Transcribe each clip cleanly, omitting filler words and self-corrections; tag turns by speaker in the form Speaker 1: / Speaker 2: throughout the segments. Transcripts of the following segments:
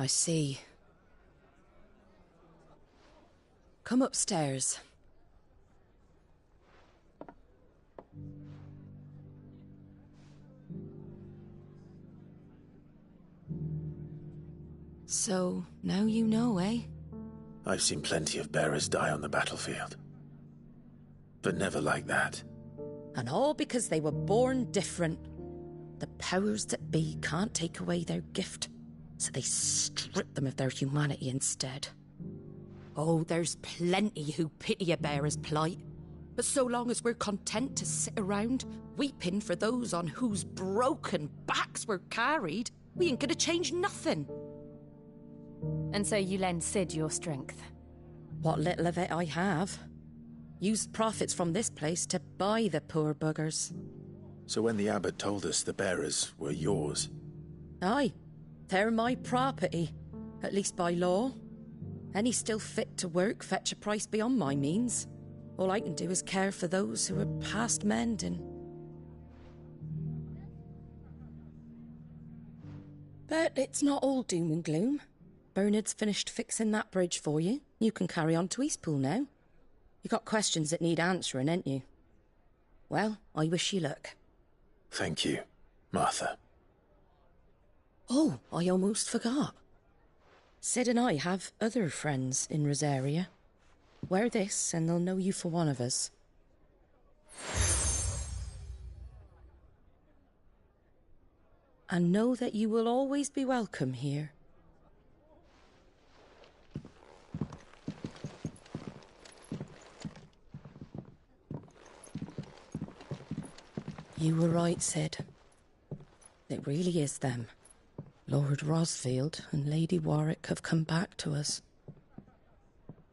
Speaker 1: I see. Come upstairs. So, now you know, eh?
Speaker 2: I've seen plenty of bearers die on the battlefield. But never like that.
Speaker 1: And all because they were born different. The powers that be can't take away their gift, so they strip them of their humanity instead. Oh, there's plenty who pity a bearer's plight. But so long as we're content to sit around, weeping for those on whose broken backs we're carried, we ain't gonna change nothing.
Speaker 3: And so you lend Cid your strength?
Speaker 1: What little of it I have. Used profits from this place to buy the poor buggers.
Speaker 2: So when the abbot told us the bearers were yours...
Speaker 1: Aye, they're my property, at least by law. Any still fit to work fetch a price beyond my means. All I can do is care for those who are past mending. But it's not all doom and gloom. Bernard's finished fixing that bridge for you. You can carry on to Eastpool now. You got questions that need answering, ain't you? Well, I wish you luck.
Speaker 2: Thank you, Martha.
Speaker 1: Oh, I almost forgot. Cid and I have other friends in Rosaria. Wear this and they'll know you for one of us. And know that you will always be welcome here. You were right, Cid. It really is them. Lord Rosfield and Lady Warwick have come back to us.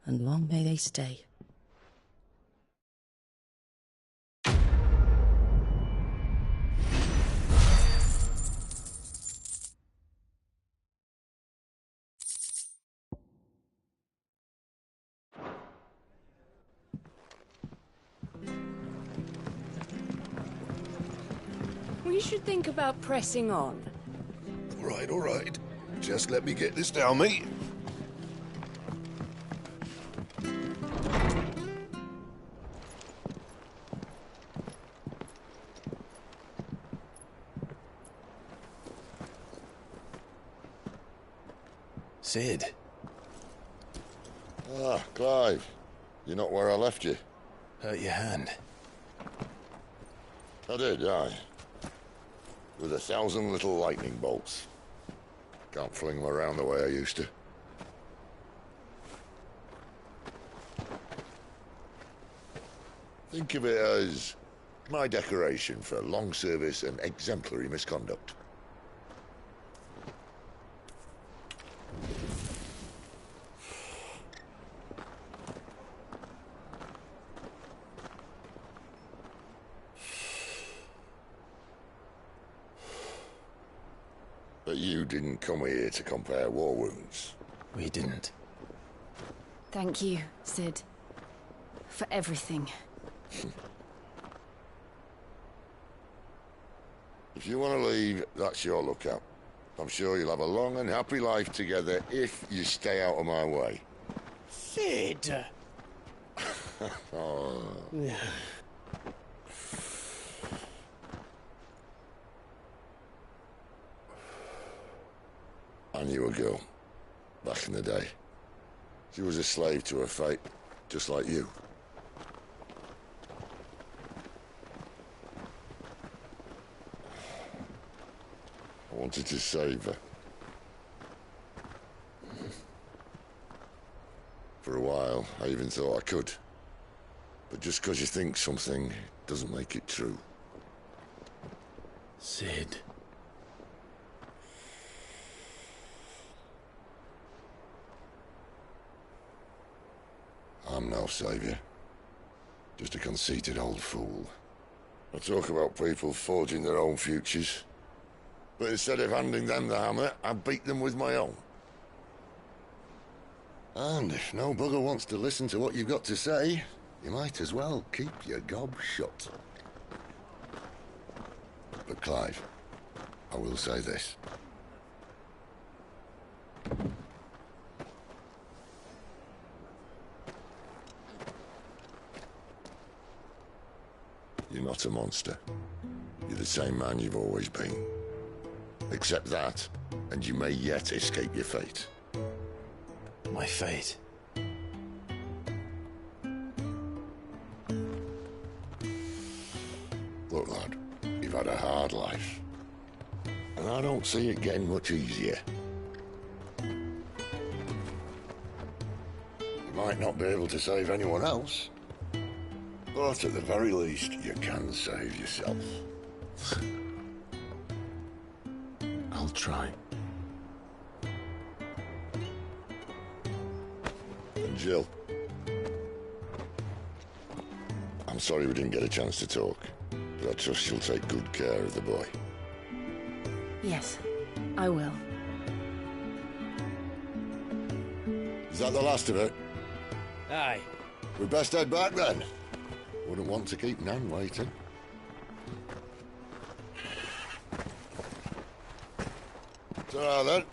Speaker 1: And long may they stay.
Speaker 4: We should think about pressing on.
Speaker 5: All right. Just let me get this down, mate.
Speaker 2: Cid.
Speaker 5: Ah, Clive. You're not where I left you.
Speaker 2: Hurt your hand.
Speaker 5: I did, aye. With 1,000 little lightning bolts. Can't fling them around the way I used to. Think of it as my decoration for long service and exemplary misconduct. But you didn't come here to compare war wounds.
Speaker 2: We didn't.
Speaker 3: Thank you, Cid. For everything.
Speaker 5: If you want to leave, that's your lookout. I'm sure you'll have a long and happy life together if you stay out of my way.
Speaker 6: Cid!
Speaker 5: Oh. I knew a girl, back in the day. She was a slave to her fate, just like you. I wanted to save her. For a while, I even thought I could. But just because you think something doesn't make it true.
Speaker 2: Cid.
Speaker 5: I'm no saviour. Just a conceited old fool. I talk about people forging their own futures. But instead of handing them the hammer, I beat them with my own. And if no bugger wants to listen to what you've got to say, you might as well keep your gob shut. But Clive, I will say this. You're not a monster. You're the same man you've always been. Accept that, and you may yet escape your fate.
Speaker 2: My fate.
Speaker 5: Look, lad, you've had a hard life. And I don't see it getting much easier. You might not be able to save anyone else, but at the very least, you can save yourself.
Speaker 2: I'll try.
Speaker 5: And Jill, I'm sorry we didn't get a chance to talk, but I trust you'll take good care of the boy.
Speaker 3: Yes, I will.
Speaker 5: Is that the last of it?
Speaker 6: Aye.
Speaker 5: We best head back then. Wouldn't want to keep Nan waiting. Ta-ra then.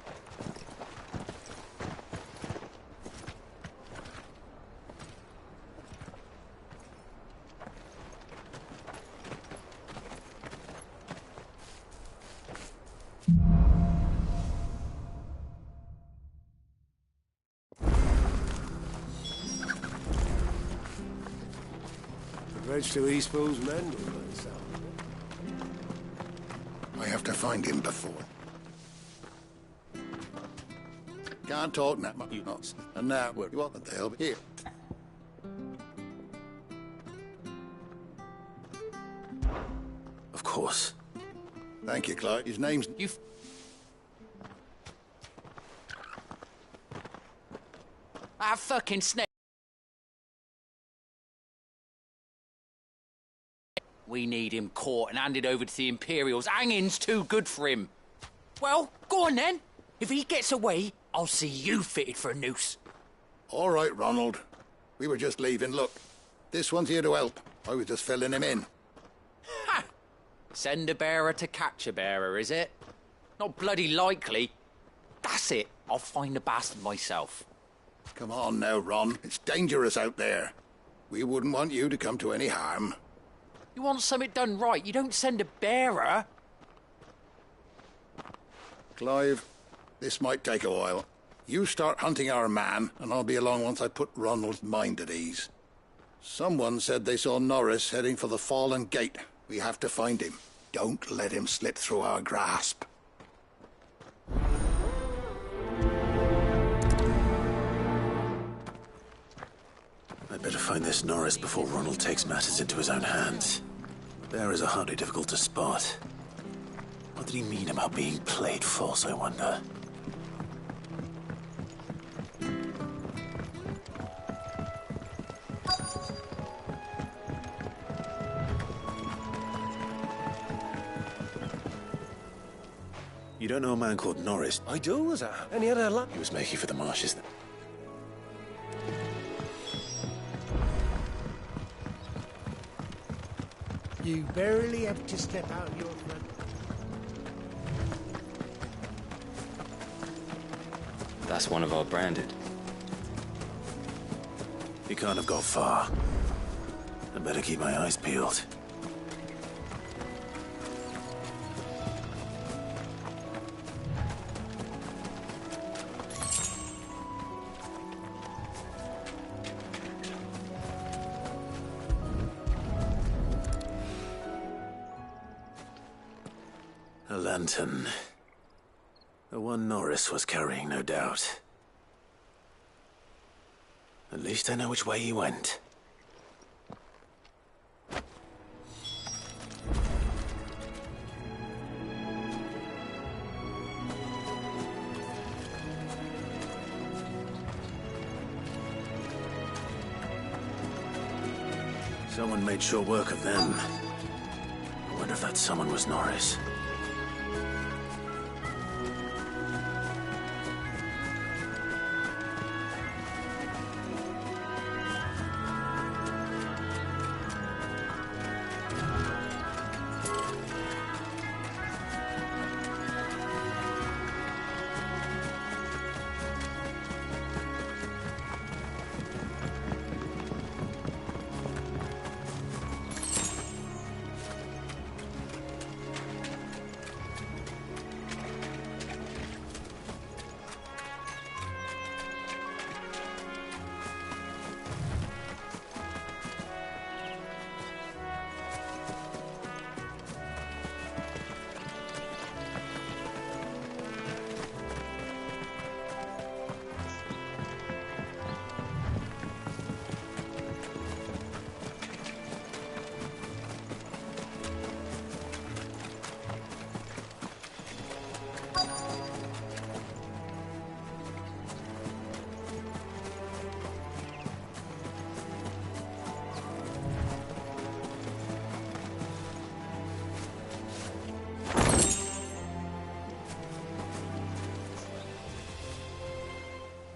Speaker 7: Bridge to Eastpool's men.
Speaker 8: I have to find him before. Can't talk now, you nuts. And now, you want the hell here?
Speaker 2: Of course.
Speaker 8: Thank you, Clyde. His name's...
Speaker 6: Ah, fucking snake. We need him caught and handed over to the Imperials. Hanging's too good for him. Well, go on then. If he gets away, I'll see you fitted for a noose.
Speaker 8: All right, Ronald. We were just leaving. Look, this one's here to help. I was just filling him in.
Speaker 6: Ha! Send a bearer to catch a bearer, is it? Not bloody likely. That's it. I'll find the bastard myself.
Speaker 8: Come on now, Ron. It's dangerous out there. We wouldn't want you to come to any harm.
Speaker 6: You want something done right, you don't send a bearer.
Speaker 8: Clive, this might take a while. You start hunting our man, and I'll be along once I put Ronald's mind at ease. Someone said they saw Norris heading for the Fallen Gate. We have to find him. Don't let him slip through our grasp.
Speaker 2: I'd better find this Norris before Ronald takes matters into his own hands. Bearers are hardly difficult to spot. What did he mean about being played false, I wonder? You don't know a man called Norris?
Speaker 7: I do, sir. And he had a lot.
Speaker 2: He was making for the marshes.
Speaker 7: You barely have to step out your front.
Speaker 9: That's one of our branded.
Speaker 2: He can't have got far. I better keep my eyes peeled. A lantern. The one Norris was carrying, no doubt. At least I know which way he went. Someone made sure work of them. I wonder if that someone was Norris.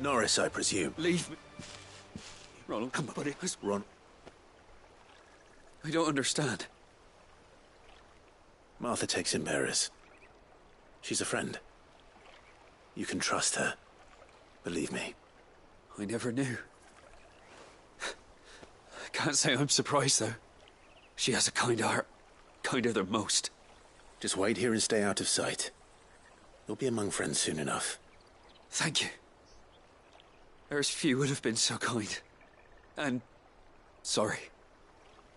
Speaker 2: Norris, I presume.
Speaker 10: Leave me. Ronald, come on, buddy. Ron. I don't understand.
Speaker 2: Martha takes in bearers. She's a friend. You can trust her. Believe me.
Speaker 10: I never knew. I can't say I'm surprised, though. She has a kind heart. Kinder than most.
Speaker 2: Just wait here and stay out of sight. You'll be among friends soon enough.
Speaker 10: Thank you. There's few would have been so kind. And... sorry.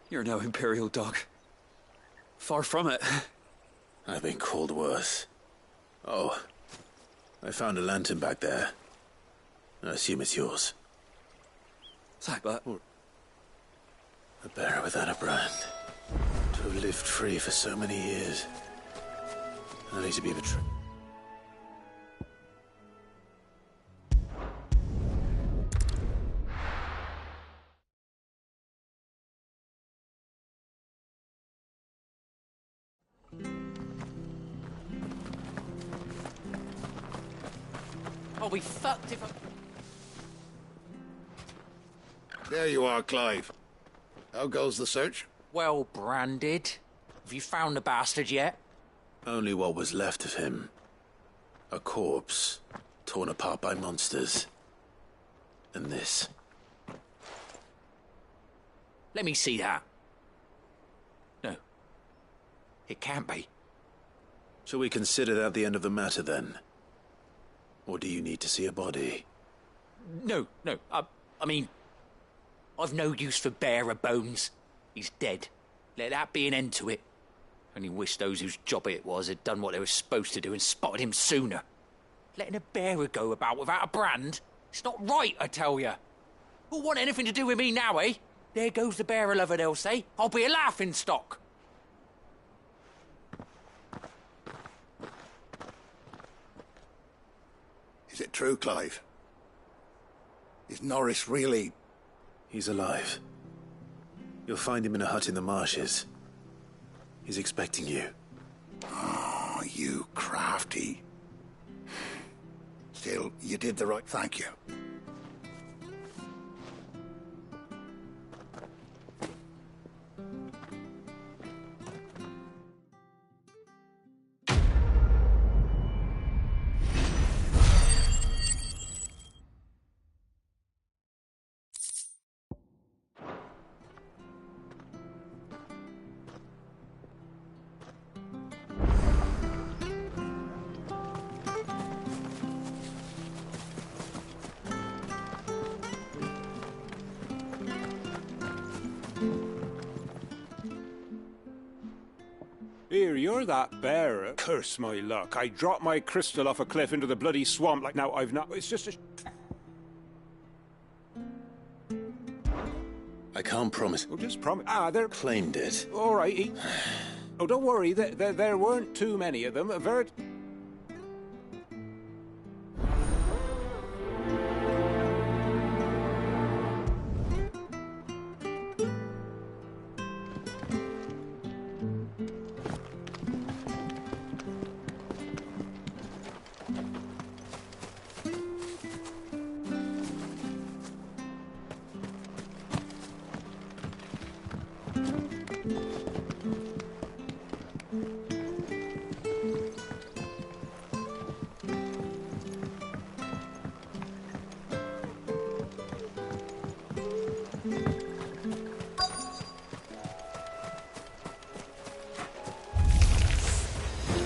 Speaker 10: You're no Imperial dog. Far from it.
Speaker 2: I've been called worse. Oh. I found a lantern back there. I assume it's yours.
Speaker 10: Thank that.
Speaker 2: A bearer without a brand. To have lived free for so many years. Only to be betrayed.
Speaker 6: I'll be fucked if I...
Speaker 8: There you are, Clive. How goes the search?
Speaker 6: Well branded. Have you found the bastard yet?
Speaker 2: Only what was left of him. A corpse, torn apart by monsters. And this.
Speaker 6: Let me see that. No. It can't be.
Speaker 2: Shall we consider that the end of the matter, then? Or do you need to see a body?
Speaker 6: No. I mean... I've no use for bearer bones. He's dead. Let that be an end to it. Only wish those whose job it was had done what they were supposed to do and spotted him sooner. Letting a bearer go about without a brand? It's not right, I tell you. Who'll want anything to do with me now, eh? There goes the bearer lover, they'll say. I'll be a laughing stock.
Speaker 8: Is it true, Clive? Is Norris really...
Speaker 2: He's alive. You'll find him in a hut in the marshes. He's expecting you.
Speaker 8: Oh, you crafty. Still, you did the right... Thank you.
Speaker 11: Here, you're that bearer. Curse my luck. I dropped my crystal off a cliff into the bloody swamp like now I've not... It's just a...
Speaker 2: I can't promise.
Speaker 11: Oh, just promise. Ah, they're...
Speaker 2: Claimed it.
Speaker 11: All right. Oh, don't worry. There weren't too many of them.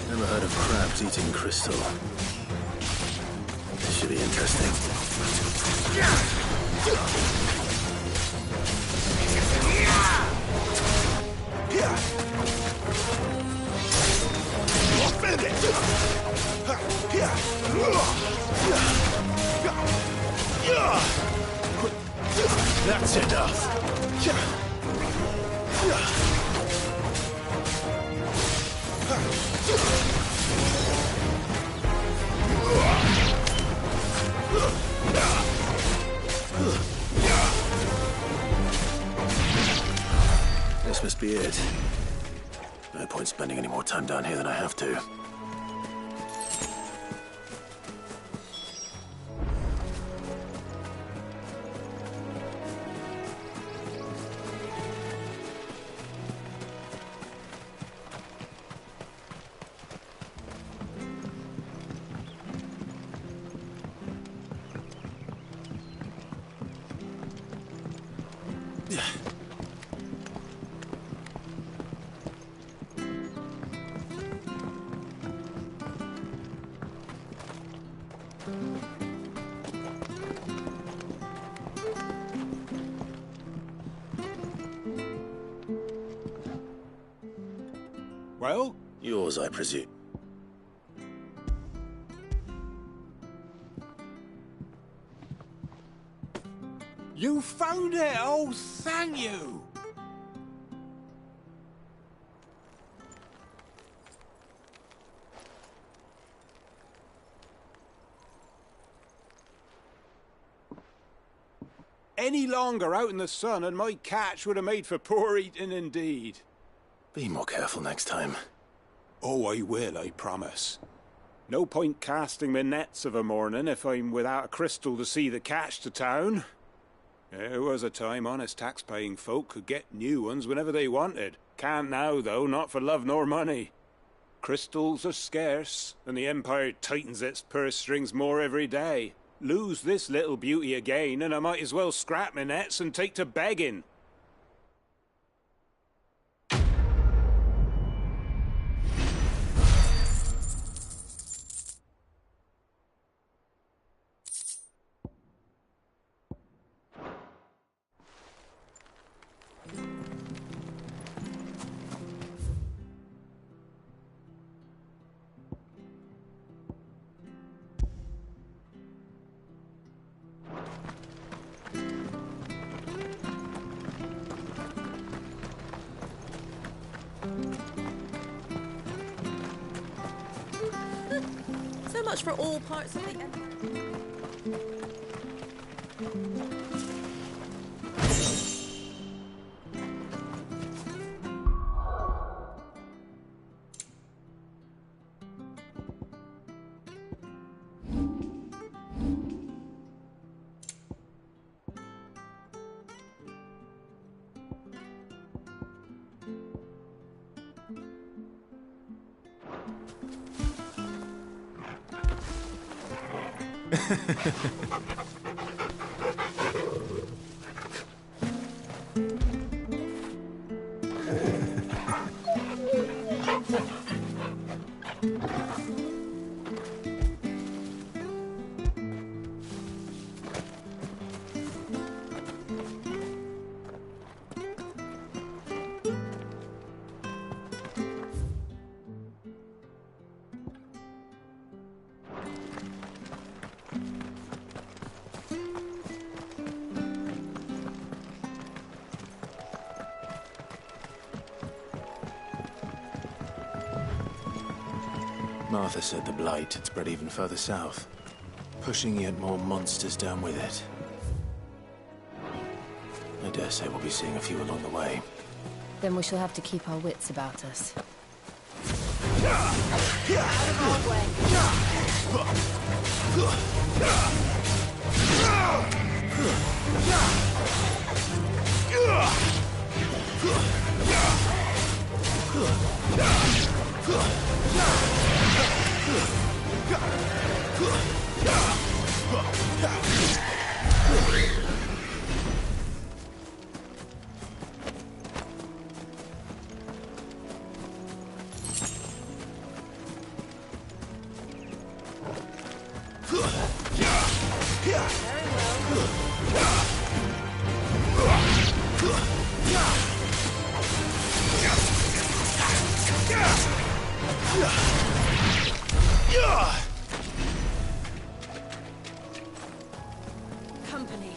Speaker 2: Never heard of crabs eating crystal. This should be interesting. That's enough. This must be it. No point spending any more time down here than I have to.
Speaker 11: Well?
Speaker 2: Yours, I presume.
Speaker 11: You found it! Oh, thank you! Any longer out in the sun and my catch would have made for poor eating indeed.
Speaker 2: Be more careful next time.
Speaker 11: Oh, I will, I promise. No point casting my nets of a morning if I'm without a crystal to see the catch to town. There was a time honest tax-paying folk could get new ones whenever they wanted. Can't now, though, not for love nor money. Crystals are scarce, and the Empire tightens its purse strings more every day. Lose this little beauty again, and I might as well scrap my nets and take to begging.
Speaker 12: So much for all parts of the empire.
Speaker 2: Martha said the Blight had spread even further south, pushing yet more monsters down with it. I dare say we'll be seeing a few along the way.
Speaker 3: Then we shall have to keep our wits about us.
Speaker 12: Company.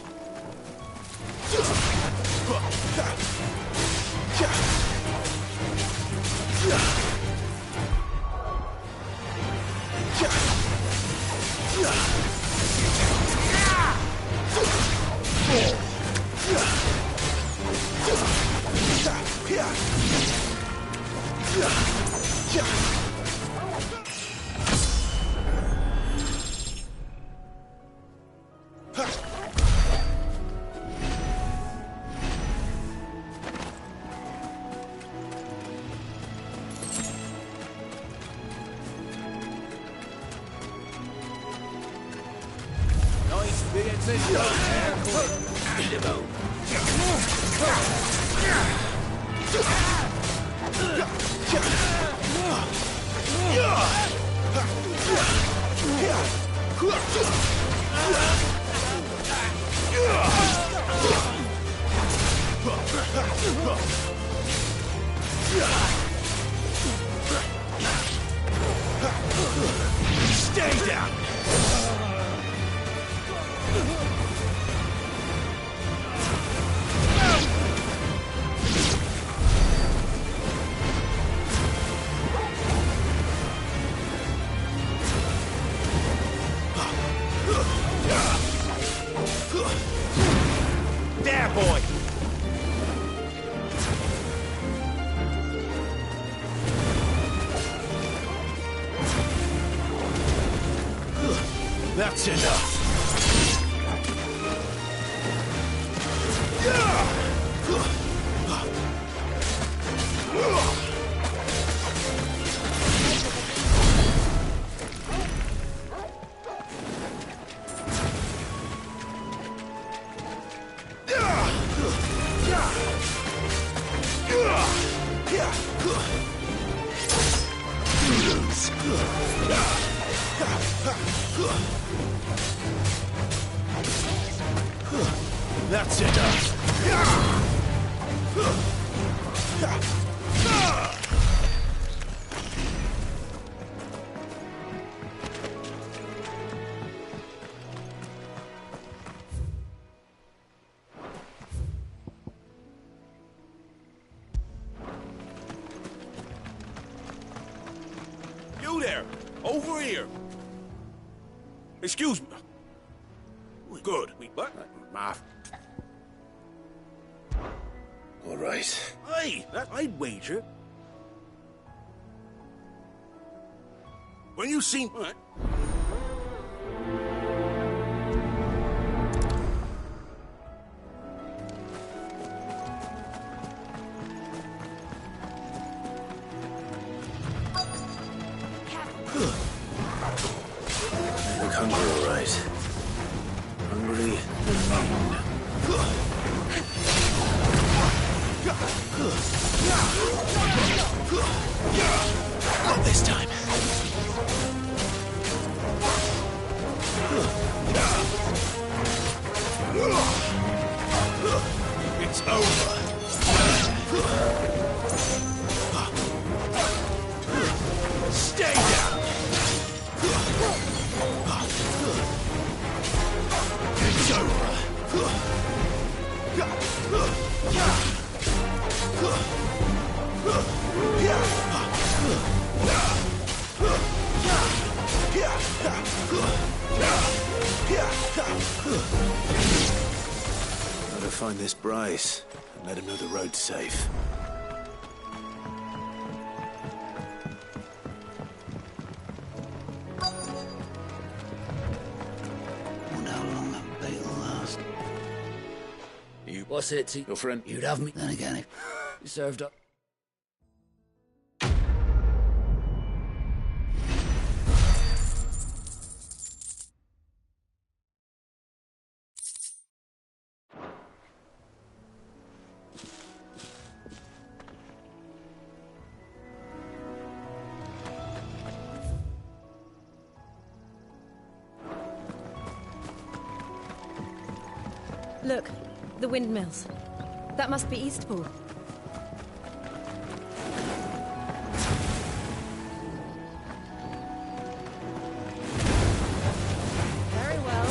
Speaker 6: Nice bit of this.
Speaker 2: Stay down! There, boy! That's enough. That's enough.
Speaker 13: You there! Over here! Excuse me. Good. What?
Speaker 2: All right.
Speaker 13: Hey, I'd wager. When you seen... All right.
Speaker 2: They look hungry, all right. Hungry and mean. Not this time. It's over. Stay down. It's over. Gotta find this Bryce and let him know the road's safe.
Speaker 14: Wonder how long that bait will last.
Speaker 2: What's it, your friend?
Speaker 14: You'd have me. Then again, if you served up.
Speaker 3: Look, the windmills. That must be Eastpool. Very well.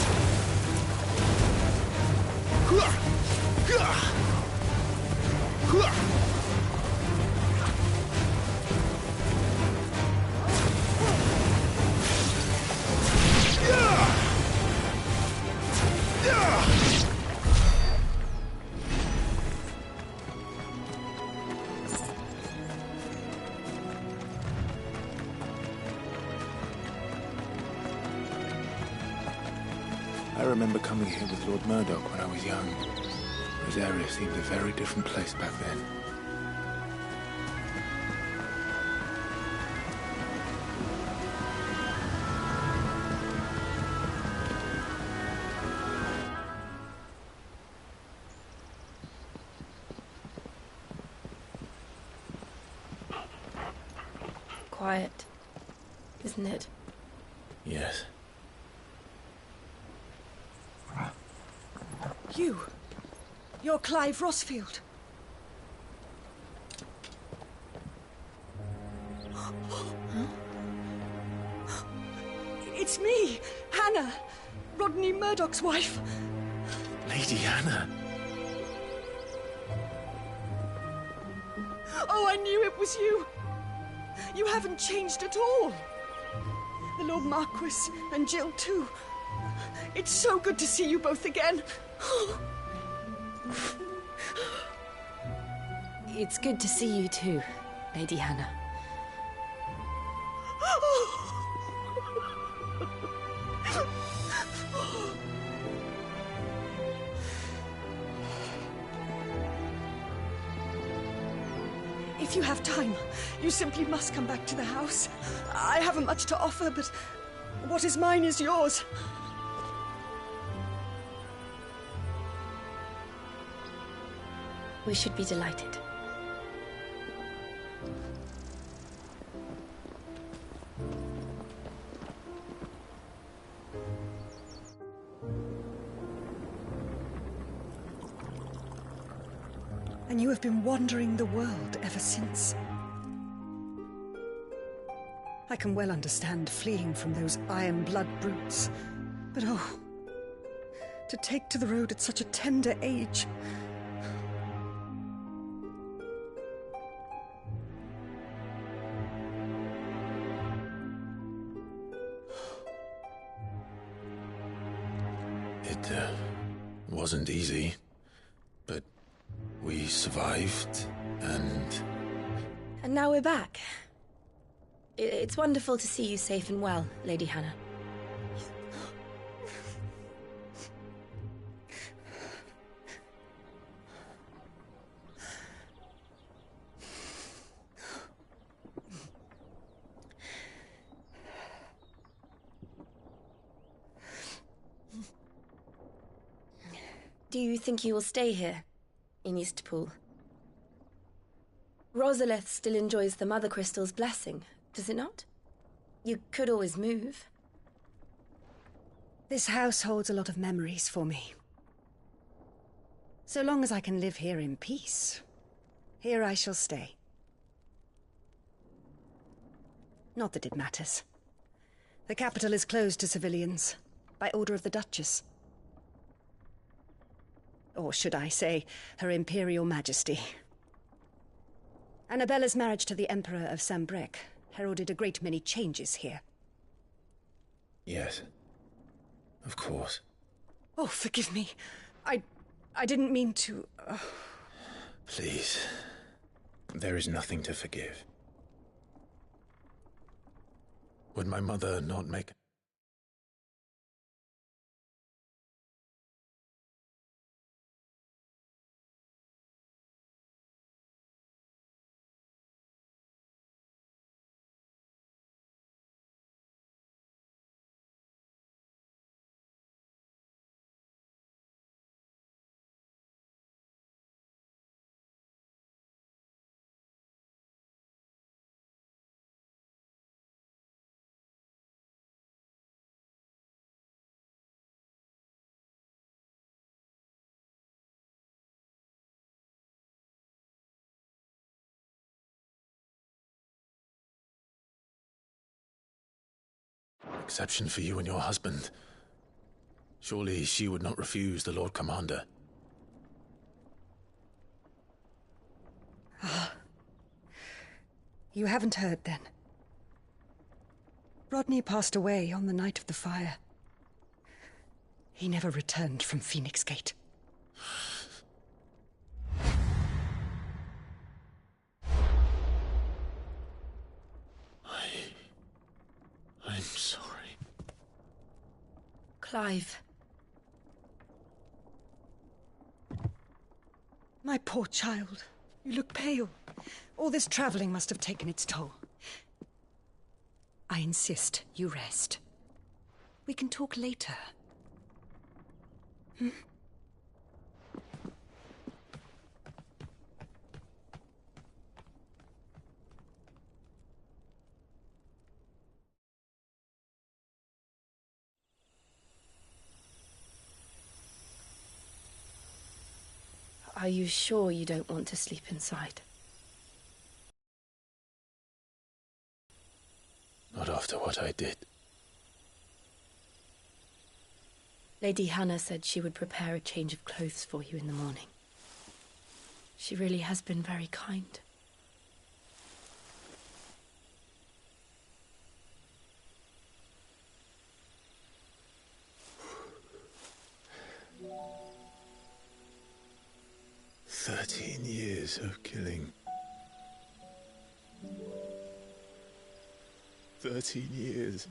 Speaker 2: I remember coming here with Lord Murdoch when I was young. Rosaria seemed a very different place back then.
Speaker 3: quiet, isn't it?
Speaker 2: Yes.
Speaker 12: You're Clive Rossfield. It's me, Hannah, Rodney Murdoch's wife.
Speaker 2: Lady Hannah.
Speaker 12: Oh, I knew it was you. You haven't changed at all. The Lord Marquis and Jill too. It's so good to see you both again.
Speaker 3: It's good to see you too, Lady Hannah.
Speaker 12: If you have time, you simply must come back to the house. I haven't much to offer, but what is mine is yours.
Speaker 3: We should be delighted.
Speaker 12: And you have been wandering the world ever since. I can well understand fleeing from those iron blood brutes. But oh, to take to the road at such a tender age.
Speaker 2: It wasn't easy, but we survived, and...
Speaker 3: And now we're back. It's wonderful to see you safe and well, Lady Hannah. Do you think you will stay here, in Eastpool? Rosalith still enjoys the Mother Crystal's blessing, does it not? You could always move.
Speaker 12: This house holds a lot of memories for me. So long as I can live here in peace, here I shall stay. Not that it matters. The capital is closed to civilians, by order of the Duchess. Or should I say, Her Imperial Majesty. Annabella's marriage to the Emperor of Sambrec heralded a great many changes here.
Speaker 2: Yes. Of course.
Speaker 12: Oh, forgive me. I didn't mean to...
Speaker 2: Please. There is nothing to forgive. Would my mother not make... Exception for you and your husband. Surely she would not refuse the Lord Commander.
Speaker 12: Ah. You haven't heard, then. Rodney passed away on the night of the fire. He never returned from Phoenix Gate.
Speaker 2: I'm sorry.
Speaker 3: Clive.
Speaker 12: My poor child. You look pale. All this traveling must have taken its toll. I insist you rest. We can talk later. Hmm?
Speaker 3: Are you sure you don't want to sleep inside?
Speaker 2: Not after what I did.
Speaker 3: Lady Hannah said she would prepare a change of clothes for you in the morning. She really has been very kind.
Speaker 2: Years of killing. 13 years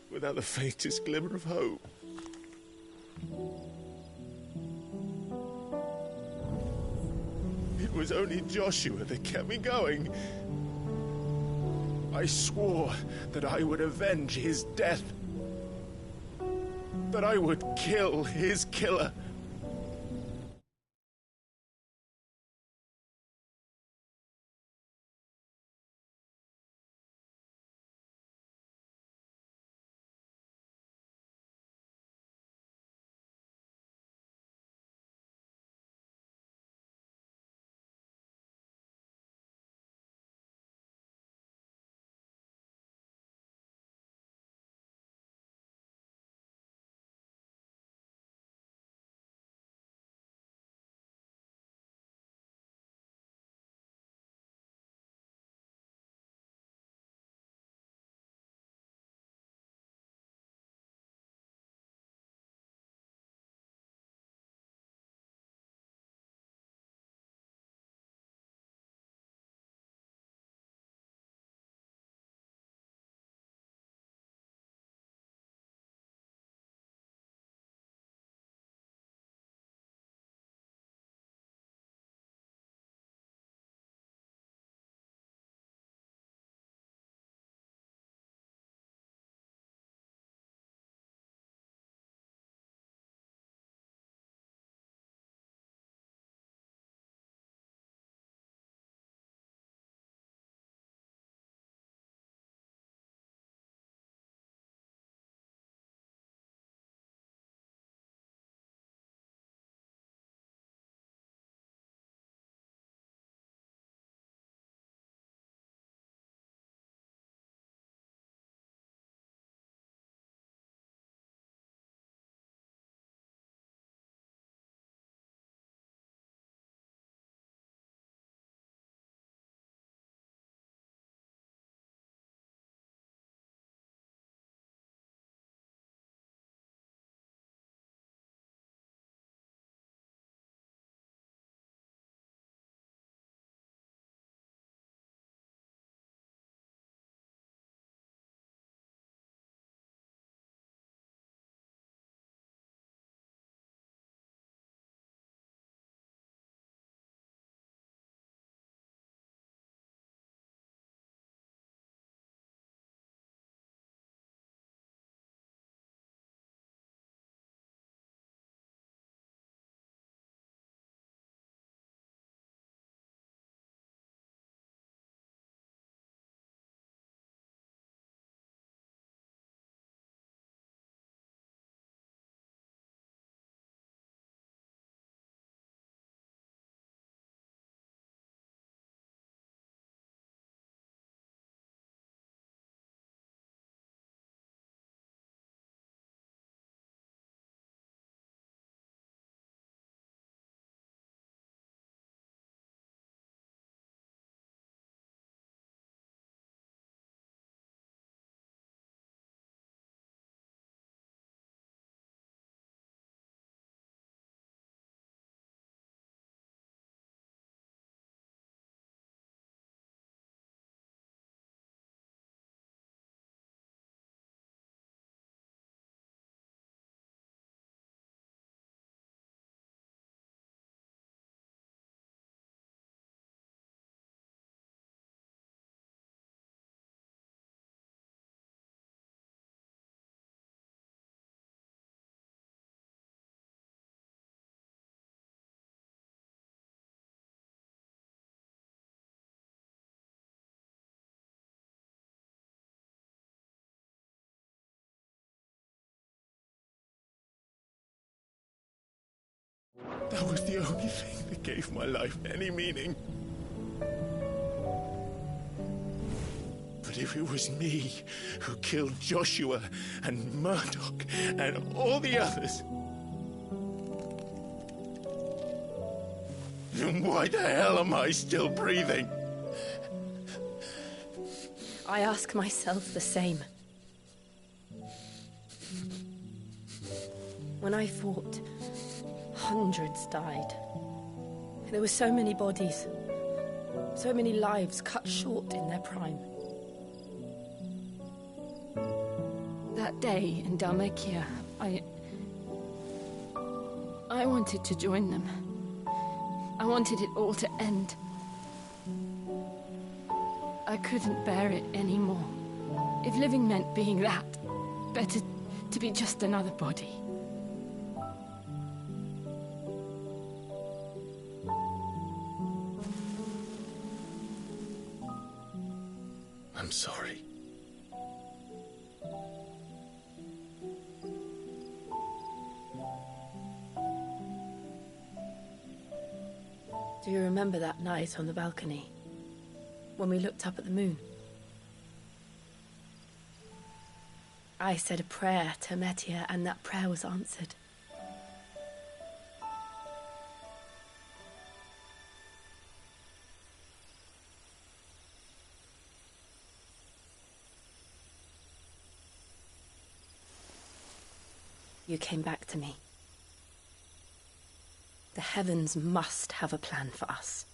Speaker 2: without the faintest glimmer of hope. It was only Joshua that kept me going. I swore that I would avenge his death. That I would kill his killer. That was the only thing that gave my life any meaning. But if it was me who killed Joshua and Murdoch and all the others, then why the hell am I still breathing?
Speaker 3: I ask myself the same. When I fought, hundreds died. There were so many bodies, so many lives cut short in their prime. That day in Dhalmekia, I wanted to join them. I wanted it all to end. I couldn't bear it anymore. If living meant being that, better to be just another body.
Speaker 2: I'm sorry.
Speaker 3: Do you remember that night on the balcony? When we looked up at the moon? I said a prayer to Metia, and that prayer was answered. You came back to me. The heavens must have a plan for us.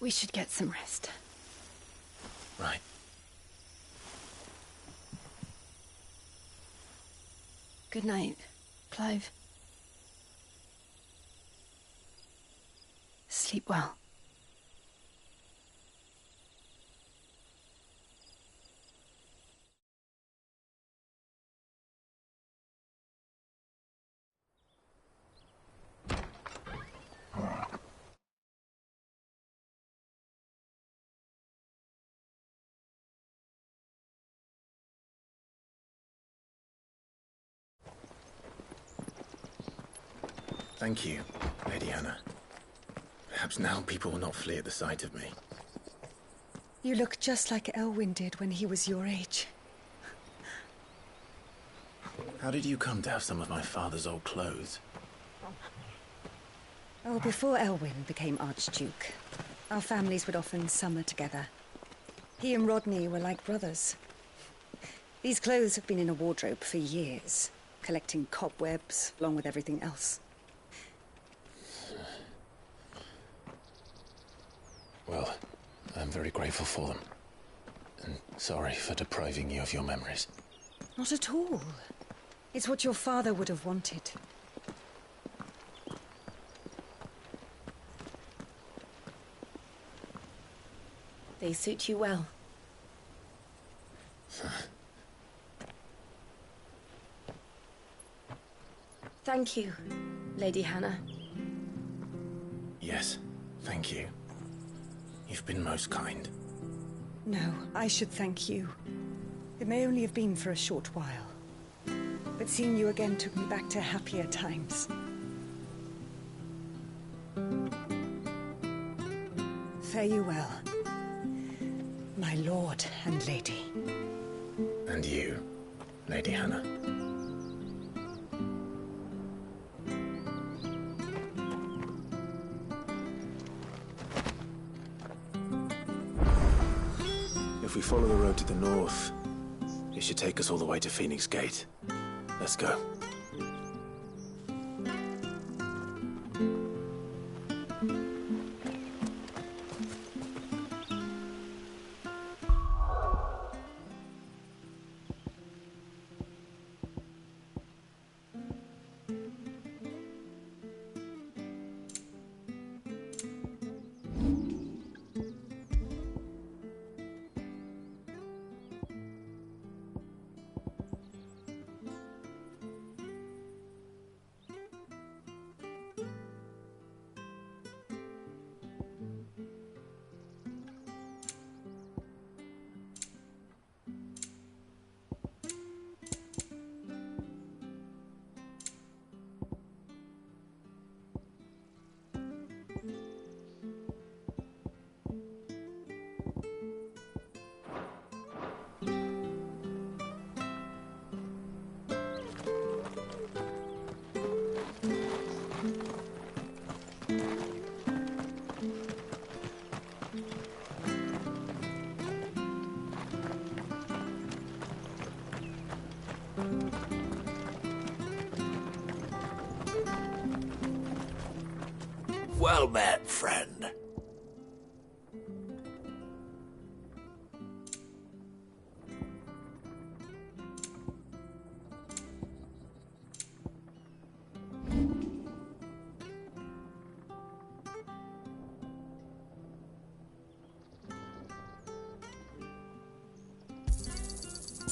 Speaker 3: We should get some rest.
Speaker 2: Right.
Speaker 3: Good night, Clive. Sleep well.
Speaker 2: Thank you, Lady Hannah. Perhaps now people will not flee at the sight of me.
Speaker 12: You look just like Elwyn did when he was your age.
Speaker 2: How did you come to have some of my father's old clothes?
Speaker 12: Oh, before Elwyn became Archduke, our families would often summer together. He and Rodney were like brothers. These clothes have been in a wardrobe for years, collecting cobwebs along with everything else.
Speaker 2: Well, I'm very grateful for them. And sorry for depriving you of your memories.
Speaker 12: Not at all. It's what your father would have wanted.
Speaker 3: They suit you well. Thank you, Lady Hannah.
Speaker 2: Yes, thank you. You've been most kind.
Speaker 12: No, I should thank you. It may only have been for a short while. But seeing you again took me back to happier times. Fare you well, my lord and lady.
Speaker 2: And you, Lady Hannah. If we follow the road to the north, it should take us all the way to Phoenix Gate. Let's go.
Speaker 13: Well met, friend.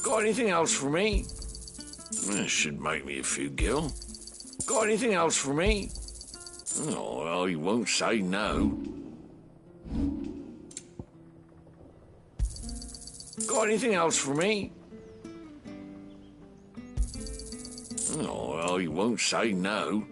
Speaker 13: Got anything else for me? This should make me a few gil. Got anything else for me? Oh, well, he won't say no. Got anything else for me? Oh, well, he won't say no.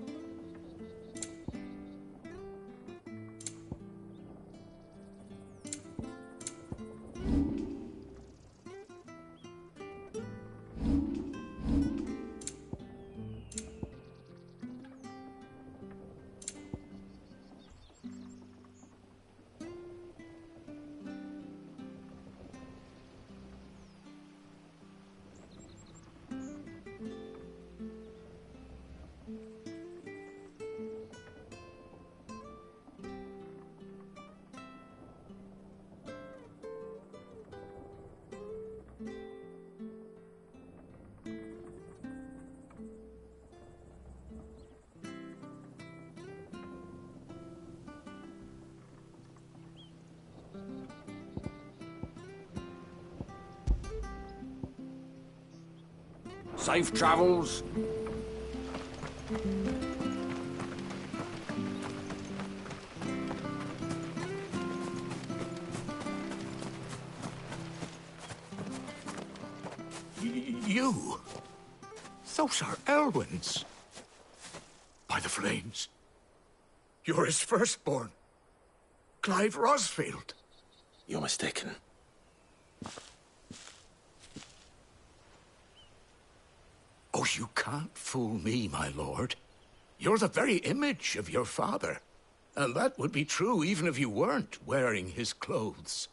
Speaker 13: Safe travels.
Speaker 15: You? Those are Elwyn's. By the flames. You're his firstborn. Clive Rosfield.
Speaker 2: You're mistaken.
Speaker 15: Oh, you can't fool me, my lord. You're the very image of your father. And that would be true even if you weren't wearing his clothes.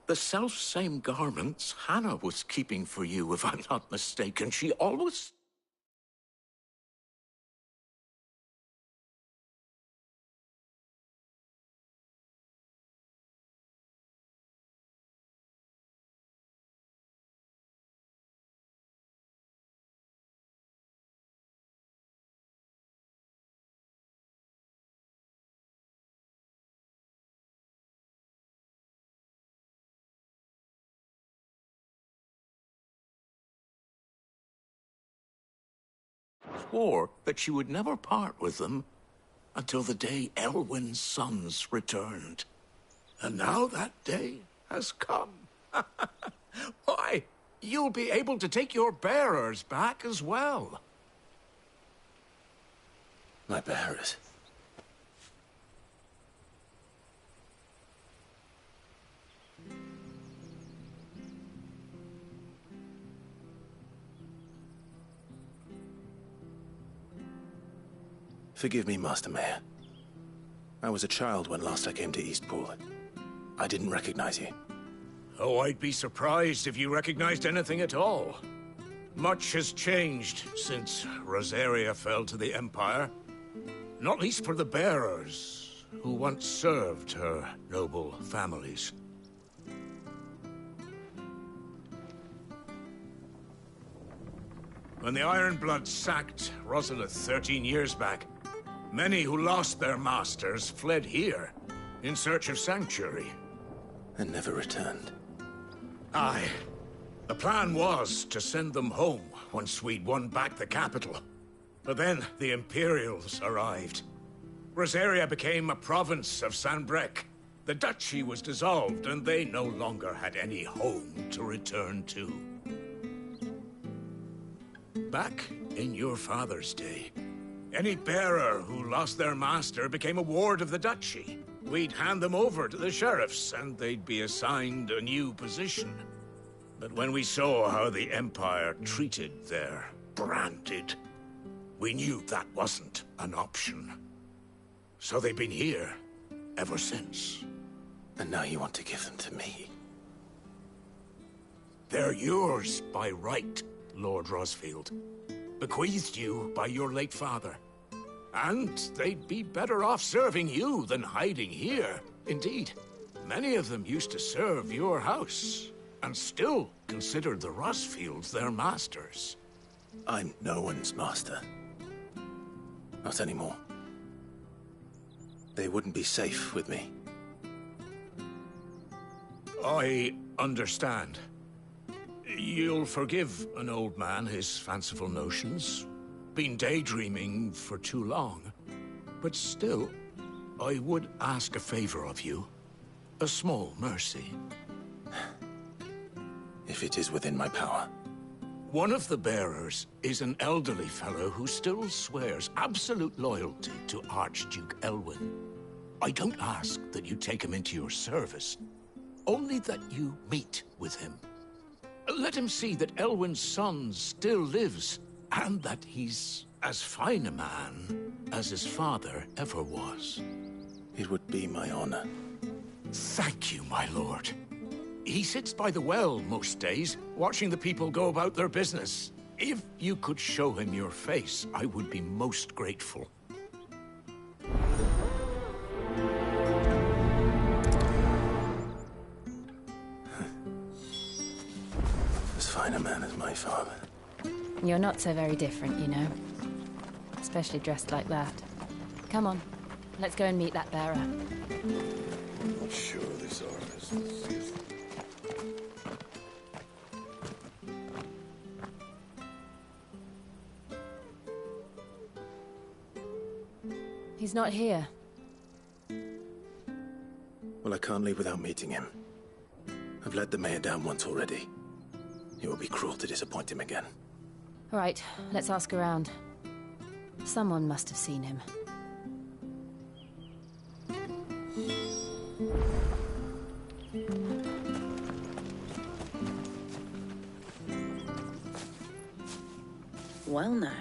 Speaker 15: The self-same garments Hannah was keeping for you, if I'm not mistaken. She always... swore that she would never part with them until the day Elwyn's sons returned. And now that day has come. Why, you'll be able to take your bearers back as well.
Speaker 2: My bearers? Forgive me, Master Mayor. I was a child when last I came to Eastpool. I didn't recognize you.
Speaker 15: Oh, I'd be surprised if you recognized anything at all. Much has changed since Rosaria fell to the Empire. Not least for the bearers, who once served her noble families. When the Ironbloods sacked Rosalith 13 years back, many who lost their masters fled here in search of sanctuary.
Speaker 2: And never returned.
Speaker 15: Aye. The plan was to send them home once we'd won back the capital. But then the Imperials arrived. Rosaria became a province of Sanbreque. The duchy was dissolved, and they no longer had any home to return to. Back in your father's day, any bearer who lost their master became a ward of the duchy. We'd hand them over to the sheriffs, and they'd be assigned a new position. But when we saw how the Empire treated their branded, we knew that wasn't an option. So they've been here ever since.
Speaker 2: And now you want to give them to me?
Speaker 15: They're yours by right, Lord Rosfield. Bequeathed you by your late father. And they'd be better off serving you than hiding here. Indeed, many of them used to serve your house, and still considered the Rosfields their masters.
Speaker 2: I'm no one's master. Not anymore. They wouldn't be safe with me.
Speaker 15: I understand. You'll forgive an old man his fanciful notions. Been daydreaming for too long. But still, I would ask a favor of you. A small mercy.
Speaker 2: If it is within my power.
Speaker 15: One of the bearers is an elderly fellow who still swears absolute loyalty to Archduke Elwyn. I don't ask that you take him into your service, only that you meet with him. Let him see that Elwyn's son still lives, and that he's as fine a man as his father ever was.
Speaker 2: It would be my honor.
Speaker 15: Thank you, my lord. He sits by the well most days, watching the people go about their business. If you could show him your face, I would be most grateful.
Speaker 2: As fine a man as my father.
Speaker 16: You're not so very different, you know. Especially dressed like that. Come on, let's go and meet that bearer.
Speaker 5: Not sure this artist is.
Speaker 16: He's not here.
Speaker 2: Well, I can't leave without meeting him. I've let the mayor down once already. It would be cruel to disappoint him again.
Speaker 16: All right, let's ask around. Someone must have seen him.
Speaker 17: Well now,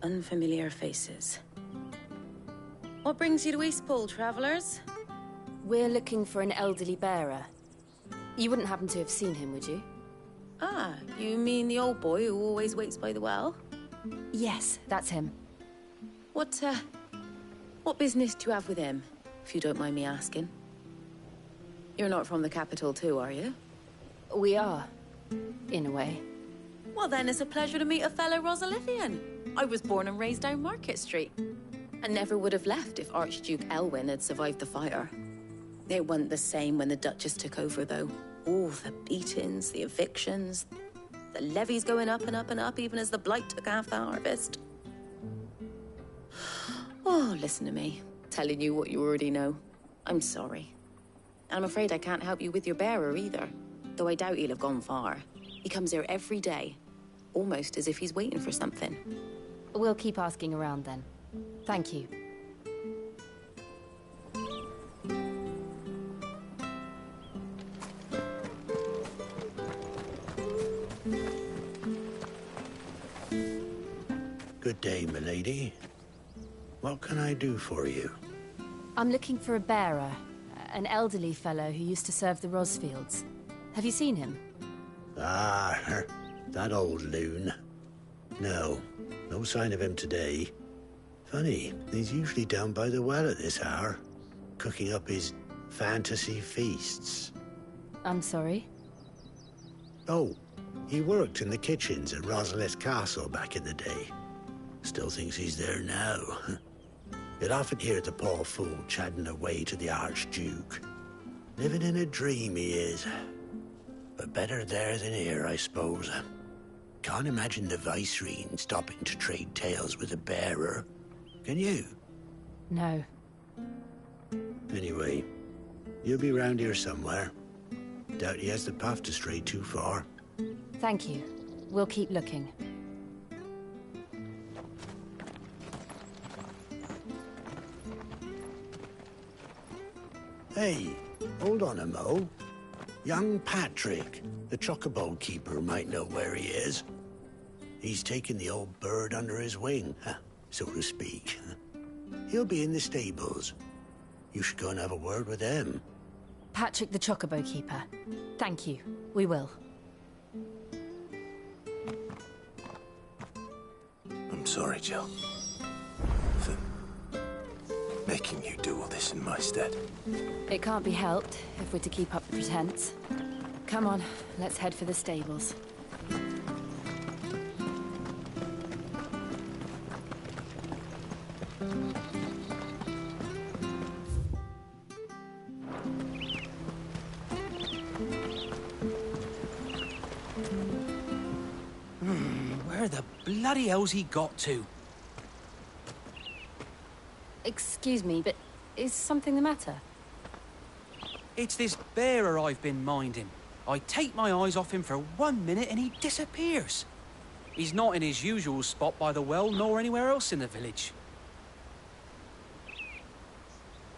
Speaker 17: unfamiliar faces. What brings you to Eastpool, travellers?
Speaker 16: We're looking for an elderly bearer. You wouldn't happen to have seen him, would you?
Speaker 17: Ah, you mean the old boy who always waits by the well?
Speaker 16: Yes, that's him.
Speaker 17: What business do you have with him, if you don't mind me asking? You're not from the capital too, are you?
Speaker 16: We are, in a way.
Speaker 17: Well then, it's a pleasure to meet a fellow Rosalithian. I was born and raised down Market Street. And never would have left if Archduke Elwyn had survived the fire. It wasn't the same when the Duchess took over, though. Oh, the beatings, the evictions, the levies going up and up and up, even as the blight took half the harvest. Oh, listen to me, telling you what you already know. I'm sorry. And I'm afraid I can't help you with your bearer either, though I doubt he'll have gone far. He comes here every day, almost as if he's waiting for something.
Speaker 16: We'll keep asking around then. Thank you.
Speaker 14: Good day, milady. What can I do for you?
Speaker 16: I'm looking for a bearer, an elderly fellow who used to serve the Rosfields. Have you seen him?
Speaker 14: Ah, that old loon. No sign of him today. Funny, he's usually down by the well at this hour, cooking up his fantasy feasts.
Speaker 16: I'm sorry?
Speaker 14: Oh, he worked in the kitchens at Rosalith Castle back in the day. Still thinks he's there now. You'd often hear the poor fool chatting away to the Archduke. Living in a dream he is. But better there than here, I suppose. Can't imagine the Viceroy stopping to trade tales with a bearer. Can you?
Speaker 16: No.
Speaker 14: Anyway, you'll be round here somewhere. Doubt he has the puff to stray too far.
Speaker 16: Thank you. We'll keep looking.
Speaker 14: Hey, hold on a mo. Young Patrick, the chocobo keeper, might know where he is. He's taken the old bird under his wing, so to speak. He'll be in the stables. You should go and have a word with him.
Speaker 16: Patrick the chocobo keeper. Thank you. We will.
Speaker 2: I'm sorry, Jill. for making you do all this in my stead.
Speaker 16: It can't be helped if we're to keep up the pretense. Come on, let's head for the stables.
Speaker 18: Where the bloody hell's he got to?
Speaker 16: Excuse me, but is something the matter?
Speaker 18: It's this bearer I've been minding. I take my eyes off him for 1 minute and he disappears. He's not in his usual spot by the well, nor anywhere else in the village.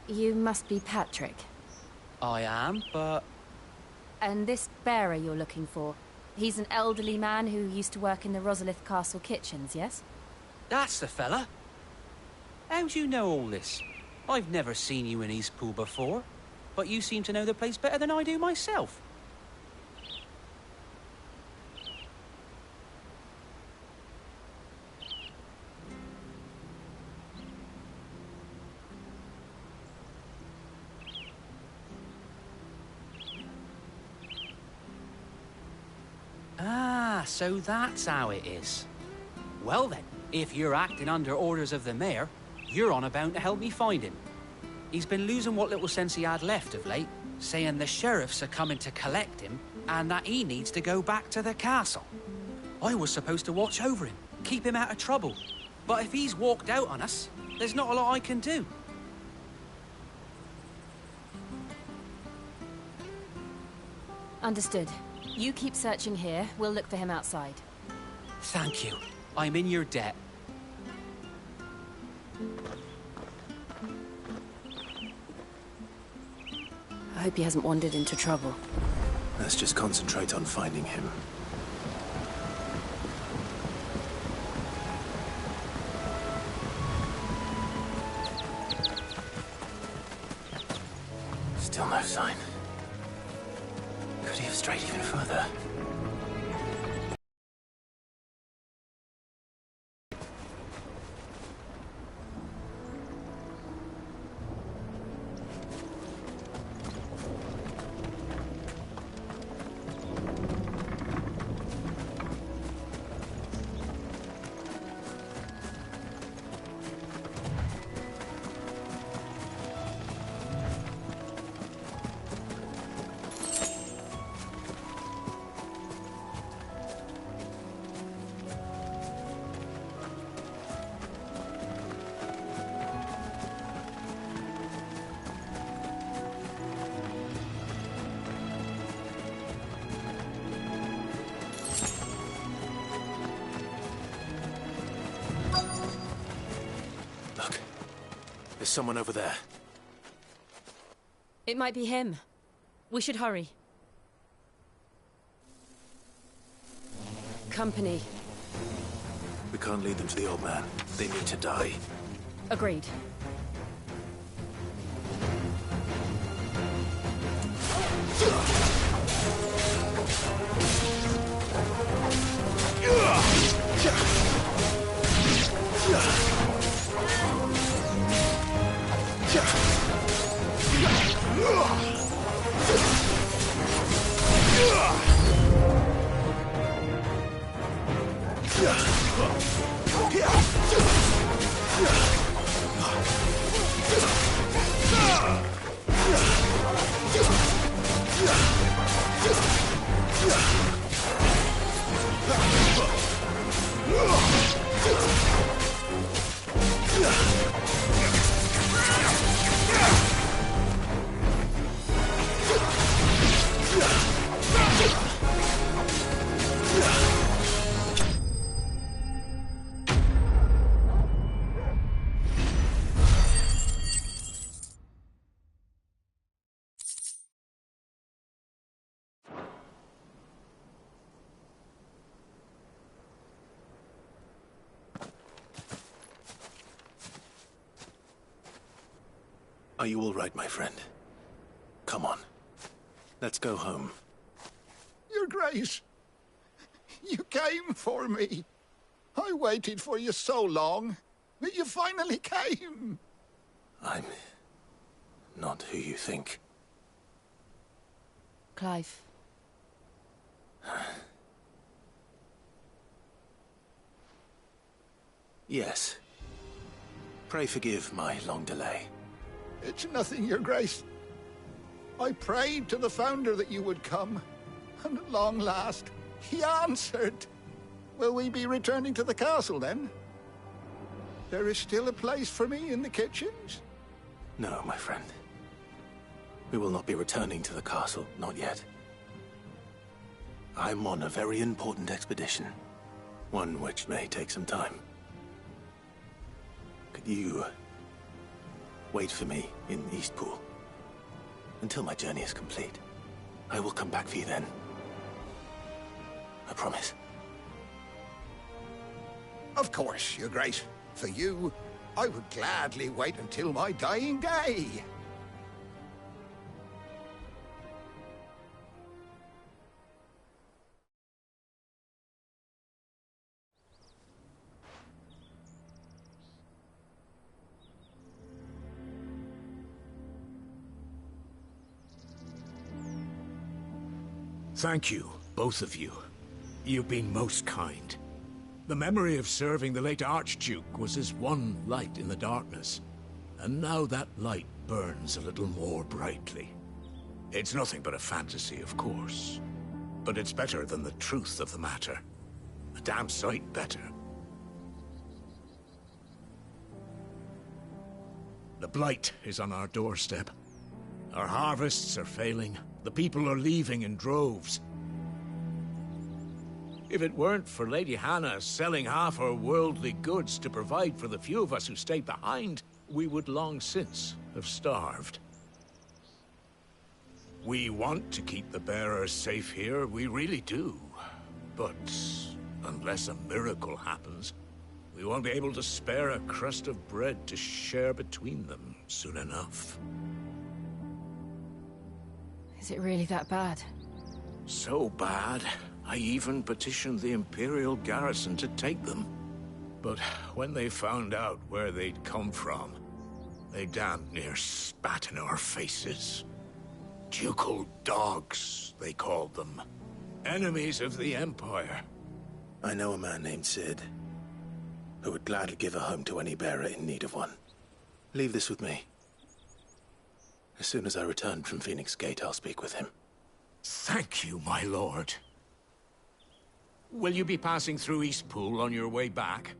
Speaker 16: You must be Patrick.
Speaker 18: I am, but...
Speaker 16: And this bearer you're looking for, he's an elderly man who used to work in the Rosalith Castle kitchens, yes?
Speaker 18: That's the fella. How do you know all this? I've never seen you in Eastpool before, but you seem to know the place better than I do myself. Ah, so that's how it is. Well then, if you're acting under orders of the mayor, you're on about to help me find him. He's been losing what little sense he had left of late, saying the sheriffs are coming to collect him and that he needs to go back to the castle. I was supposed to watch over him, keep him out of trouble. But if he's walked out on us, there's not a lot I can do.
Speaker 16: Understood. You keep searching here, we'll look for him outside.
Speaker 18: Thank you. I'm in your debt.
Speaker 16: I hope he hasn't wandered into trouble.
Speaker 2: Let's just concentrate on finding him. Still no sign. Could he have strayed even further? There's someone over there.
Speaker 16: It might be him. We should hurry. Company.
Speaker 2: We can't lead them to the old man. They need to die.
Speaker 16: Agreed.
Speaker 2: Are you all right, my friend? Come on. Let's go home.
Speaker 8: Your Grace, you came for me. I waited for you so long. You finally came!
Speaker 2: I'm not who you think.
Speaker 16: Clive.
Speaker 2: Yes. Pray forgive my long delay.
Speaker 8: It's nothing, Your Grace. I prayed to the Founder that you would come, and at long last, he answered. Will we be returning to the castle, then? There is still a place for me in the kitchens?
Speaker 2: No, my friend. We will not be returning to the castle, not yet. I'm on a very important expedition, one which may take some time. Could you wait for me in Eastpool until my journey is complete? I will come back for you then. I promise.
Speaker 8: Of course, Your Grace. For you, I would gladly wait until my dying day.
Speaker 15: Thank you, both of you. You've been most kind. The memory of serving the late Archduke was as one light in the darkness, and now that light burns a little more brightly. It's nothing but a fantasy, of course, but it's better than the truth of the matter. A damn sight better. The Blight is on our doorstep. Our harvests are failing. The people are leaving in droves. If it weren't for Lady Hannah selling half her worldly goods to provide for the few of us who stayed behind, we would long since have starved. We want to keep the bearers safe here, we really do. But unless a miracle happens, we won't be able to spare a crust of bread to share between them soon enough.
Speaker 16: Is it really that bad?
Speaker 15: So bad, I even petitioned the Imperial garrison to take them. But when they found out where they'd come from, they damn near spat in our faces. Ducal dogs, they called them. Enemies of the Empire.
Speaker 2: I know a man named Cid, who would gladly give a home to any bearer in need of one. Leave this with me. As soon as I return from Phoenix Gate, I'll speak with him.
Speaker 15: Thank you, my lord. Will you be passing through Eastpool on your way back?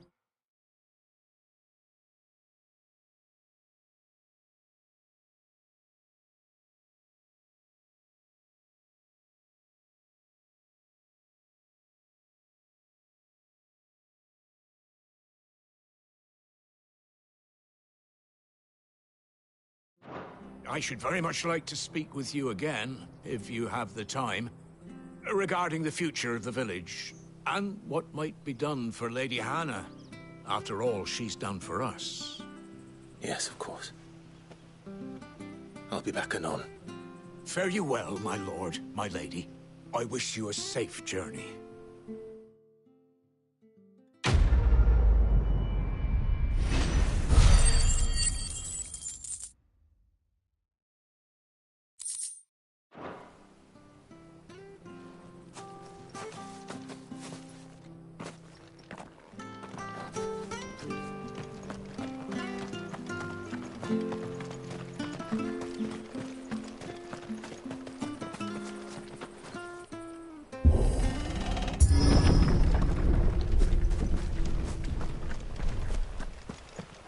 Speaker 15: I should very much like to speak with you again, if you have the time, regarding the future of the village, and what might be done for Lady Hannah, after all she's done for us.
Speaker 2: Yes, of course. I'll be back anon.
Speaker 15: Fare you well, my lord, my lady. I wish you a safe journey.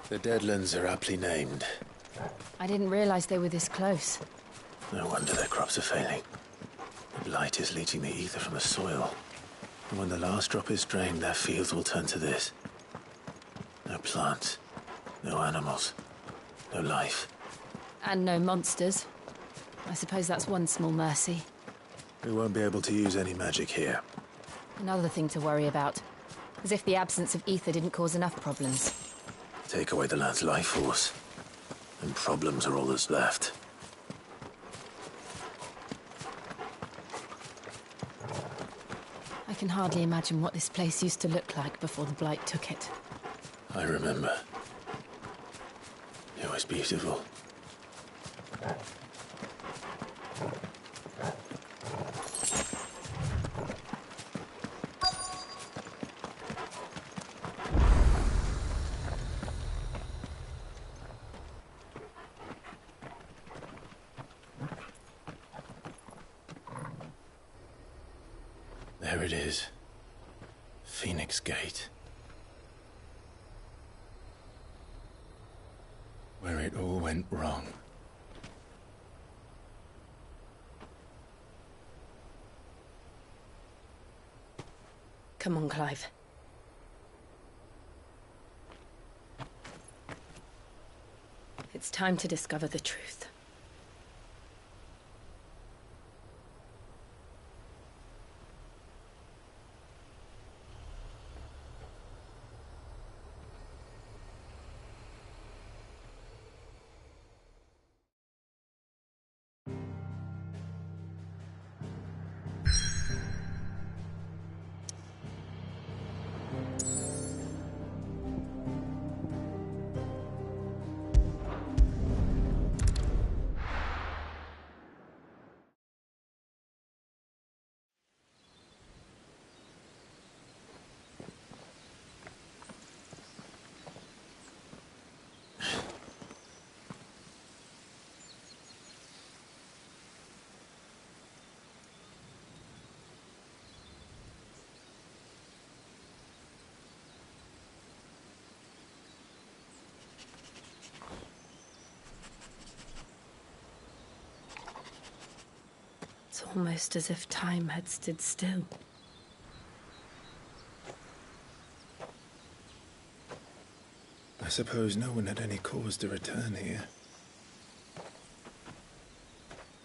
Speaker 2: The Deadlands are aptly named.
Speaker 16: I didn't realize they were this close.
Speaker 2: No wonder their crops are failing. The Blight is leaching the ether from the soil. And when the last drop is drained, their fields will turn to this. No plants, no animals, no life.
Speaker 16: And no monsters. I suppose that's one small mercy.
Speaker 2: We won't be able to use any magic here.
Speaker 16: Another thing to worry about. As if the absence of ether didn't cause enough problems.
Speaker 2: Take away the lad's life force, and problems are all that's left.
Speaker 16: I can hardly imagine what this place used to look like before the Blight took it.
Speaker 2: I remember. It was beautiful. There it is. Phoenix Gate. Where it all went wrong.
Speaker 3: Come on, Clive. It's time to discover the truth. It's almost as if time had stood still.
Speaker 2: I suppose no one had any cause to return here.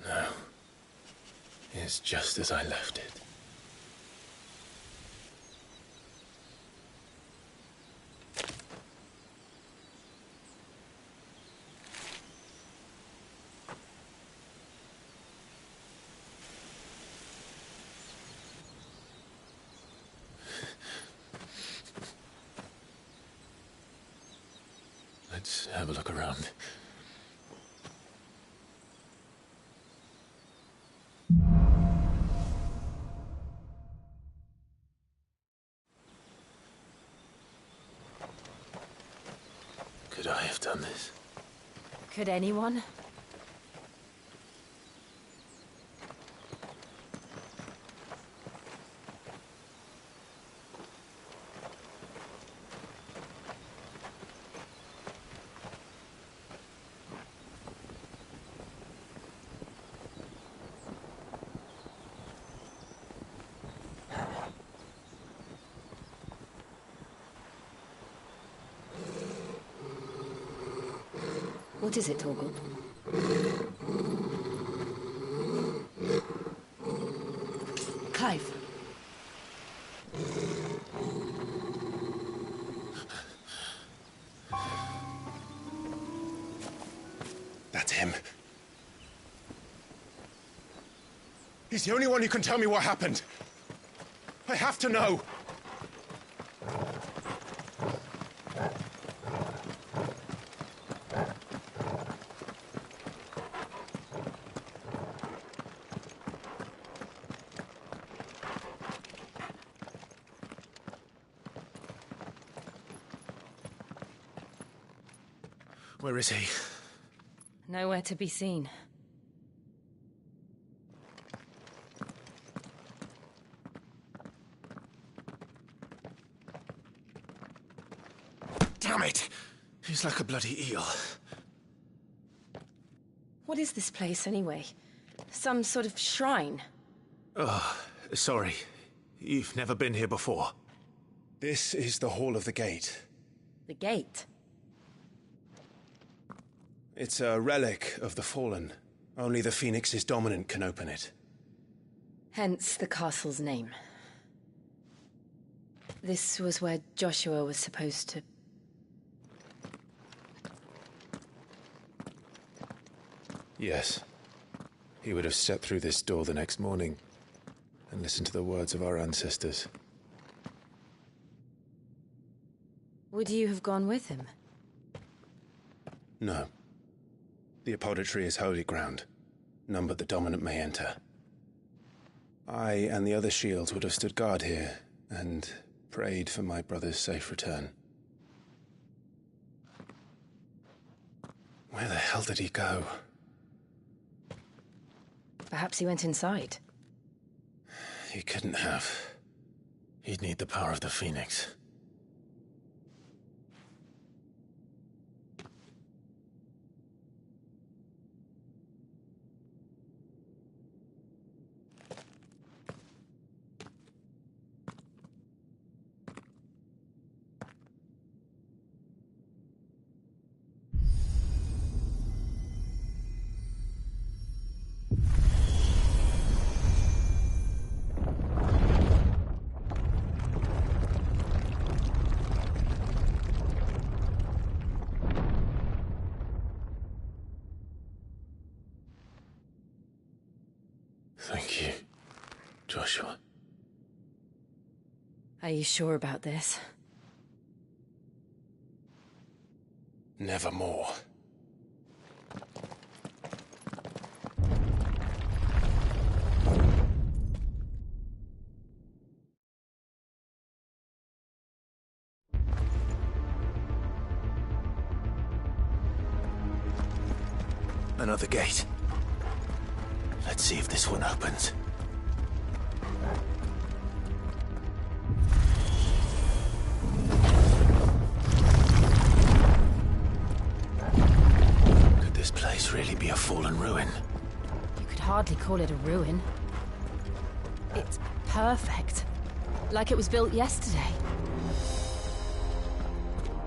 Speaker 2: No. It's just as I left it. Let's have a look around. Could I have done this?
Speaker 16: Could anyone? What is it, Torgal?
Speaker 3: Clive.
Speaker 19: That's him. He's the only one who can tell me what happened. I have to know.
Speaker 2: Where is he?
Speaker 16: Nowhere to be seen.
Speaker 2: Damn it! He's like a bloody eel.
Speaker 3: What is this place, anyway? Some sort of shrine?
Speaker 2: Oh, sorry. You've never been here before. This is the Hall of the Gate.
Speaker 3: The gate?
Speaker 2: It's a relic of the Fallen. Only the Phoenix's dominant can open it.
Speaker 3: Hence the castle's name. This was where Joshua was supposed to...
Speaker 2: Yes. He would have stepped through this door the next morning and listened to the words of our ancestors.
Speaker 16: Would you have gone with him?
Speaker 2: No. The Apodatory is holy ground. None but the dominant may enter. I and the other shields would have stood guard here, and prayed for my brother's safe return. Where the hell did he go?
Speaker 3: Perhaps he went inside.
Speaker 2: He couldn't have. He'd need the power of the Phoenix. Thank you, Joshua.
Speaker 3: Are you sure about this?
Speaker 2: Nevermore. Another gate. Let's see if this one opens. Could this place really be a fallen ruin?
Speaker 16: You could hardly call it a ruin. It's perfect. Like it was built yesterday.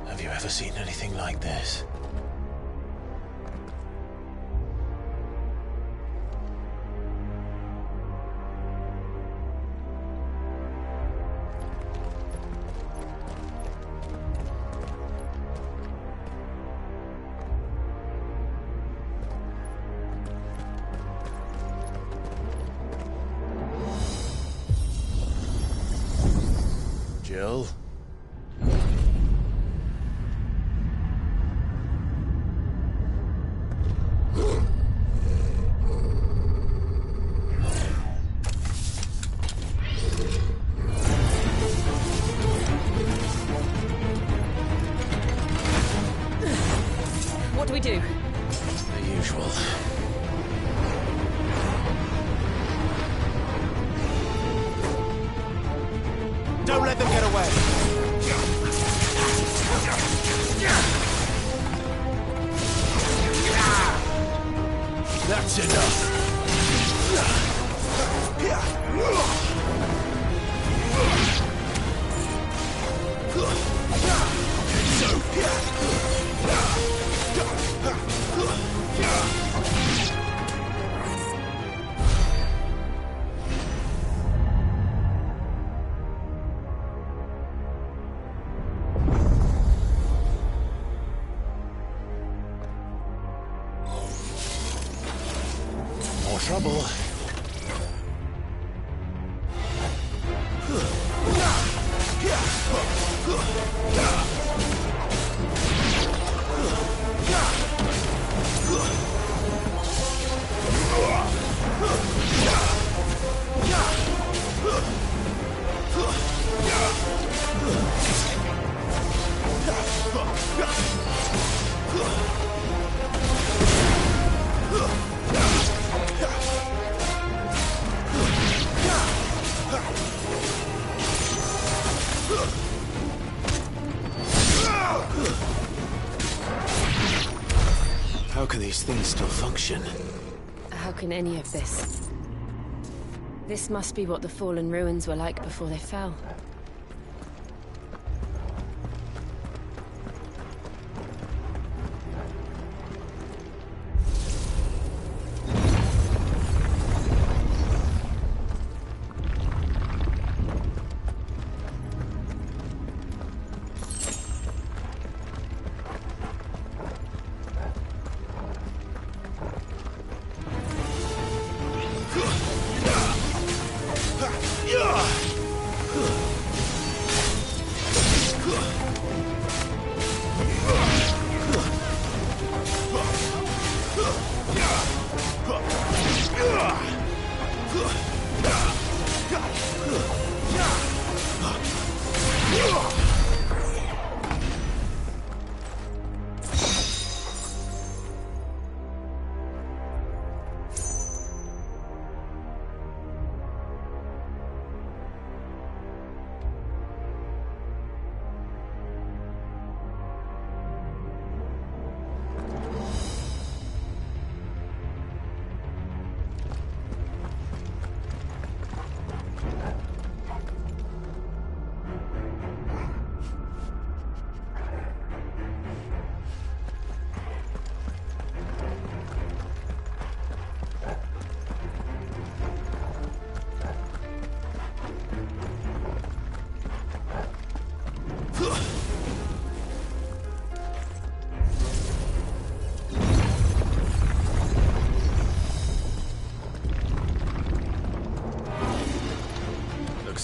Speaker 2: Have you ever seen anything like this? Jill?
Speaker 3: What do we do?
Speaker 2: The usual.
Speaker 19: Don't let them get away!
Speaker 2: That's enough! More trouble. How can these things still function?
Speaker 3: How can any of this? This must be what the fallen ruins were like before they fell.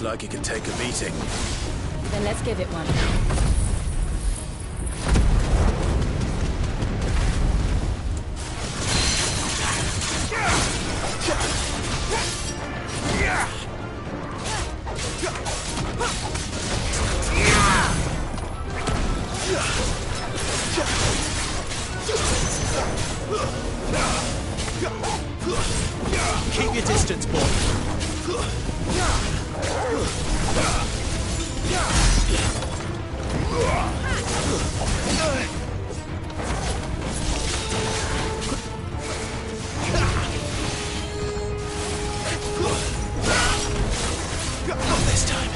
Speaker 2: like it could take a beating.
Speaker 16: Then let's give it one.
Speaker 19: Keep your distance, boy. Not this time.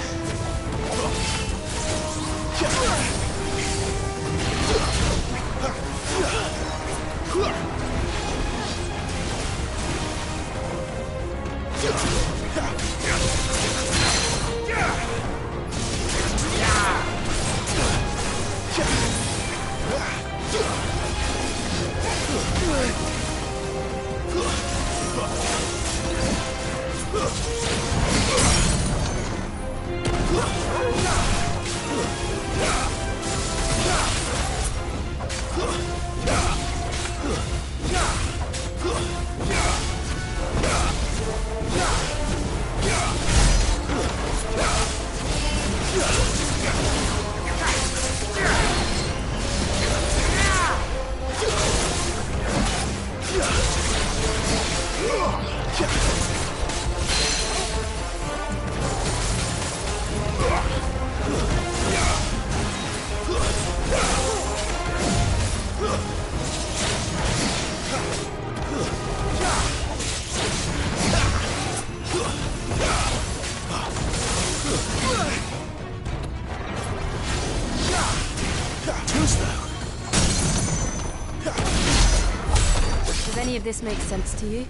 Speaker 16: Does any of this make sense to you?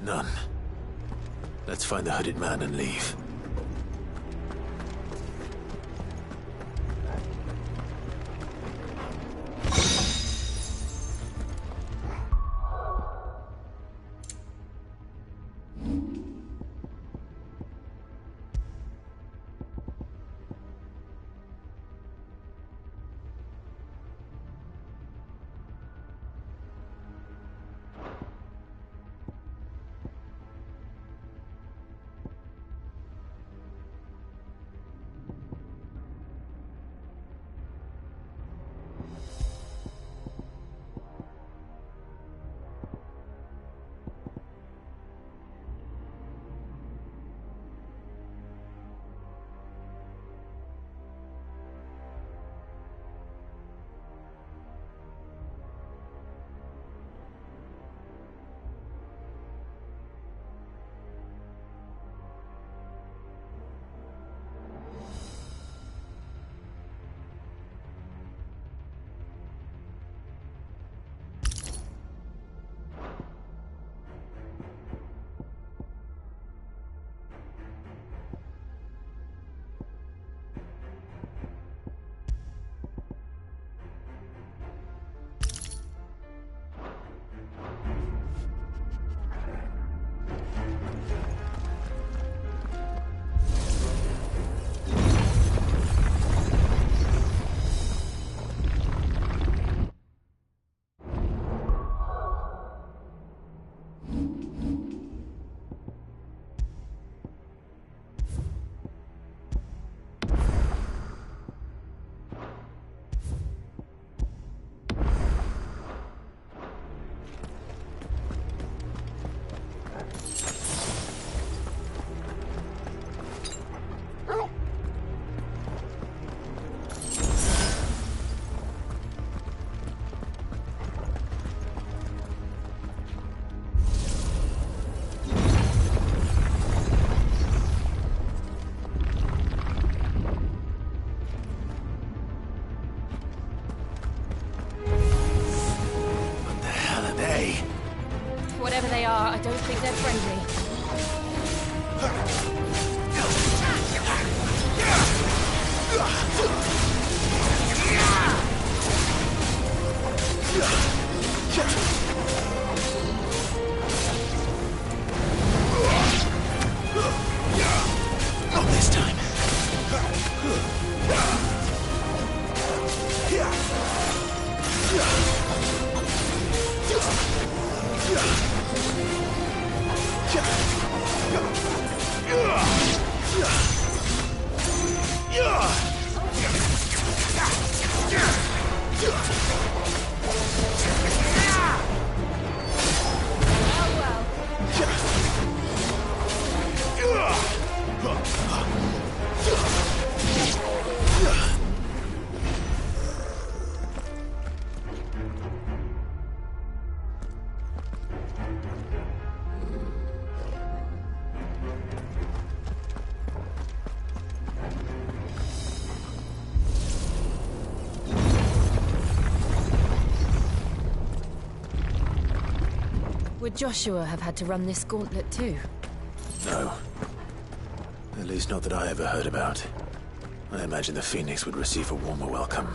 Speaker 2: None. Let's find the hooded man and leave.
Speaker 16: Whatever they are, I don't think they're friendly.
Speaker 19: Not this time.
Speaker 16: Would Joshua have had to run this gauntlet too?
Speaker 2: No. At least not that I ever heard about. I imagine the Phoenix would receive a warmer welcome.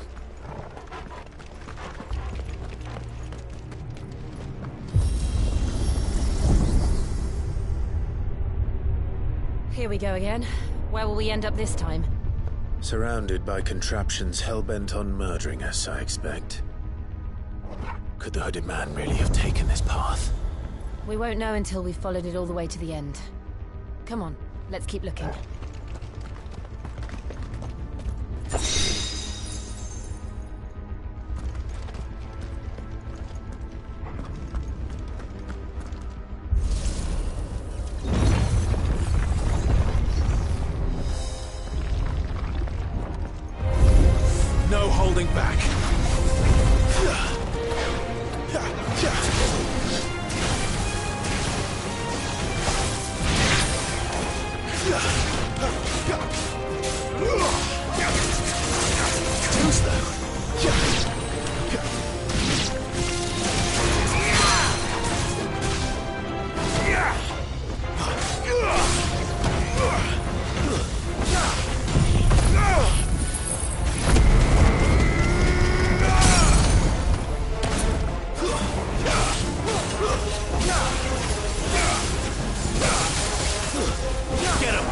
Speaker 16: Here we go again. Where will we end up this time?
Speaker 2: Surrounded by contraptions hell-bent on murdering us, I expect. Could the hooded man really have taken this path?
Speaker 16: We won't know until we've followed it all the way to the end. Come on, let's keep looking.
Speaker 15: No holding back. Too slow. Get him!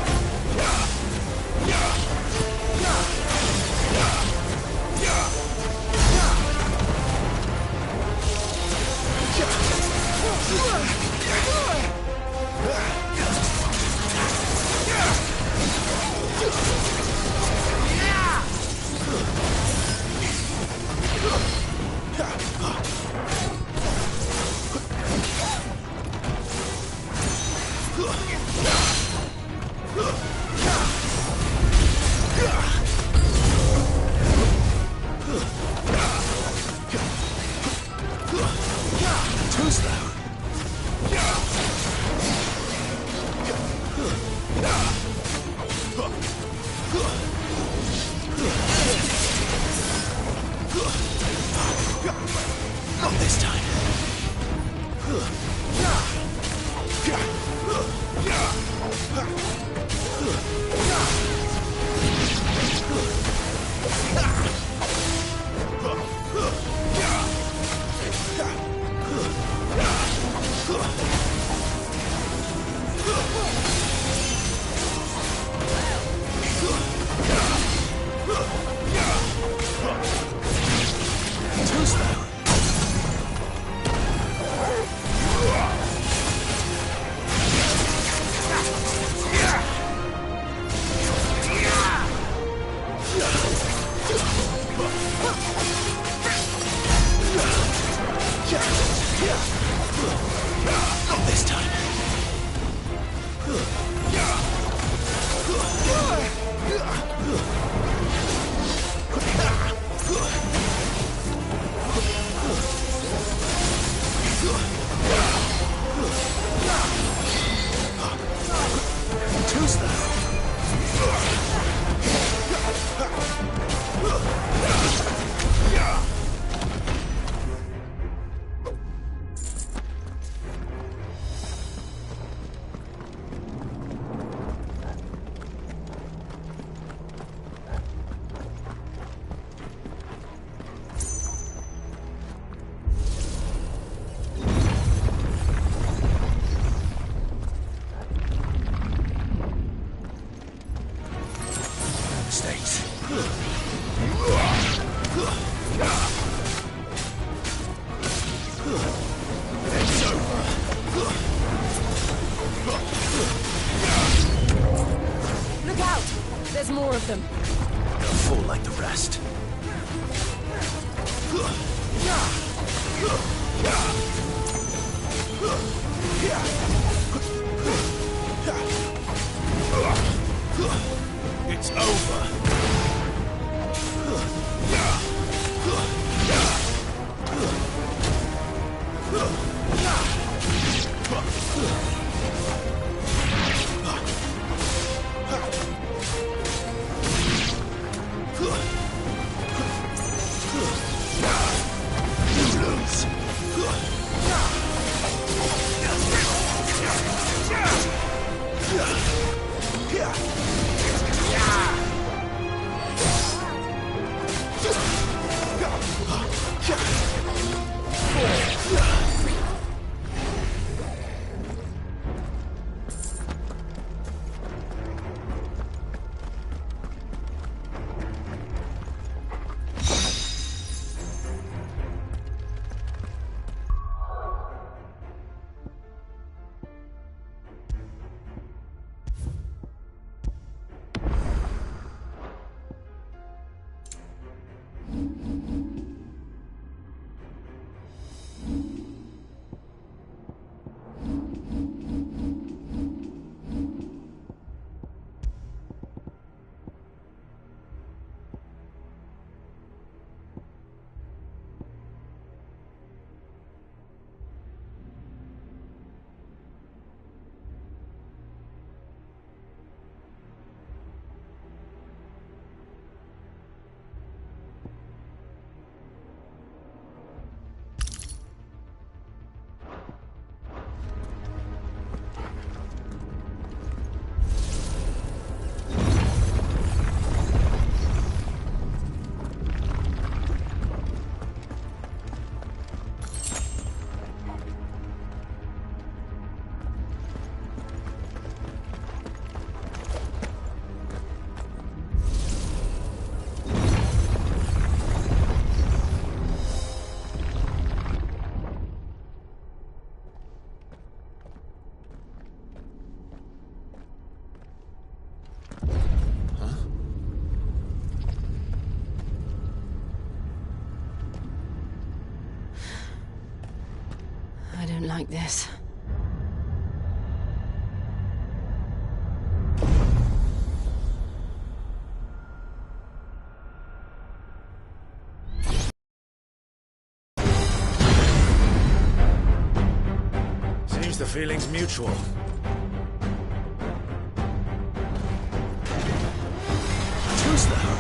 Speaker 15: Too slow. Not this time. Too slow. Not this time. Too slow. Mistakes. It's over.
Speaker 16: Look out! There's more of them.
Speaker 2: They'll fall like the rest. It's over. You lose.
Speaker 3: don't like this.
Speaker 15: Seems the feeling's mutual. Who's that?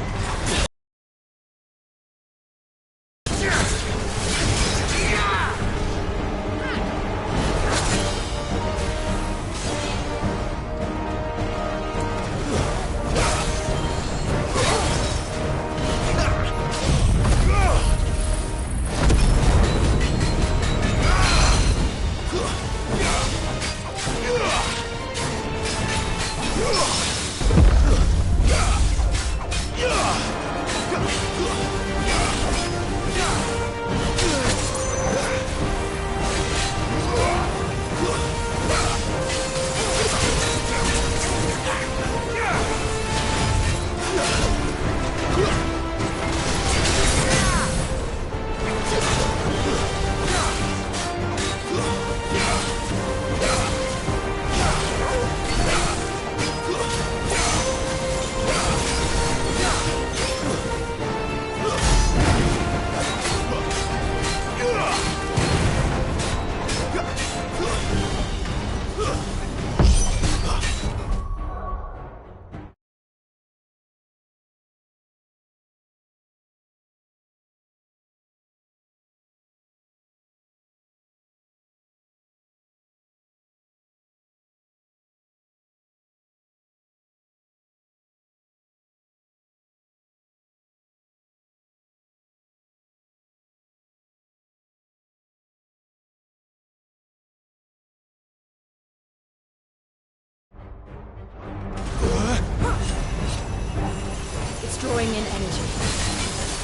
Speaker 3: It's drawing in energy.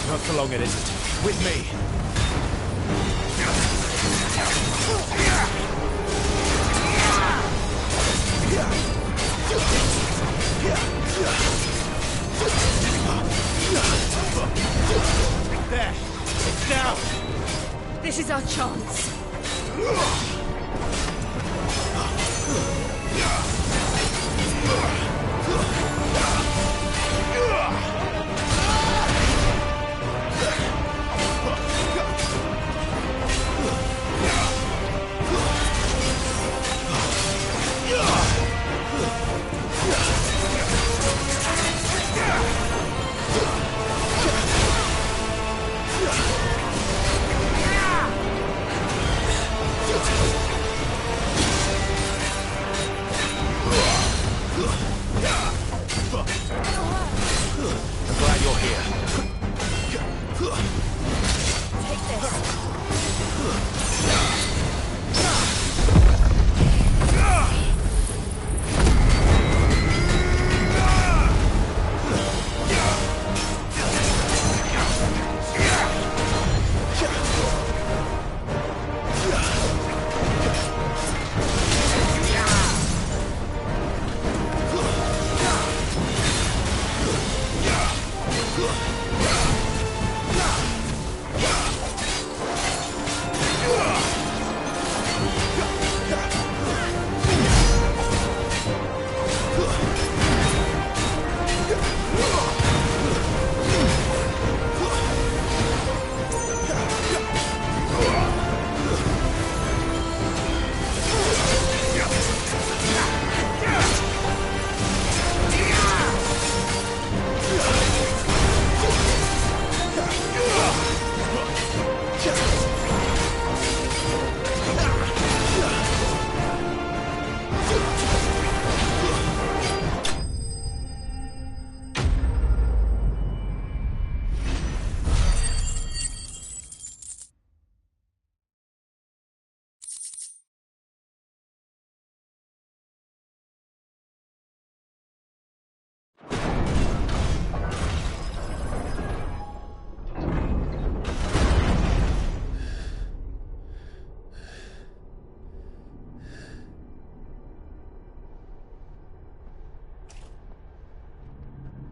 Speaker 15: Not for long, it isn't. With me. There. It's down.
Speaker 3: This is our chance.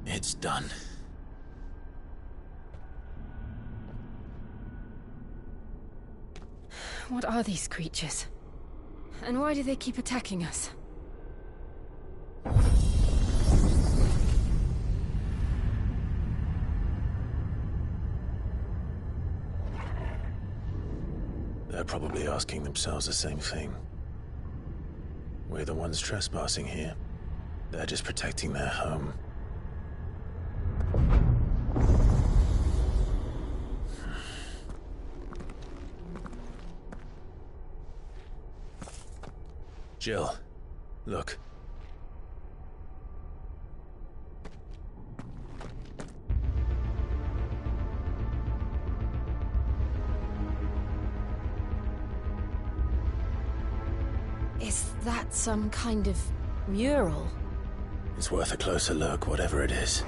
Speaker 2: It's done.
Speaker 16: What are these creatures? And why do they keep attacking us?
Speaker 2: They're probably asking themselves the same thing. We're the ones trespassing here. They're just protecting their home. Jill, look.
Speaker 16: Is that some kind of mural?
Speaker 2: It's worth a closer look, whatever it is.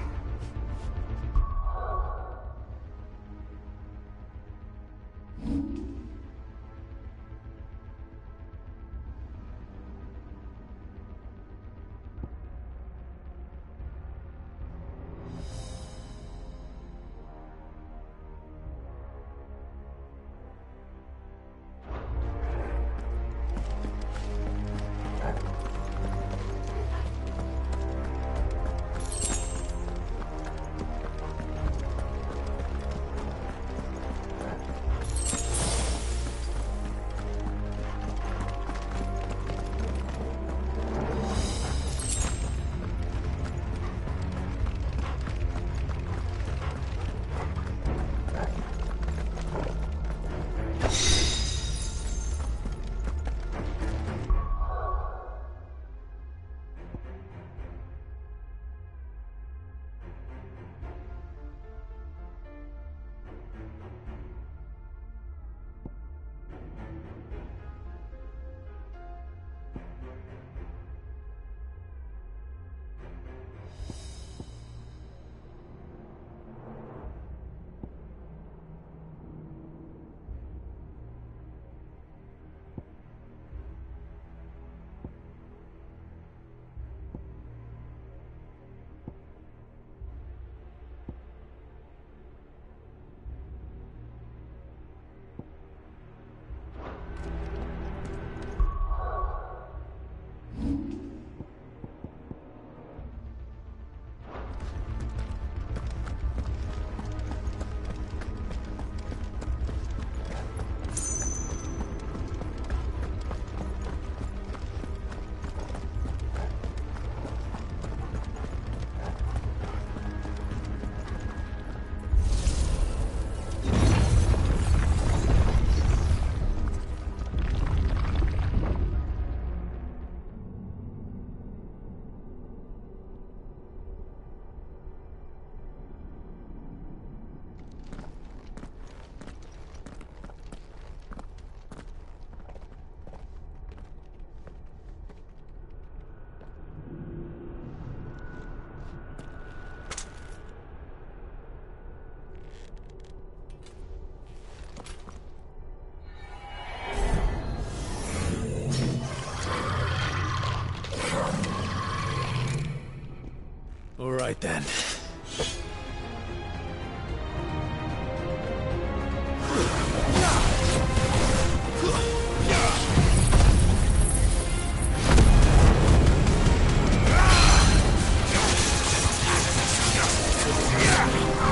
Speaker 2: All right then.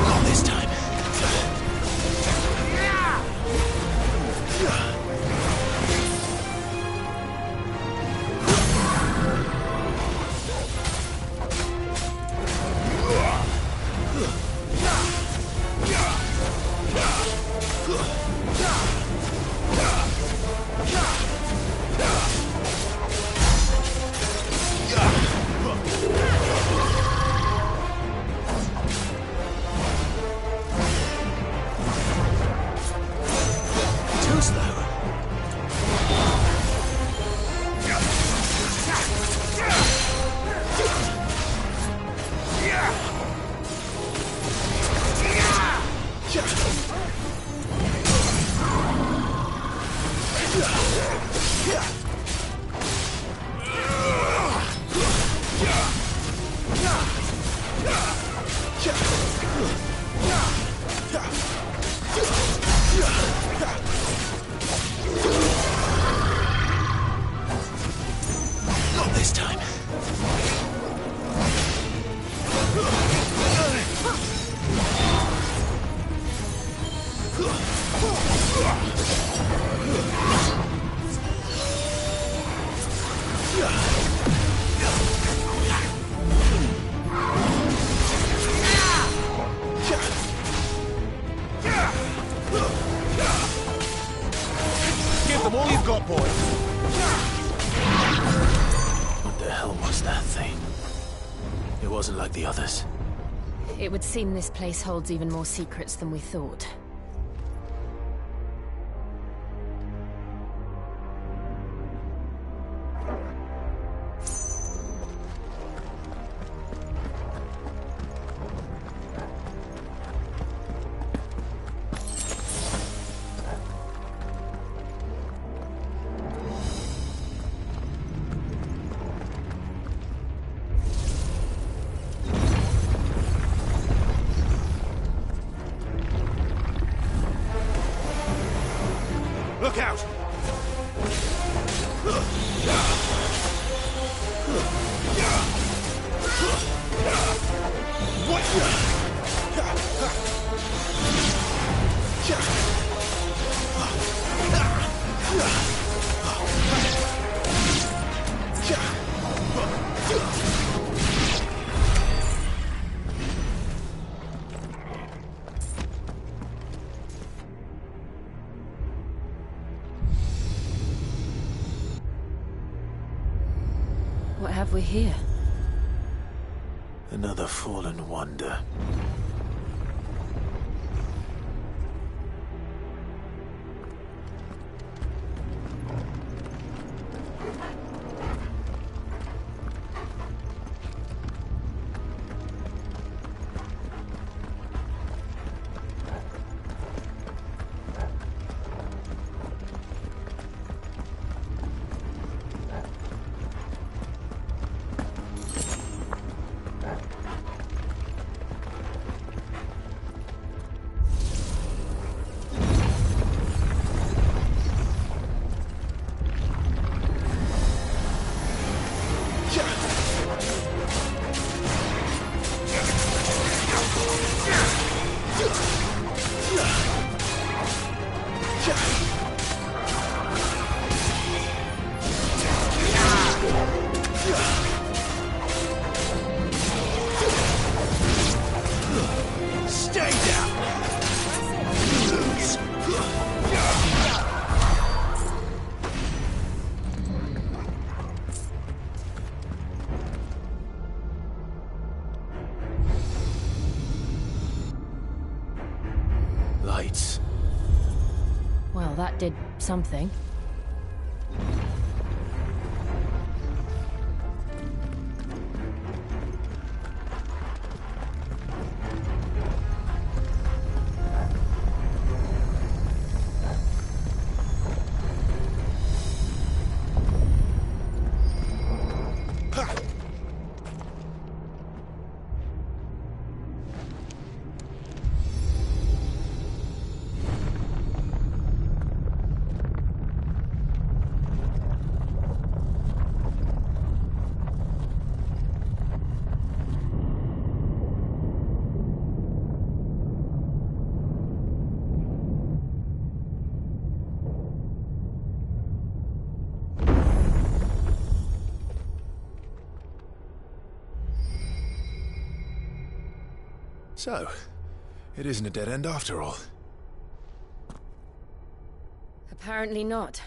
Speaker 2: Not this time.
Speaker 19: them all you've got, boy.
Speaker 2: What the hell was that thing? It wasn't like the others.
Speaker 16: It would seem this place holds even more secrets than we thought.
Speaker 19: Look out!
Speaker 16: What have we here?
Speaker 2: Another fallen wonder.
Speaker 19: Stay down!
Speaker 2: Lights.
Speaker 16: Well, that did something.
Speaker 19: So, it isn't a dead end after all.
Speaker 16: Apparently not.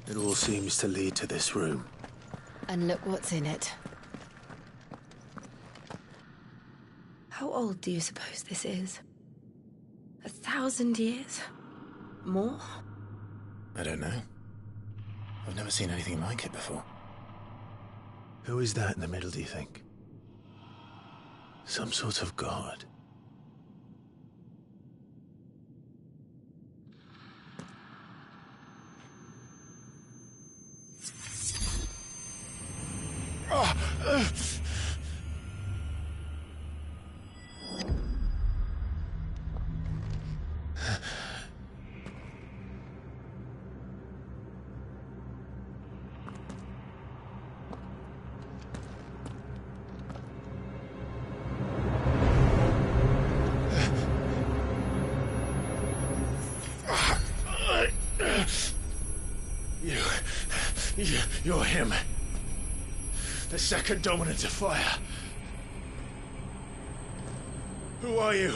Speaker 2: It all seems to lead to this room.
Speaker 16: And look what's in it.
Speaker 3: How old do you suppose this is? 1,000 years? More?
Speaker 15: I don't know. I've never seen anything like it before.
Speaker 2: Who is that in the middle, do you think? Some sort of god? You're him. The second dominant of fire. Who are you?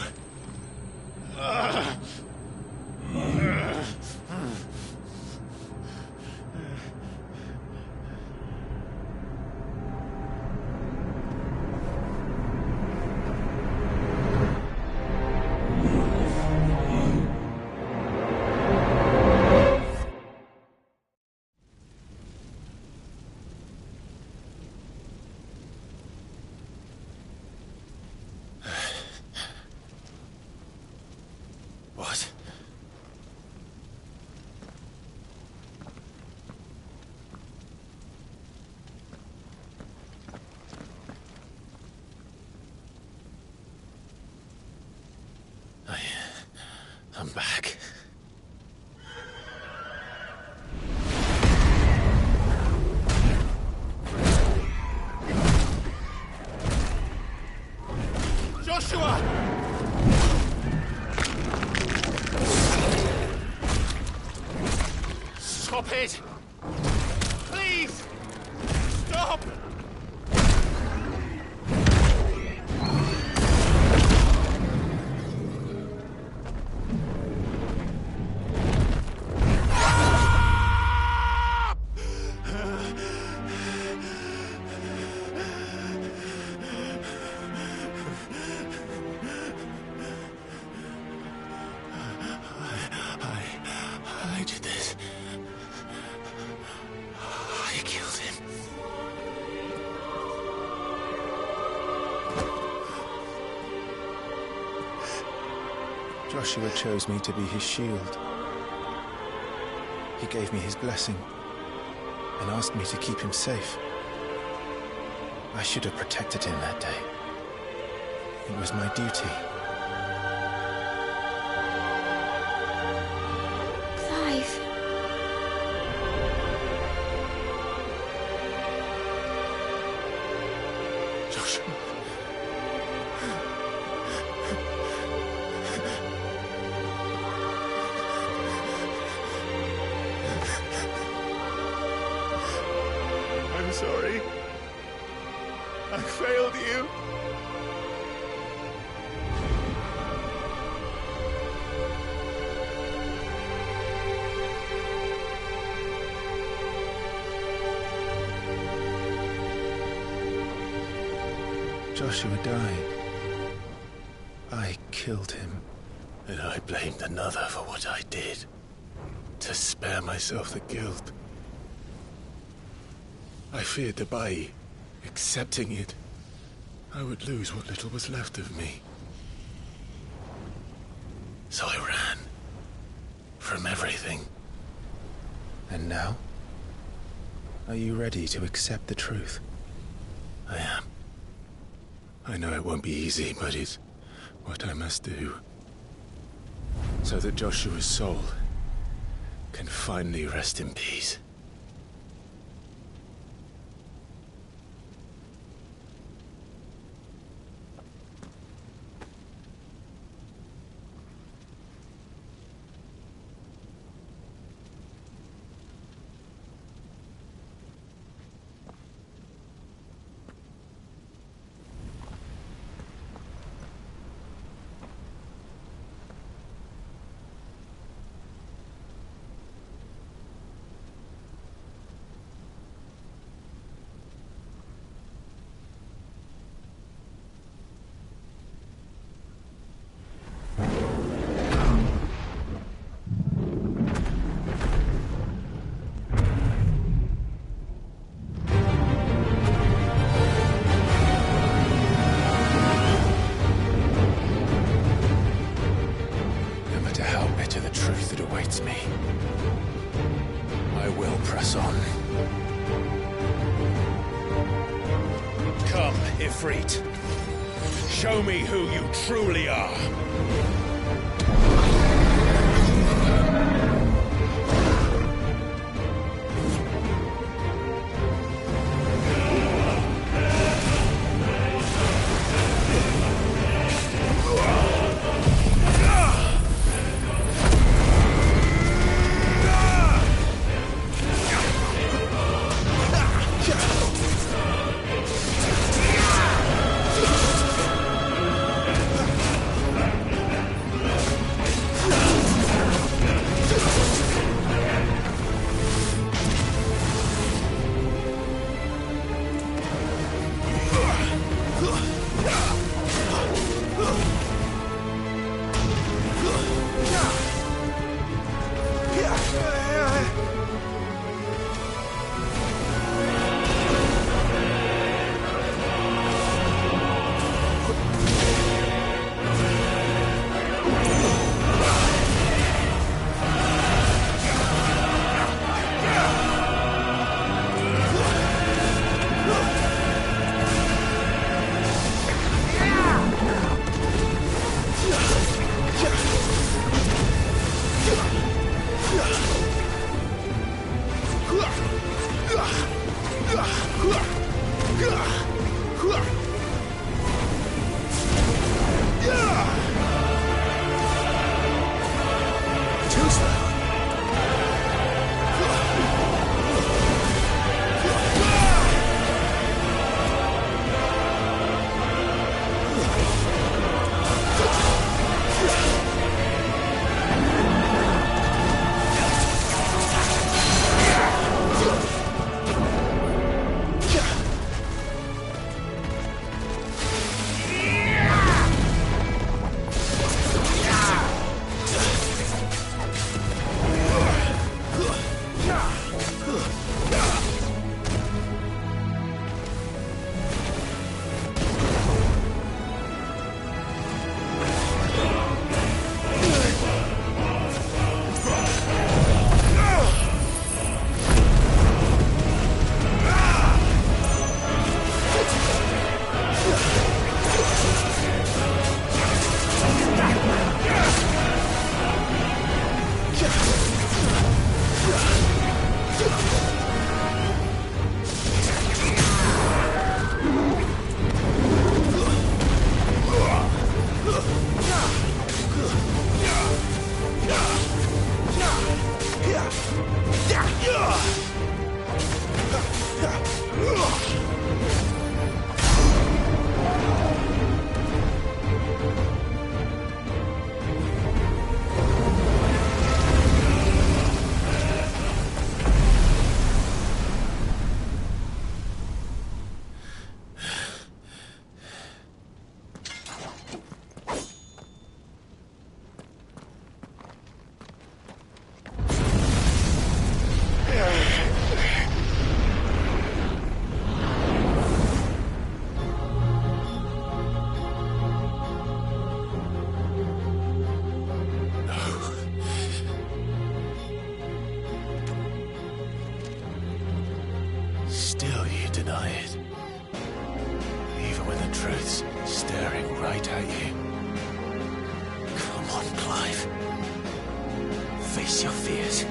Speaker 2: What? I'm back. Joshua! Stop it! Please! Stop! I did this. I killed him. Joshua chose me to be his shield. He gave me his blessing and asked me to keep him safe. I should have protected him that day. It was my duty.
Speaker 20: Clive.
Speaker 2: Joshua. I'm sorry. I failed you. Joshua died. I killed him. And I blamed another for what I did. To spare myself the guilt. I feared that by accepting it, I would lose what little was left of me. So I ran. From everything. And now? Are you ready to accept the truth? I am. I know it won't be easy, but it's what I must do. So that Joshua's soul can finally rest in peace. Me. I will press on. Come, Ifrit. Show me who you truly are. Still you deny it. Even when the truth's staring right at you. Come on, Clive. Face your fears.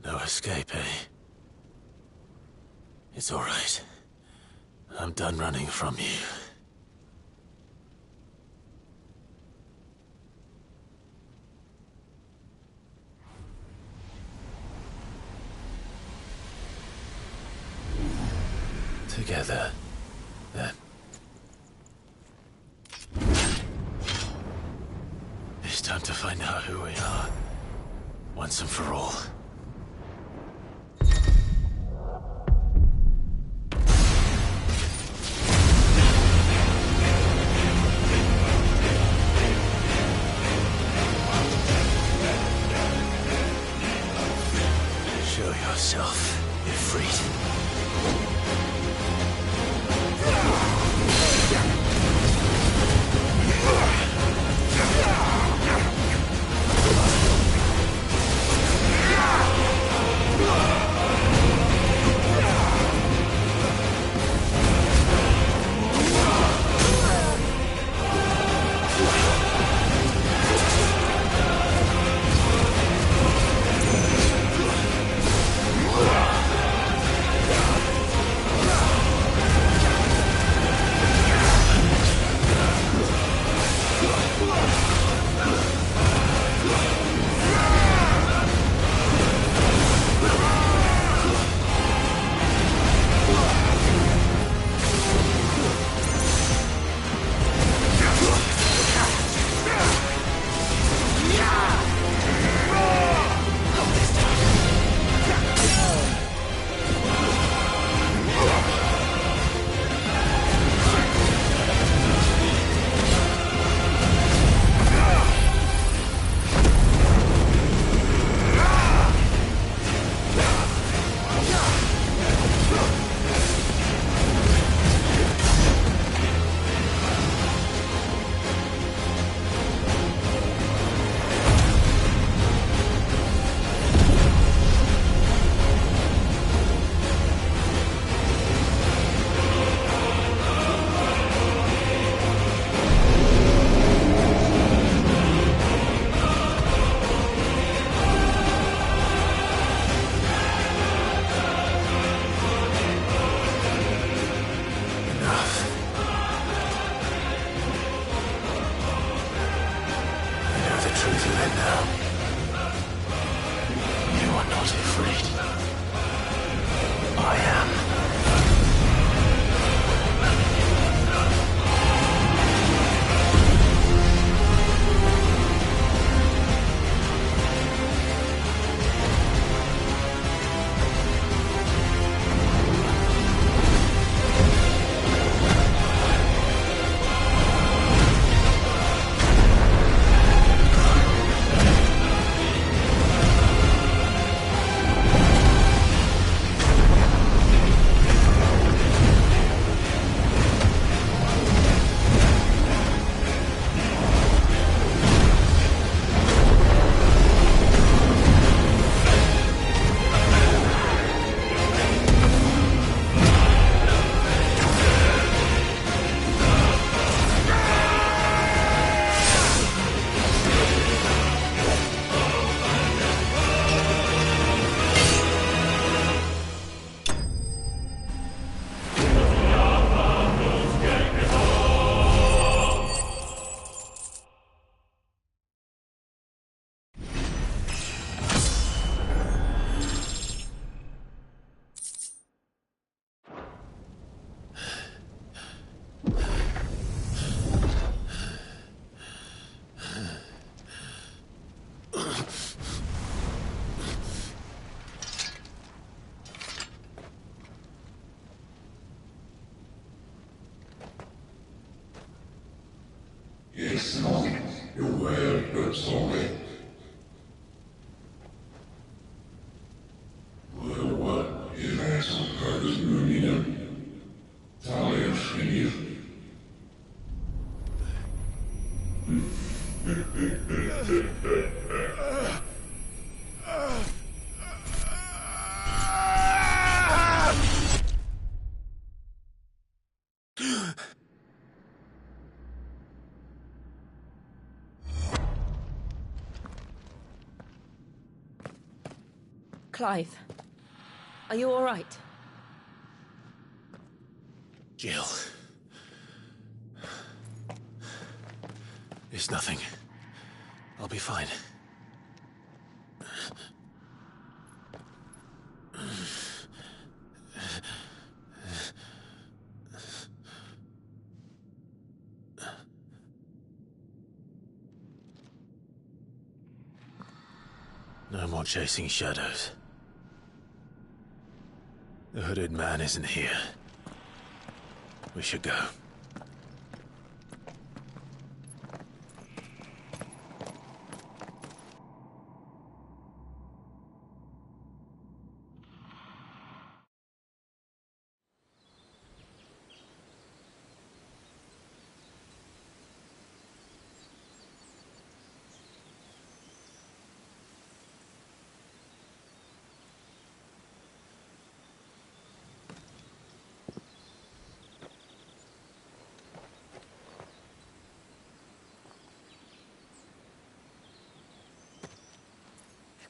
Speaker 2: No escape, eh? It's all right. I'm done running from you. Together, then. It's time to find out who we are, once and for all. Show yourself, Ifrit.
Speaker 5: Yeah! Yes, Monk. You're well, but sorry. Well, what is that some kind of moving? Talia Shinny.
Speaker 3: Clive, are you all right?
Speaker 2: Jill. It's nothing. I'll be fine. No more chasing shadows. The hooded man isn't here. We should go.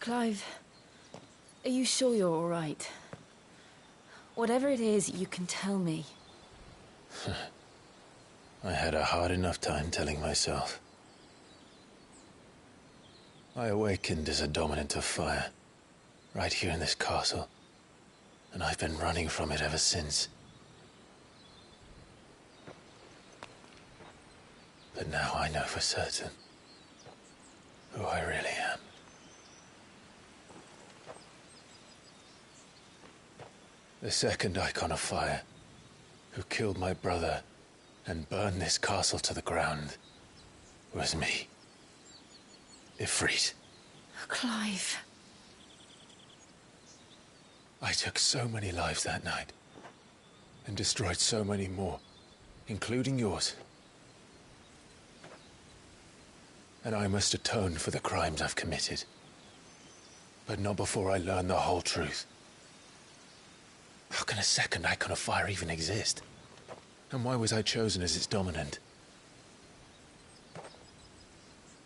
Speaker 3: Clive, are you sure you're all right? Whatever it is, you can tell me.
Speaker 2: I had a hard enough time telling myself. I awakened as a dominant of fire, right here in this castle, and I've been running from it ever since. But now I know for certain who I really am. The second Icon of Fire, who killed my brother and burned this castle to the ground, was me. Ifrit.
Speaker 3: Clive.
Speaker 2: I took so many lives that night, and destroyed so many more, including yours. And I must atone for the crimes I've committed. But not before I learn the whole truth. How can a second Icon of Fire even exist? And why was I chosen as its dominant?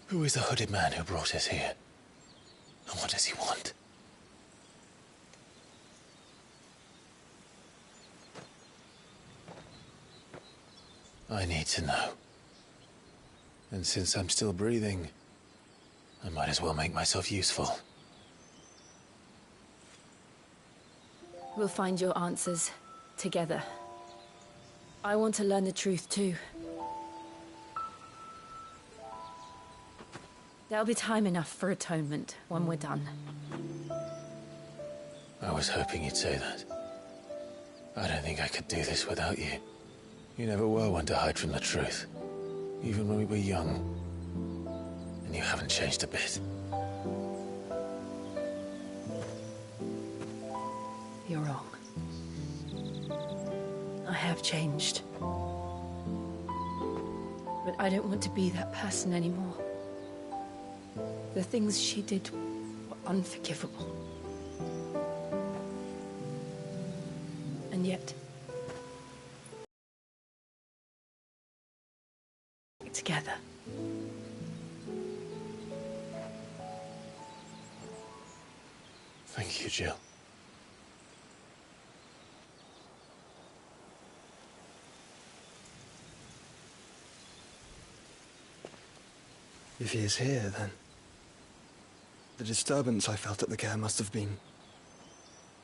Speaker 2: Who is the hooded man who brought us here? And what does he want? I need to know. And since I'm still breathing, I might as well make myself useful.
Speaker 3: We'll find your answers together. I want to learn the truth too. There'll be time enough for atonement when we're done.
Speaker 2: I was hoping you'd say that. I don't think I could do this without you. You never were one to hide from the truth, even when we were young. And you haven't changed a bit.
Speaker 3: You're wrong. I have changed. But I don't want to be that person anymore. The things she did were unforgivable. And yet... together.
Speaker 2: Thank you, Jill.
Speaker 20: If he is here, then the disturbance I felt at the care must have been...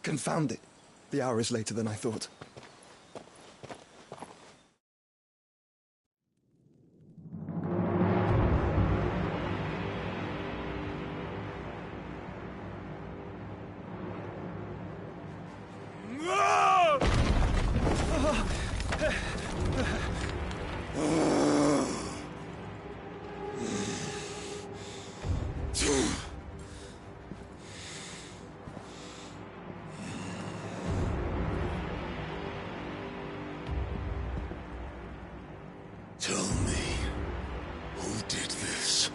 Speaker 20: confounded. The hour is later than I thought.
Speaker 5: did this,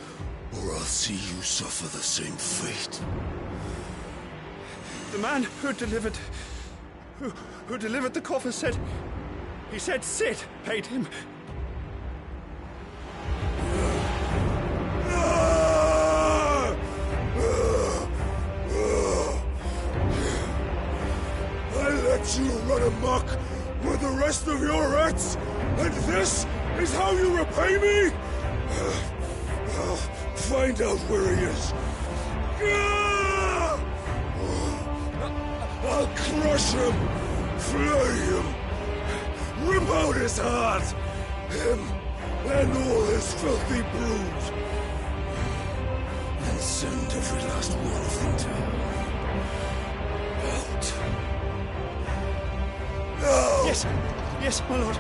Speaker 5: or I'll see you suffer the same fate.
Speaker 20: The man who delivered the coffin said... He said Sid paid him.
Speaker 5: I let you run amok with the rest of your rats, and this is how you repay me? Find out where he is. I'll crush him, flay him, rip out his heart, him and all his filthy brood, and send every last one of them to hell. Out. No!
Speaker 20: Yes, yes, my lord.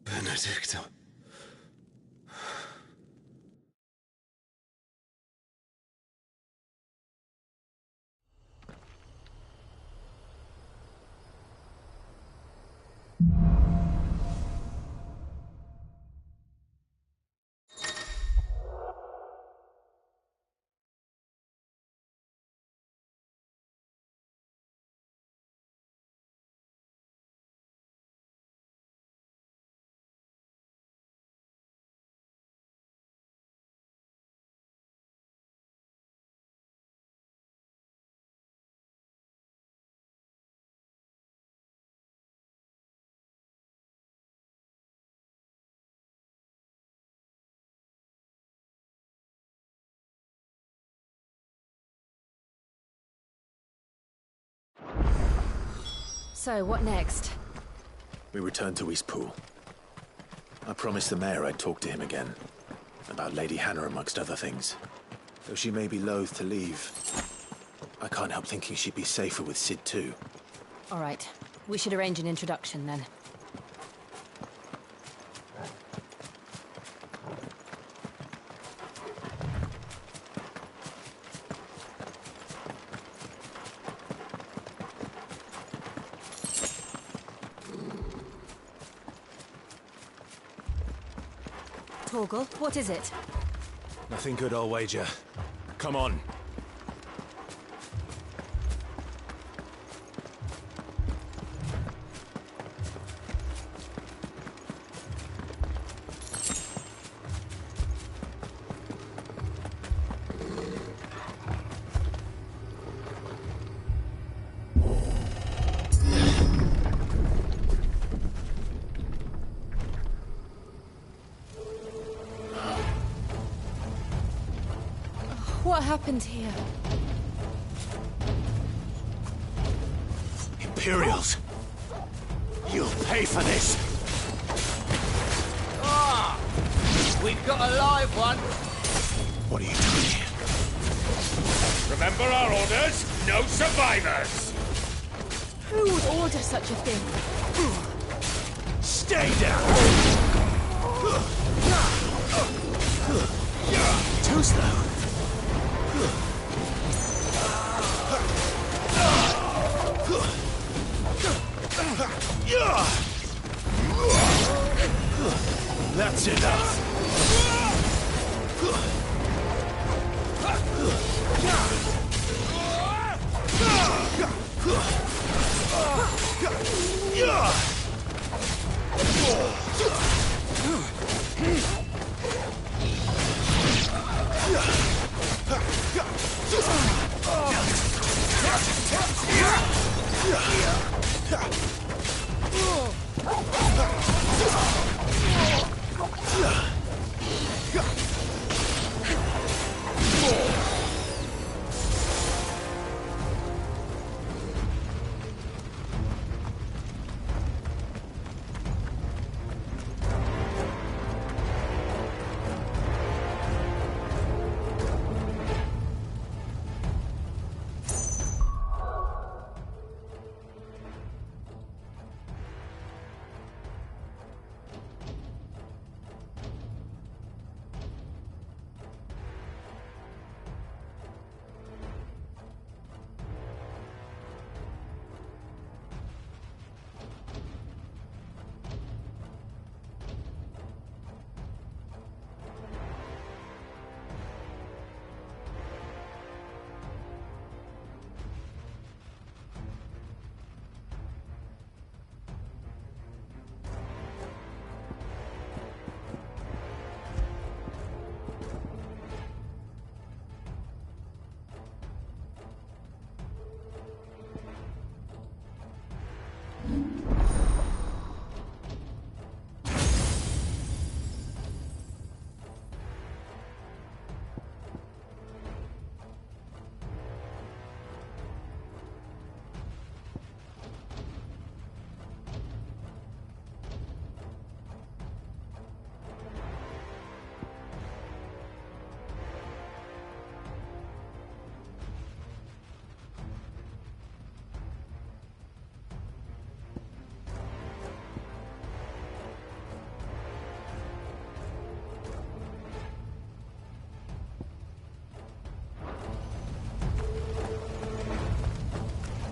Speaker 2: Benedicta.
Speaker 16: So, what next?
Speaker 2: We return to Eastpool. I promised the mayor I'd talk to him again. About Lady Hannah, amongst other things. Though she may be loath to leave, I can't help thinking she'd be safer with Sid too.
Speaker 16: All right. We should arrange an introduction then. Torgal, what is it?
Speaker 19: Nothing good, I'll wager. Come on.
Speaker 16: What happened here?
Speaker 19: Imperials! You'll pay for this!
Speaker 6: Ah! We've got a live one!
Speaker 19: What are you doing here?
Speaker 13: Remember our orders? No survivors!
Speaker 16: Who would order such a thing?
Speaker 19: Stay down! Too slow. That's enough.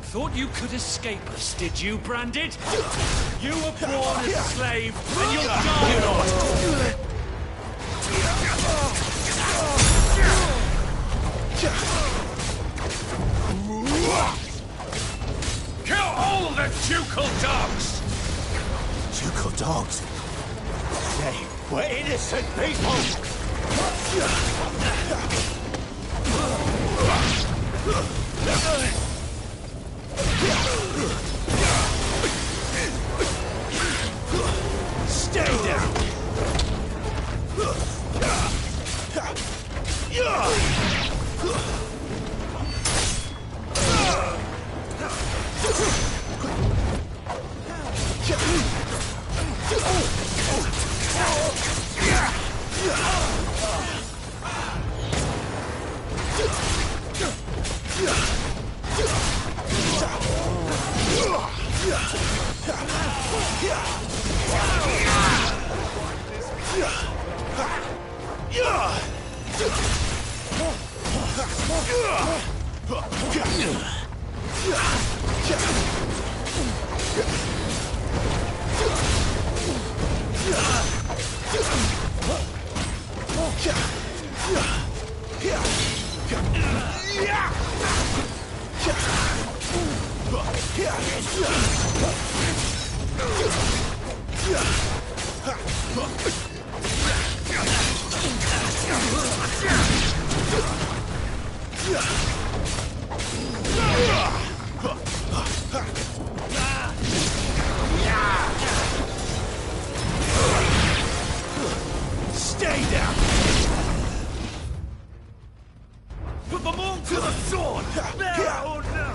Speaker 15: Thought you could escape us, did you, Branded? You were born a slave, and you'll die. Kill all the ducal dogs!
Speaker 2: Ducal dogs? They were innocent people! Stay down! Stay down! Put them all to the sword! Now or now!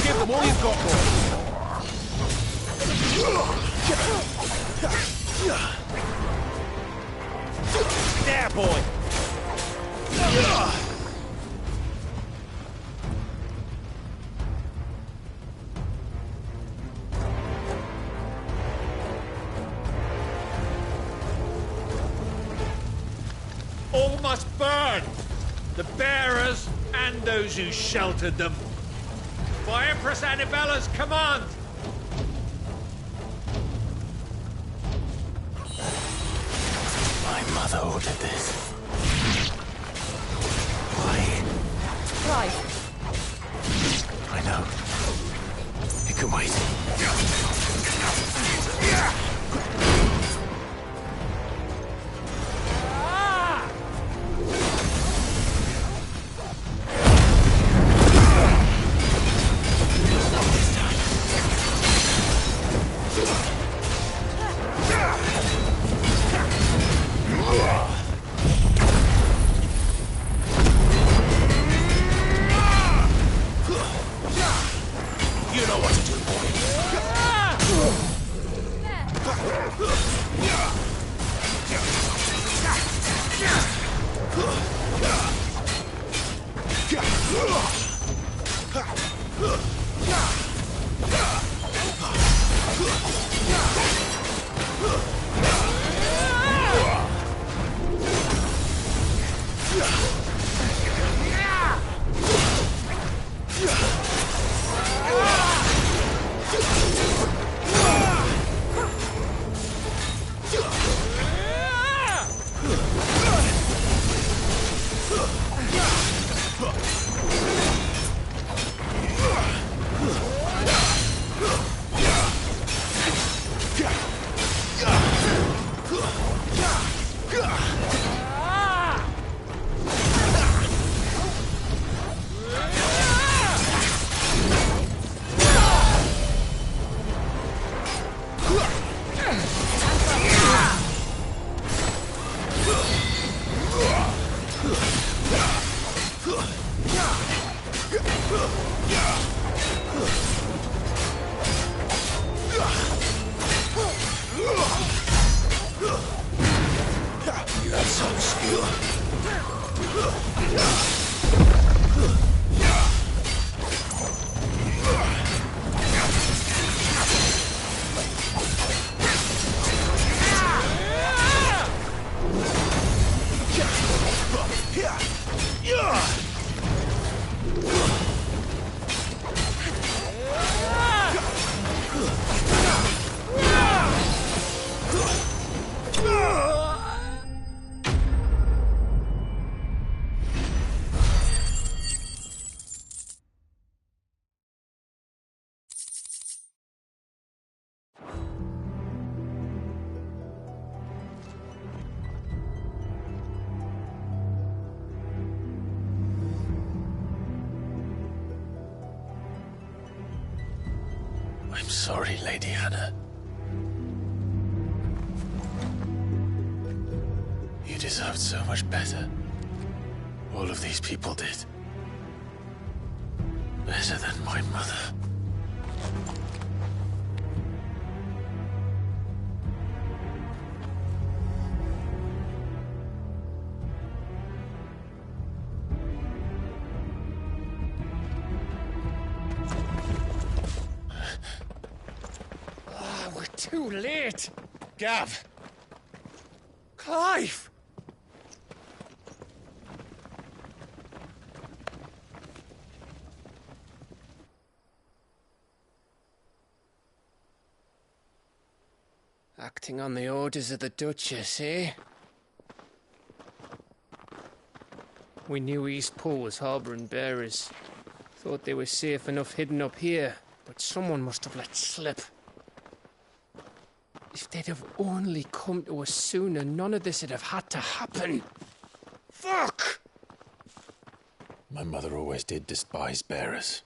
Speaker 2: Give them all you've got, boy. There, boy.
Speaker 15: All must burn! The bearers and those who sheltered them. By Empress Annibella's command!
Speaker 2: My mother ordered this. Why?
Speaker 3: Right.
Speaker 2: I know. It can wait. sorry, Lady Hannah. You deserved so much better. All of these people did. Better than my mother.
Speaker 19: We're too late. Gav. Clive.
Speaker 21: Acting on the orders of the Duchess, eh? We knew East Pool was harbouring bearers. Thought they were safe enough hidden up here, but someone must have let slip. If they'd have only come to us sooner, none of this would have had to happen. Fuck!
Speaker 2: My mother always did despise bearers.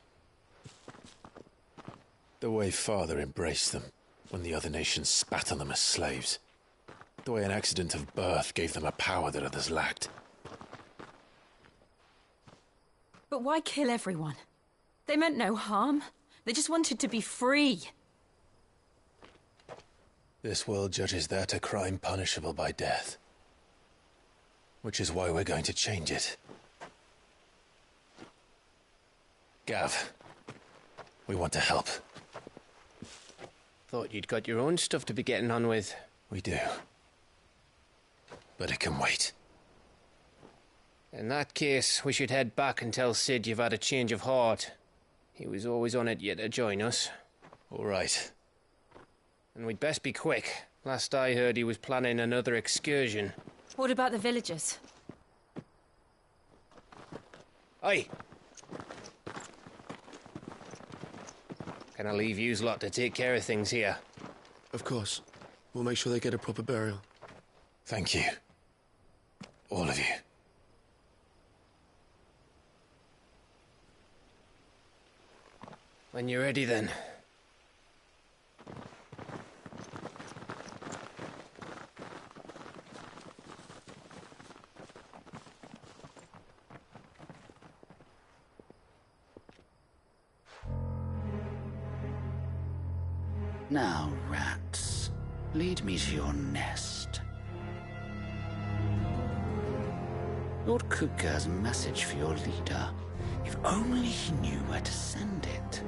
Speaker 2: The way Father embraced them when the other nations spat on them as slaves. The way an accident of birth gave them a power that others lacked.
Speaker 22: But why kill everyone? They meant no harm. They just wanted to be free.
Speaker 2: This world judges that a crime punishable by death. Which is why we're going to change it. Gav, we want to help.
Speaker 21: Thought you'd got your own stuff to be getting on with.
Speaker 2: We do. But it can wait.
Speaker 21: In that case, we should head back and tell Sid you've had a change of heart. He was always on it yet to join us.
Speaker 2: All right.
Speaker 21: And we'd best be quick. Last I heard, he was planning another excursion.
Speaker 22: What about the villagers?
Speaker 21: Aye. Can I leave yous lot to take care of things here?
Speaker 20: Of course. We'll make sure they get a proper burial.
Speaker 2: Thank you. All of you.
Speaker 21: When you're ready, then.
Speaker 23: Now, rats, lead me to your nest. Lord Kupka's message for your leader. If only he knew where to send it.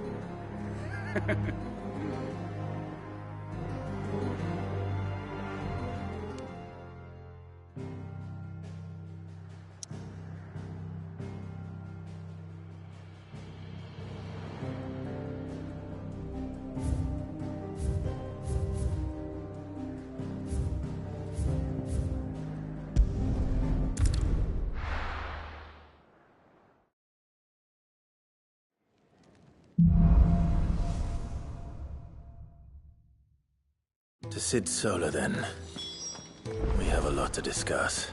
Speaker 2: To Sid Solar, then. We have a lot to discuss.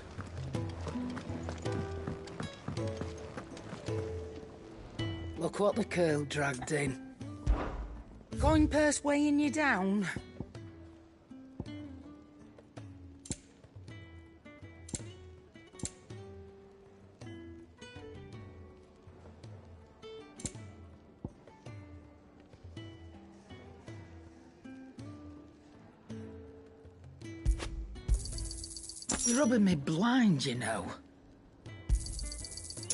Speaker 7: Look what the curl dragged in. Coin purse weighing you down? You're rubbing me blind, you know.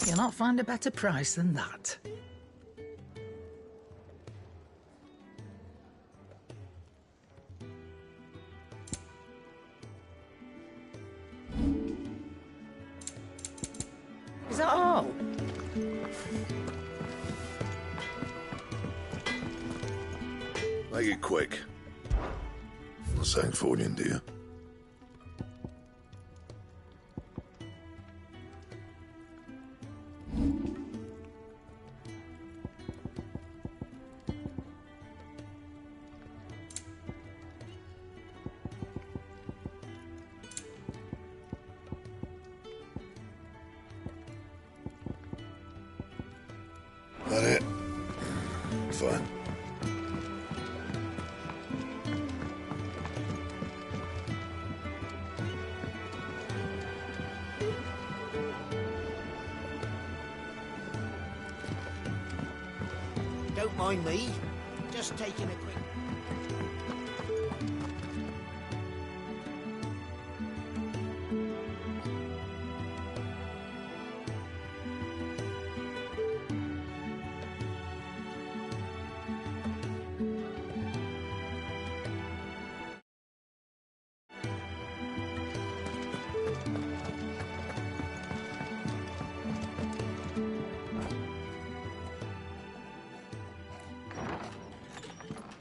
Speaker 7: You'll not find a better price than that. Is that all?
Speaker 5: Make it quick. Not saying fortune, do you? That it? Fine.
Speaker 14: mind me. Just taking a quick...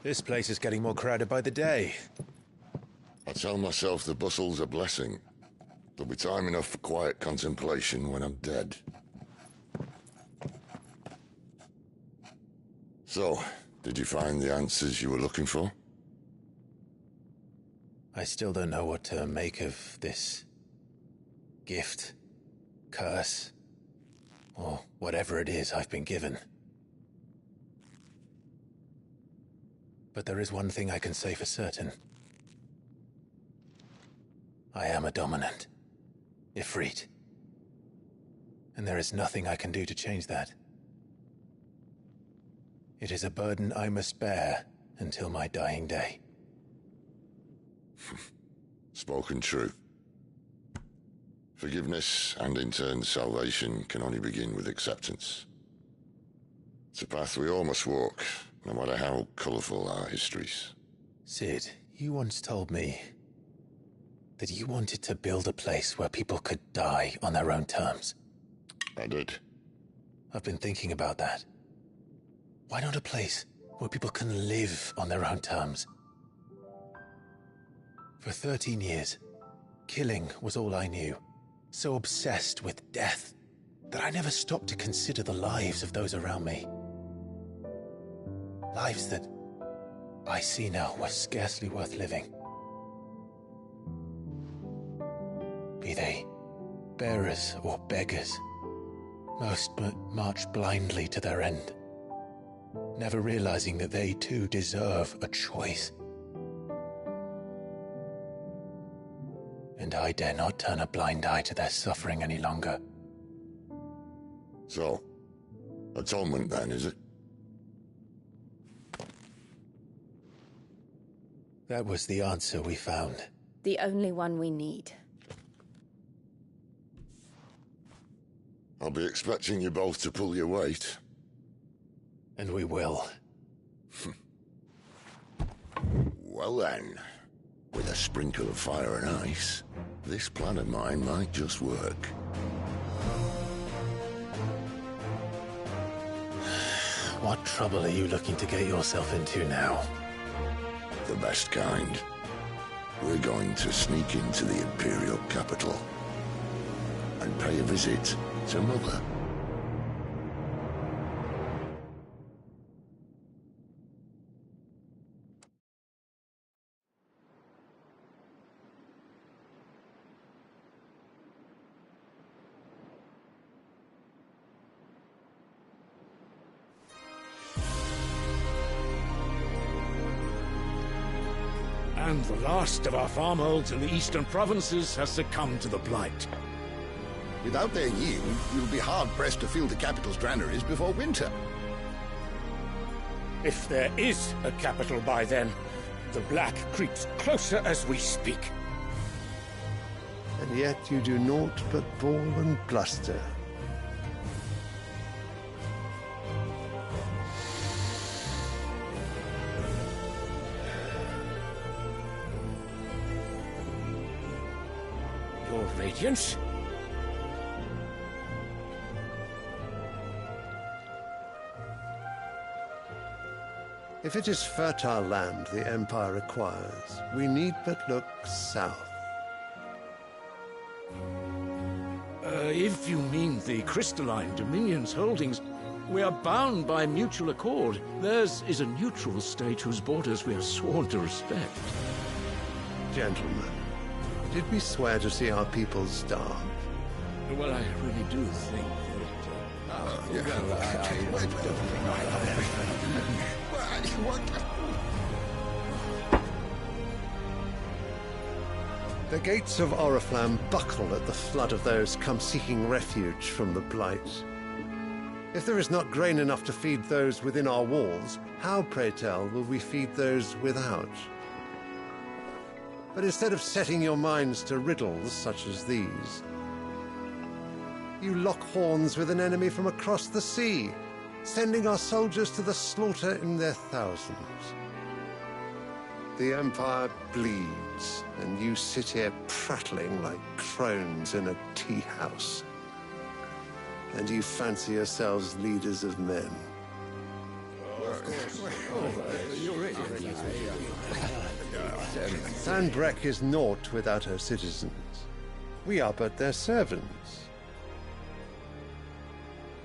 Speaker 2: This place is getting more crowded by the day.
Speaker 5: I tell myself the bustle's a blessing. There'll be time enough for quiet contemplation when I'm dead. So, did you find the answers you were looking for?
Speaker 2: I still don't know what to make of this gift, curse, or whatever it is I've been given. But there is one thing I can say for certain. I am a dominant, Ifrit. And there is nothing I can do to change that. It is a burden I must bear until my dying day.
Speaker 5: Spoken true. Forgiveness, and in turn salvation, can only begin with acceptance. It's a path we all must walk, no matter how colourful our histories.
Speaker 2: Cid, you once told me that you wanted to build a place where people could die on their own terms.
Speaker 5: I did.
Speaker 2: I've been thinking about that. Why not a place where people can live on their own terms? For 13 years, killing was all I knew. So obsessed with death that I never stopped to consider the lives of those around me. Lives that I see now were scarcely worth living. Be they bearers or beggars, most march blindly to their end, never realizing that they too deserve a choice. And I dare not turn a blind eye to their suffering any longer.
Speaker 5: So, atonement then, is it?
Speaker 2: That was the answer we found.
Speaker 12: The only one we need.
Speaker 5: I'll be expecting you both to pull your weight.
Speaker 2: And we will.
Speaker 5: Well then, with a sprinkle of fire and ice, this plan of mine might just work.
Speaker 2: What trouble are you looking to get yourself into now?
Speaker 5: The best kind. We're going to sneak into the Imperial capital and pay a visit to Mother.
Speaker 15: And the last of our farmholds in the eastern provinces has succumbed to the blight.
Speaker 8: Without their yield, you'll be hard-pressed to fill the capital's granaries before winter.
Speaker 15: If there is a capital by then, the Black creeps closer as we speak.
Speaker 14: And yet you do naught but bawl and bluster.
Speaker 15: Your Radiance?
Speaker 14: If it is fertile land the Empire acquires, we need but look south.
Speaker 15: If you mean the Crystalline Dominion's holdings, we are bound by mutual accord. Theirs is a neutral state whose borders we are sworn to respect.
Speaker 14: Gentlemen, did we swear to see our people starve?
Speaker 15: Well, I really do think
Speaker 14: The gates of Oriflamme buckle at the flood of those come seeking refuge from the Blight.
Speaker 1: If there is not grain enough to feed those within our walls, how, pray tell, will we feed those without? But instead of setting your minds to riddles such as these, you lock horns with an enemy from across the sea, sending our soldiers to the slaughter in their thousands. The Empire bleeds, and you sit here prattling like crones in a tea house. And you fancy yourselves leaders of men. Sanbreque is naught without her citizens. We are but their servants.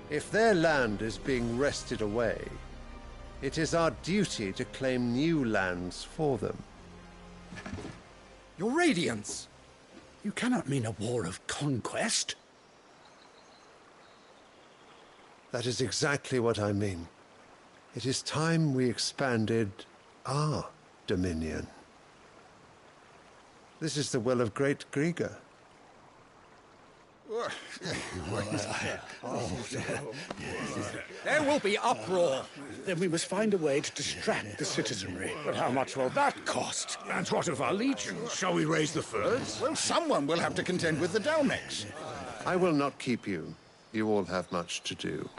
Speaker 1: If their land is being wrested away, it is our duty to claim new lands for them.
Speaker 4: Your Radiance! You cannot mean a war of conquest.
Speaker 1: That is exactly what I mean. It is time we expanded our dominion. This is the will of great Grieger.
Speaker 4: There will be uproar. Then we must find a way to distract the citizenry.
Speaker 15: But how much will that cost? And what of our legions? Shall we raise the furs?
Speaker 8: Well, someone will have to contend with the Dalmex.
Speaker 1: I will not keep you. You all have much to do.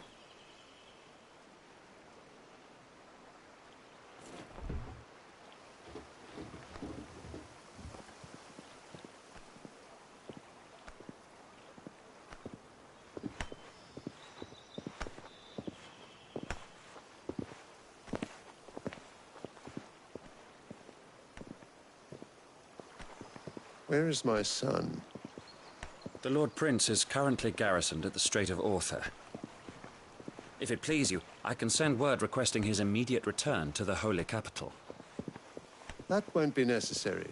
Speaker 1: Where is my son?
Speaker 9: The Lord Prince is currently garrisoned at the Strait of Arthur. If it please you, I can send word requesting his immediate return to the Holy Capital.
Speaker 1: That won't be necessary.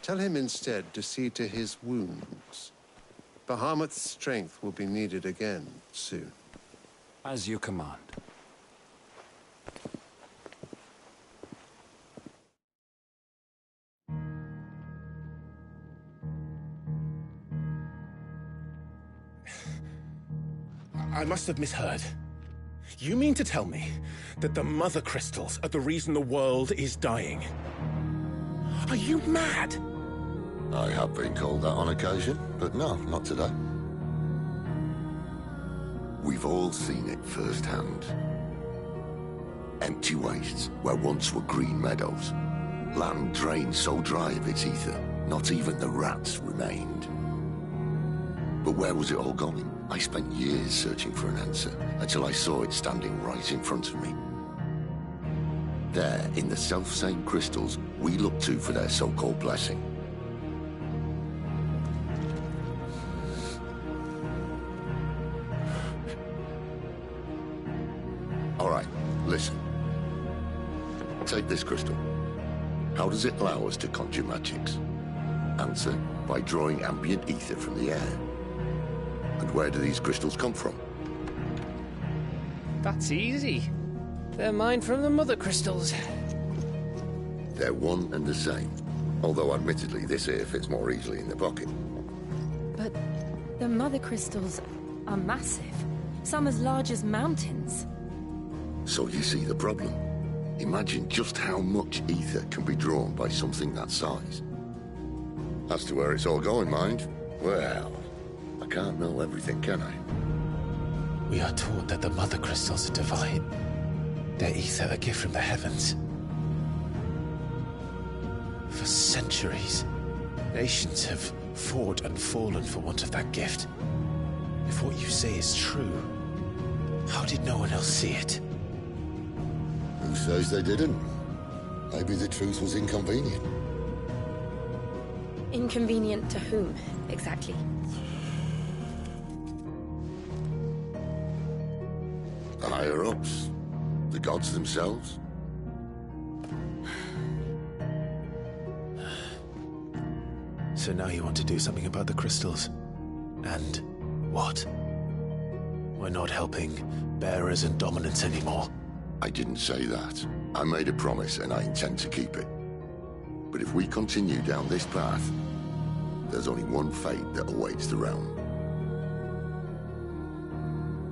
Speaker 1: Tell him instead to see to his wounds. Bahamut's strength will be needed again soon.
Speaker 9: As you command.
Speaker 19: I must have misheard. You mean to tell me that the Mother Crystals are the reason the world is dying? Are you mad?
Speaker 5: I have been called that on occasion, but no, not today. We've all seen it firsthand. Empty wastes where once were green meadows. Land drained so dry of its ether, not even the rats remained. But where was it all going? I spent years searching for an answer, until I saw it standing right in front of me. There, in the self-same crystals we look to for their so-called blessing. All right, listen. Take this crystal. How does it allow us to conjure magics? Answer, by drawing ambient ether from the air. And where do these crystals come from?
Speaker 21: That's easy. They're mine from the Mother Crystals.
Speaker 5: They're one and the same. Although admittedly this here fits more easily in the pocket.
Speaker 22: But the Mother Crystals are massive. Some as large as mountains.
Speaker 5: So you see the problem. Imagine just how much ether can be drawn by something that size. As to where it's all going, mind, well, I can't know everything, can I?
Speaker 2: We are taught that the Mother Crystals are divine. Their ether a gift from the heavens. For centuries, nations have fought and fallen for want of that gift. If what you say is true, how did no one else see it?
Speaker 5: Who says they didn't? Maybe the truth was inconvenient.
Speaker 3: Inconvenient to whom, exactly?
Speaker 5: The higher-ups. The gods themselves.
Speaker 2: So now you want to do something about the crystals. And what? We're not helping bearers and dominants anymore.
Speaker 5: I didn't say that. I made a promise and I intend to keep it. But if we continue down this path, there's only one fate that awaits the realm.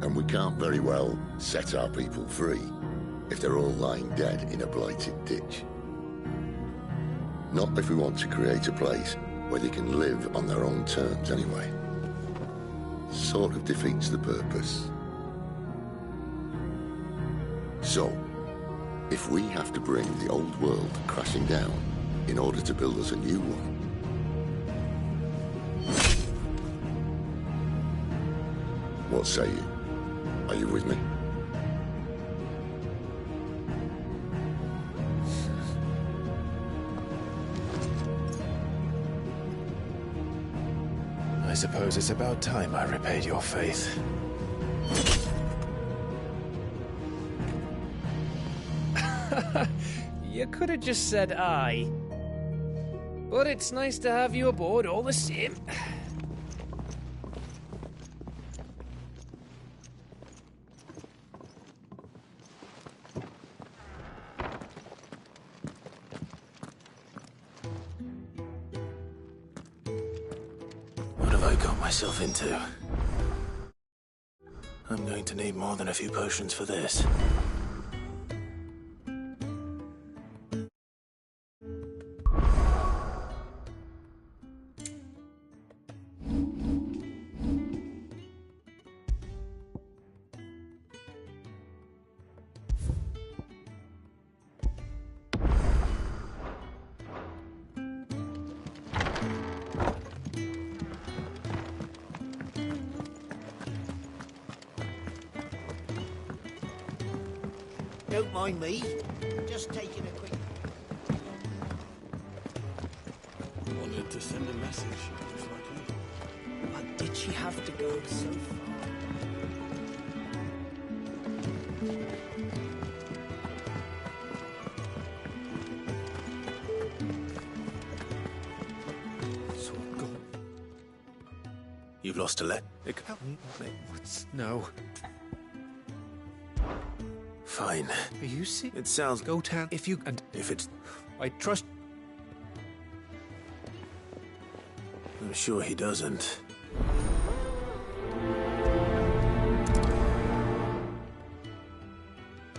Speaker 5: And we can't very well set our people free if they're all lying dead in a blighted ditch. Not if we want to create a place where they can live on their own terms anyway. Sort of defeats the purpose. So, if we have to bring the old world crashing down in order to build us a new one, what say you? Are you with me?
Speaker 2: I suppose it's about time I repaid your faith.
Speaker 21: You could have just said aye. But it's nice to have you aboard all the same.
Speaker 2: What have I got myself into? I'm going to need more than a few potions for this.
Speaker 10: Don't mind me. Just taking a quick...
Speaker 19: Wanted to send a message, just like you.
Speaker 10: But did she have to go so far?
Speaker 2: You've lost a leg.
Speaker 21: No.
Speaker 2: Fine.
Speaker 21: Are you sick?
Speaker 2: It sounds...
Speaker 21: Gotan, if you... And
Speaker 2: if it's...
Speaker 21: I trust...
Speaker 2: I'm sure he doesn't.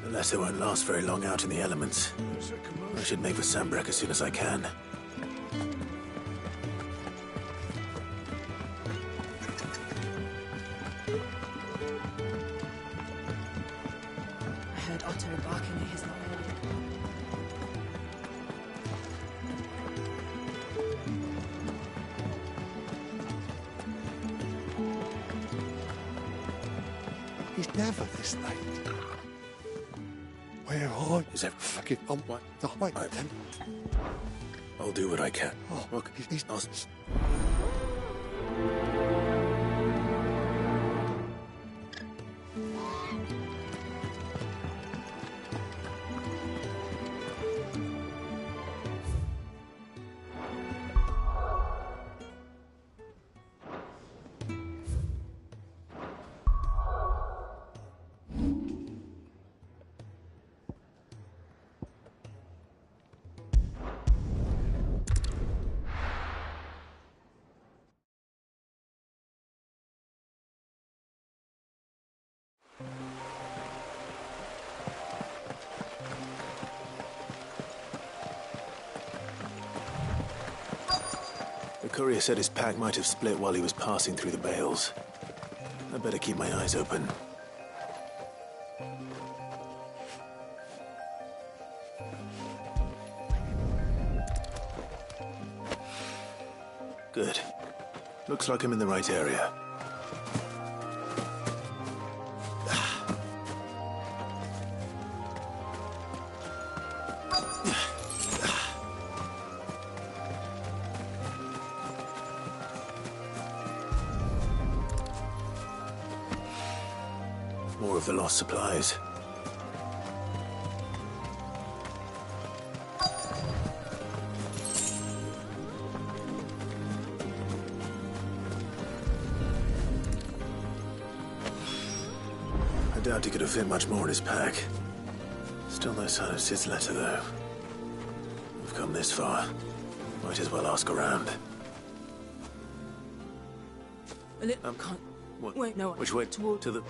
Speaker 2: The letter won't last very long out in the elements. I should make for Sanbreque as soon as I can.
Speaker 3: I heard Otto barking at his lion.
Speaker 1: He's never this late. Where are you?
Speaker 2: Is that
Speaker 1: fucking on what? No, wait then.
Speaker 2: I'll do what I can.
Speaker 1: Oh, look, he's not.
Speaker 2: The courier said his pack might have split while he was passing through the bales. I better keep my eyes open. Good. Looks like I'm in the right area. More of the lost supplies. I doubt he could have fit much more in his pack. Still no sign of Sid's letter, though. We've come this far. Might as well ask around.
Speaker 3: Can't...
Speaker 2: What?
Speaker 3: Wait, no.
Speaker 2: Which way?
Speaker 3: Toward...
Speaker 2: To the...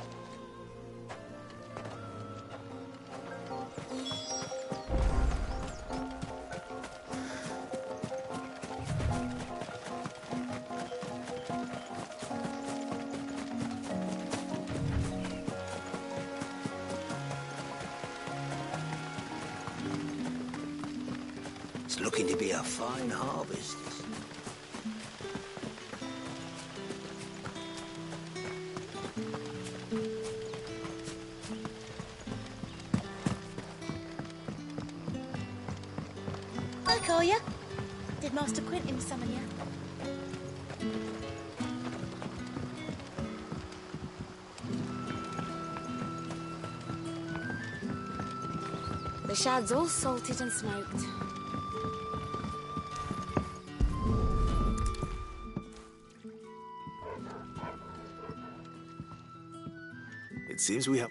Speaker 10: looking to be a fine harvest.
Speaker 11: I'll call you. Did Master Quentin summon you? The shad's all salted and smoked.
Speaker 2: It seems we have...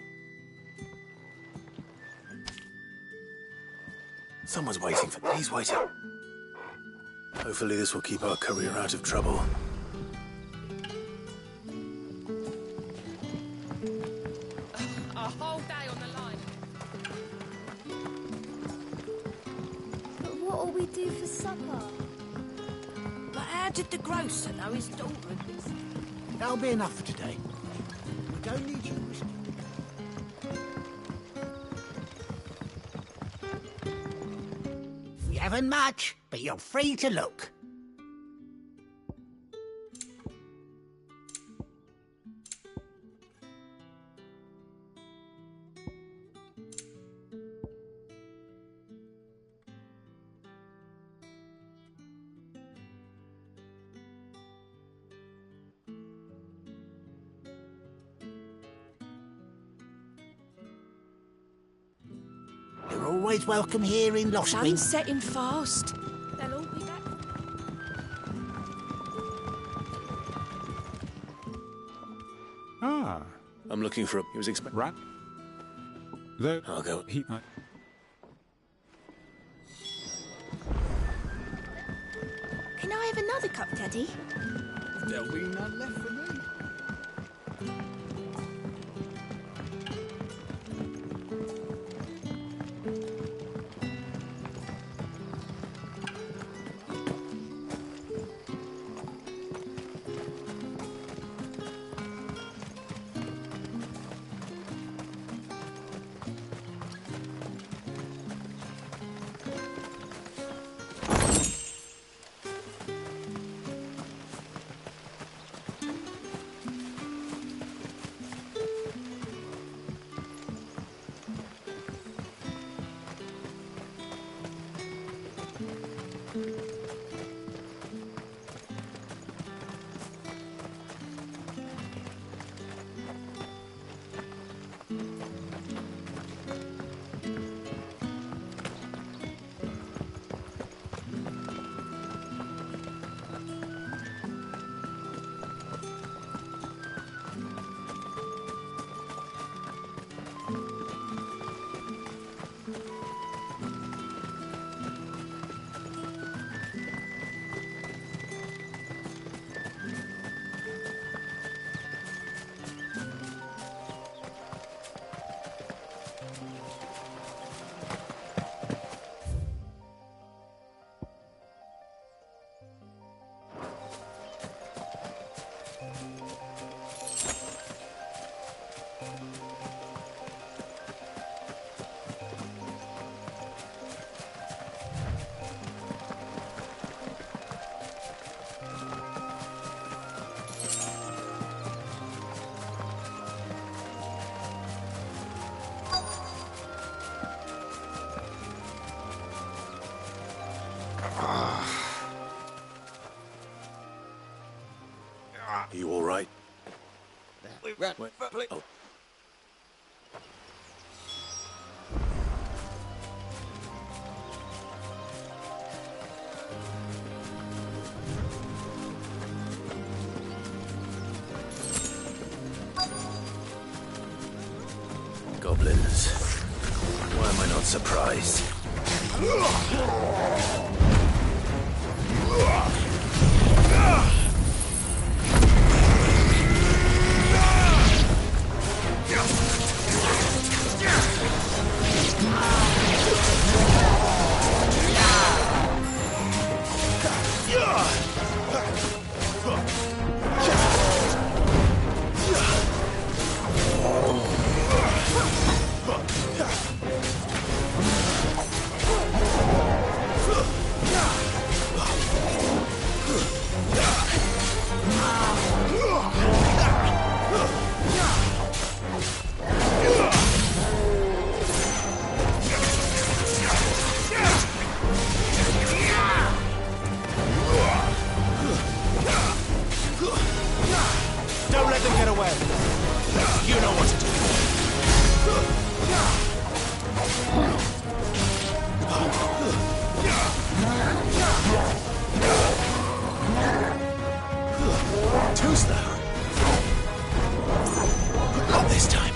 Speaker 2: Someone's waiting for... He's waiting. Hopefully this will keep our career out of trouble.
Speaker 22: A whole day on the line.
Speaker 11: But what'll we do for supper?
Speaker 10: But how did the grocer know his daughter had been... That'll be enough for today. We don't need you whispering. We haven't much, but you're free to look. You're always welcome here in Lostwing.
Speaker 22: Sun's setting fast. They'll all be back.
Speaker 2: Ah. I'm looking for a... He was expecting...
Speaker 17: Rat? There...
Speaker 2: I'll go.
Speaker 17: He...
Speaker 11: Can I have another cup, Daddy?
Speaker 8: There'll be none left for me.
Speaker 2: Are you all right?
Speaker 10: Run.
Speaker 2: Oh. Goblins. Why am I not surprised?
Speaker 21: way. You know what to do.
Speaker 2: Too slow. Not this time. Not this time.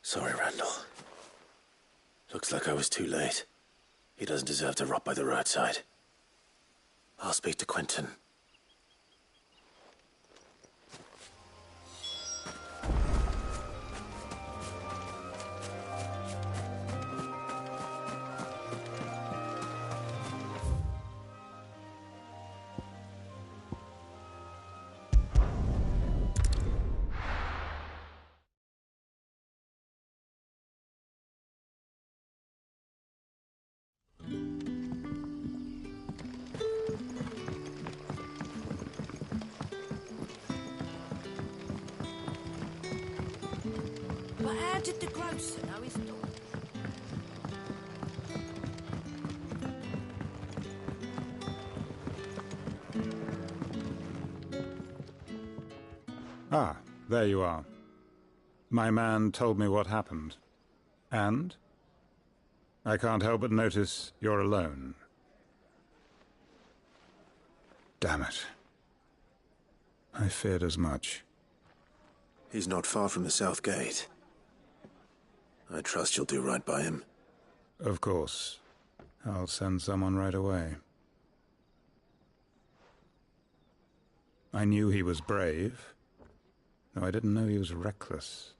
Speaker 2: Sorry, Randall. Looks like I was too late. He doesn't deserve to rot by the roadside. I'll speak to Quentin.
Speaker 10: But how did the grocer know his daughter?
Speaker 17: Ah, there you are. My man told me what happened. And? I can't help but notice you're alone. Damn it. I feared as much.
Speaker 2: He's not far from the South Gate. I trust you'll do right by him.
Speaker 17: Of course. I'll send someone right away. I knew he was brave, though I didn't know he was reckless.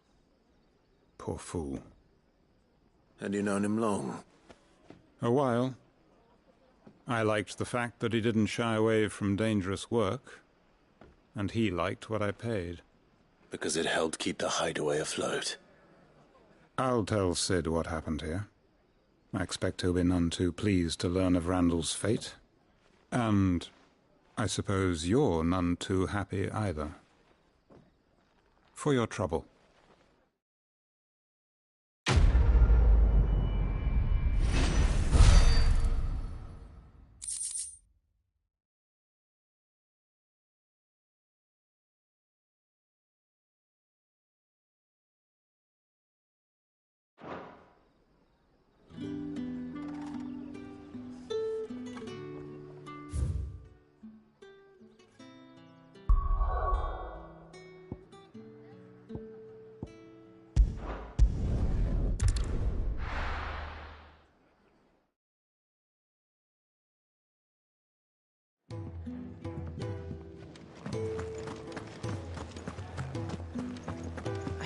Speaker 17: Poor fool.
Speaker 2: Had you known him long?
Speaker 17: A while. I liked the fact that he didn't shy away from dangerous work, and he liked what I paid.
Speaker 2: Because it helped keep the hideaway afloat.
Speaker 17: I'll tell Sid what happened here. I expect he'll be none too pleased to learn of Randall's fate. And I suppose you're none too happy either. For your trouble.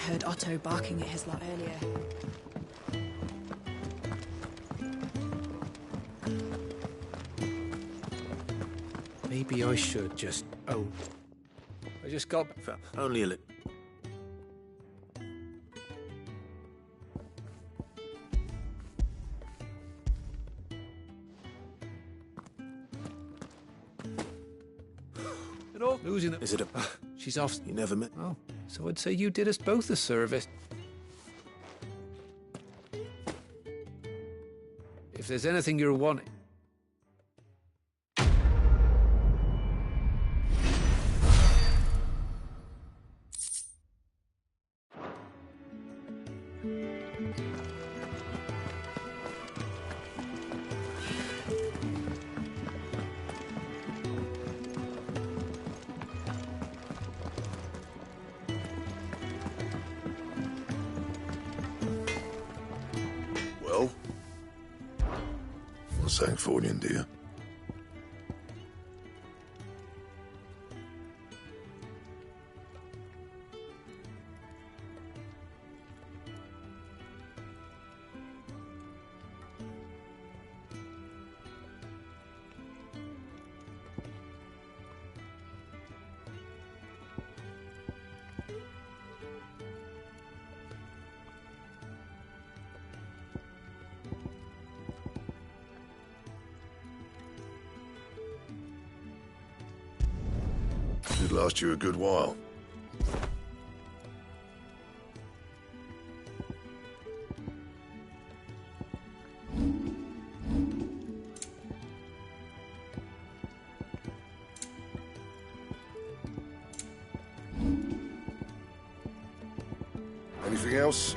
Speaker 6: heard Otto barking at his lot earlier.
Speaker 21: Maybe I should just... Oh. I just got...
Speaker 2: Only a little.
Speaker 21: Losing it.
Speaker 2: Is it a...
Speaker 21: She's off.
Speaker 2: You never met...
Speaker 21: Oh, so I'd say you did us both a service. If there's anything you're wanting...
Speaker 5: Well? What's Sancfordian, dear? Should last you a good while. Anything else?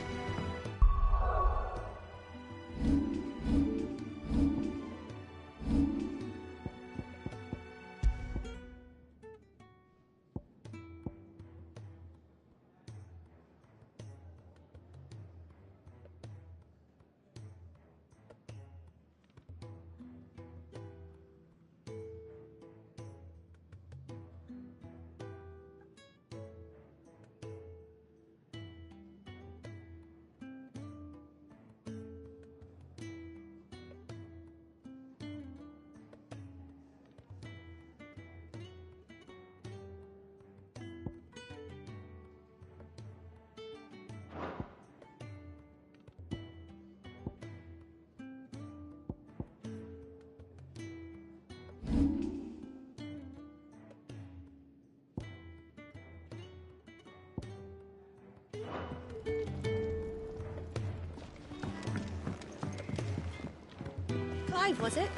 Speaker 11: Clive, was it?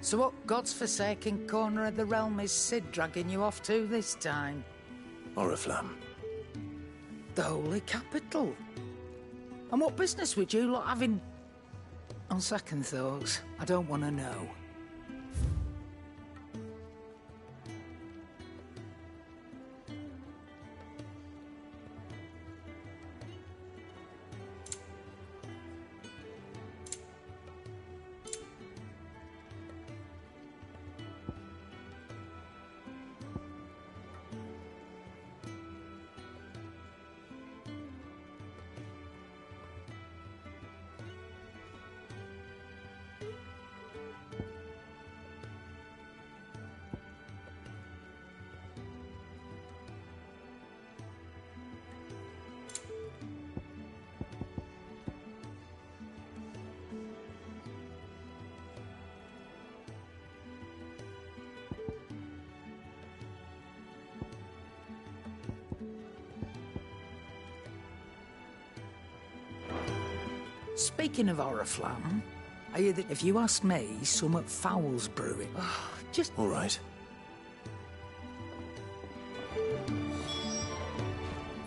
Speaker 7: So what God's forsaken corner of the realm is Sid dragging you off to this time?
Speaker 2: Oriflamme.
Speaker 7: The Holy Capital. And what business would you lot having... On second thoughts, I don't want to know. Speaking of Oriflamme, I hear that if you ask me, somewhat foul's brewing. Just...
Speaker 2: All right.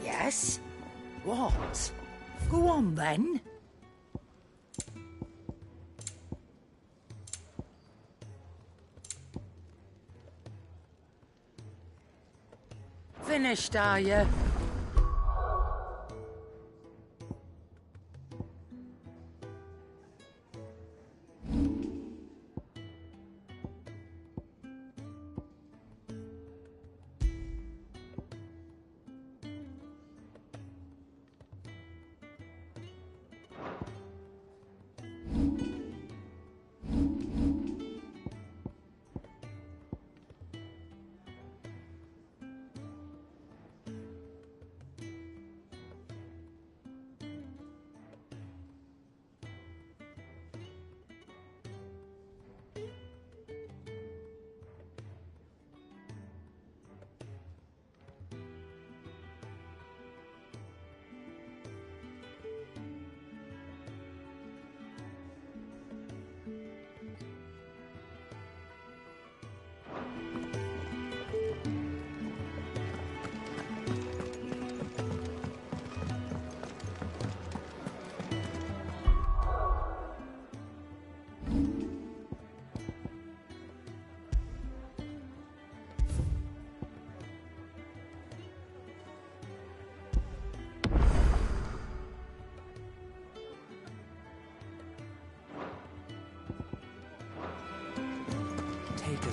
Speaker 7: Yes? What? Go on, then. Finished, are you?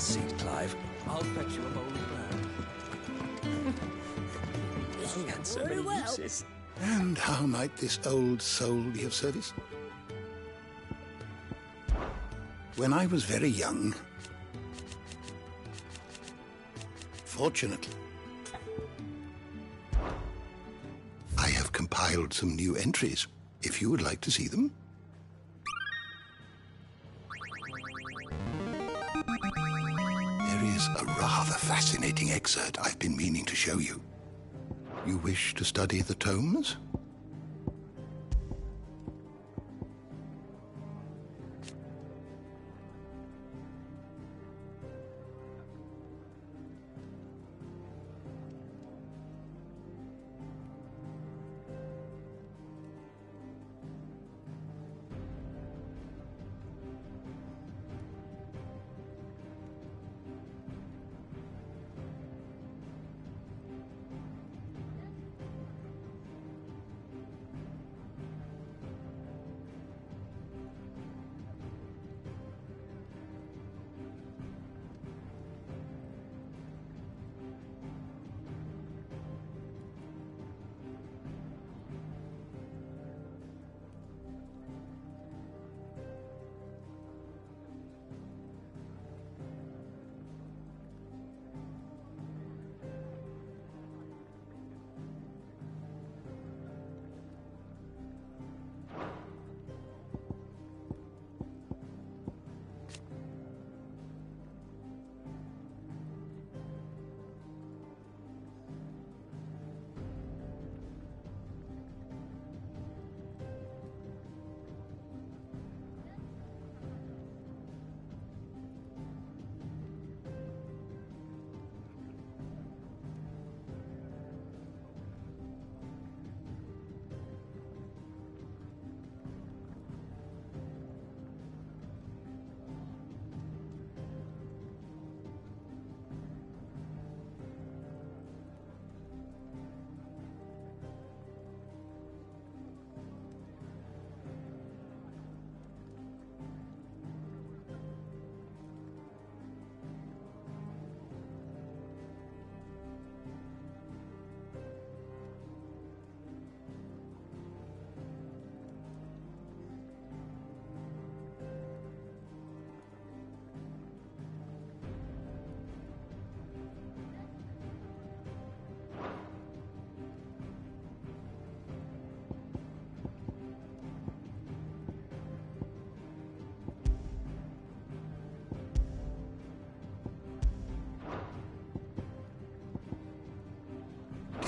Speaker 13: seat, Clive. I'll fetch you a bowl of brown. Young and so many uses.
Speaker 8: And how might this old soul be of service? When I was very young, fortunately, I have compiled some new entries, if you would like to see them. There is a rather fascinating excerpt I've been meaning to show you. You wish to study the tomes?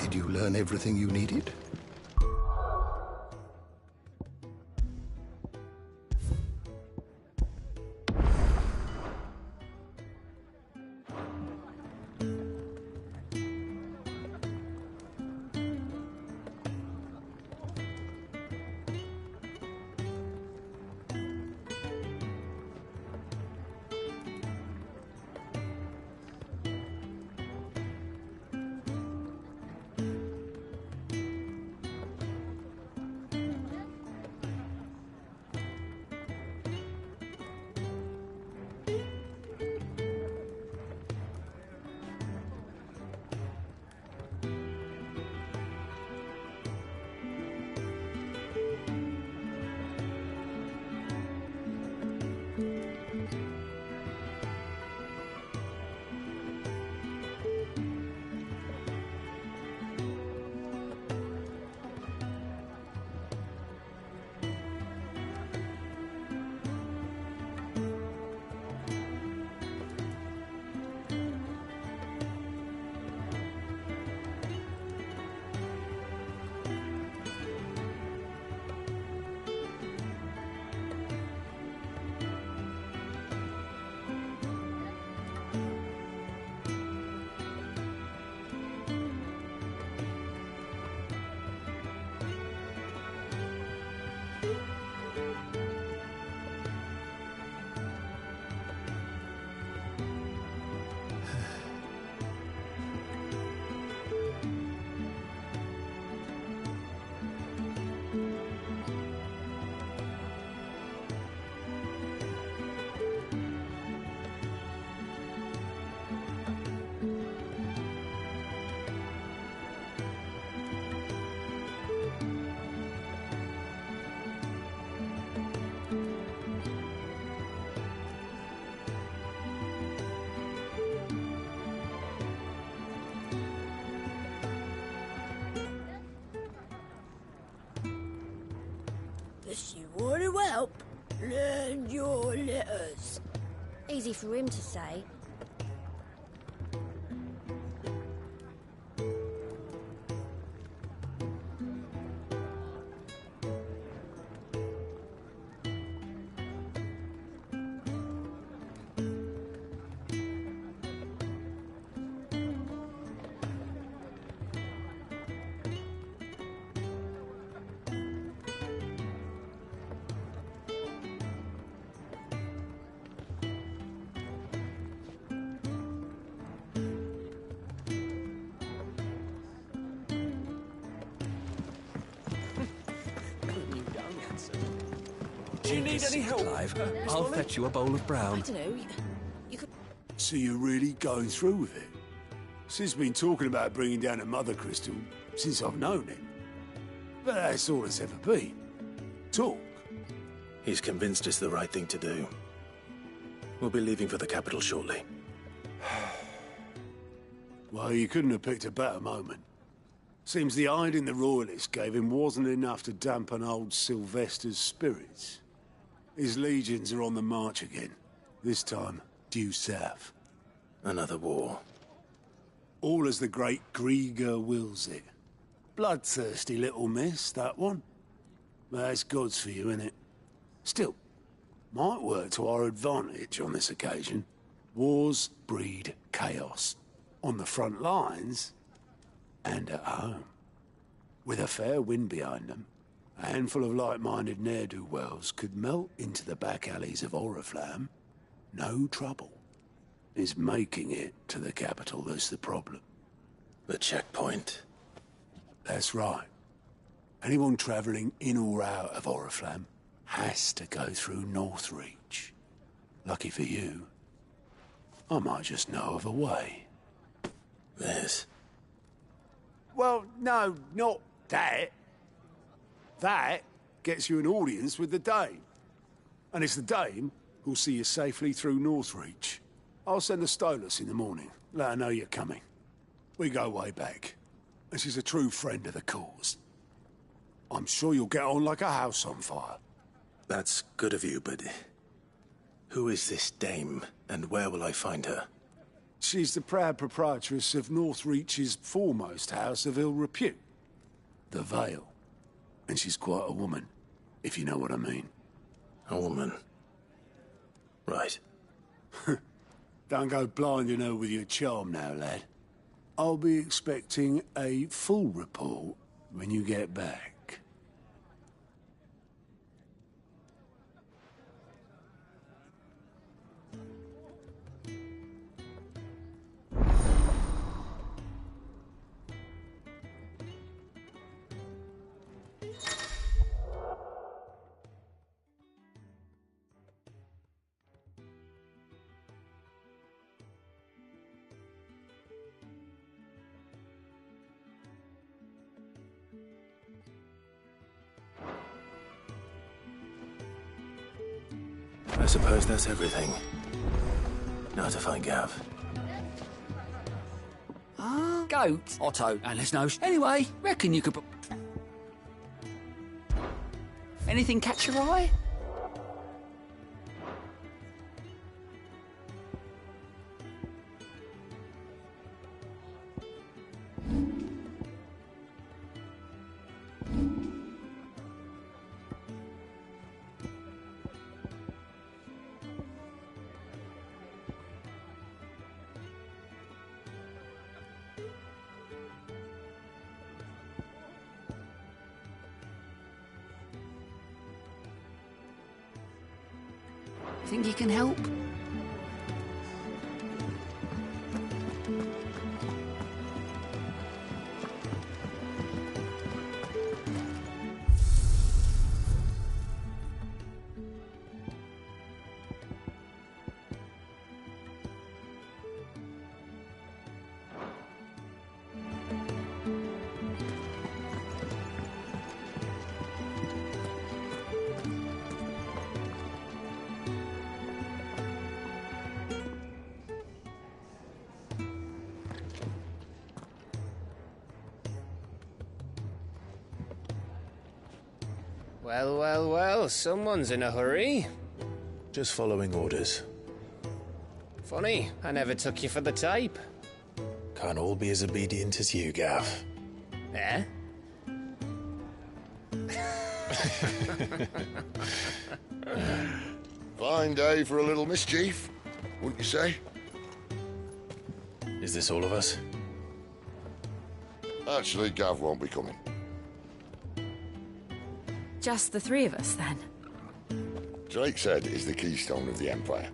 Speaker 8: Did you learn everything you needed?
Speaker 10: If you want to help, lend your letters.
Speaker 11: Easy for him to say.
Speaker 13: Do you need any help, Clive? I'll fetch you a bowl of brown.
Speaker 10: I don't know. You could.
Speaker 16: So you're really going through with it? Sid's been talking about bringing down a mother crystal since I've known him. But that's all it's ever been. Talk.
Speaker 2: He's convinced it's the right thing to do. We'll be leaving for the capital shortly.
Speaker 16: Well, you couldn't have picked a better moment. Seems the hiding the Royalists gave him wasn't enough to dampen old Sylvester's spirits. His legions are on the march again. This time, due south.
Speaker 2: Another war.
Speaker 16: All as the great Grieger wills it. Bloodthirsty little miss, that one. But that's God's for you, innit? Still, might work to our advantage on this occasion. Wars breed chaos. On the front lines, and at home. With a fair wind behind them, a handful of like-minded ne'er-do-wells could melt into the back alleys of Oriflamme. No trouble. It's making it to the capital that's the problem.
Speaker 2: The checkpoint.
Speaker 16: That's right. Anyone travelling in or out of Oriflamme has to go through Northreach. Lucky for you, I might just know of a way.
Speaker 2: This?
Speaker 16: Well, no, not that. That gets you an audience with the Dame. And it's the Dame who'll see you safely through Northreach. I'll send the Stolas in the morning. Let her know you're coming. We go way back. And she's a true friend of the cause. I'm sure you'll get on like a house on fire.
Speaker 2: That's good of you, but... who is this Dame, and where will I find her?
Speaker 16: She's the proud proprietress of Northreach's foremost house of ill repute. The Vale. And she's quite a woman, if you know what I mean.
Speaker 2: A woman? Right.
Speaker 16: Don't go blinding her with your charm now, lad. I'll be expecting a full report when you get back.
Speaker 2: I suppose that's everything. Now to find Gav.
Speaker 18: Goat, Otto, and there's no... Anyway, reckon you could... Anything catch your eye? Think you can help?
Speaker 21: Well, well, well, someone's in a hurry.
Speaker 2: Just following orders.
Speaker 21: Funny, I never took you for the type.
Speaker 2: Can't all be as obedient as you, Gav.
Speaker 21: Eh?
Speaker 5: Fine day for a little mischief, wouldn't you say?
Speaker 2: Is this all of us?
Speaker 5: Actually, Gav won't be coming.
Speaker 22: Just the three of us, then?
Speaker 5: Drake said is the keystone of the Empire.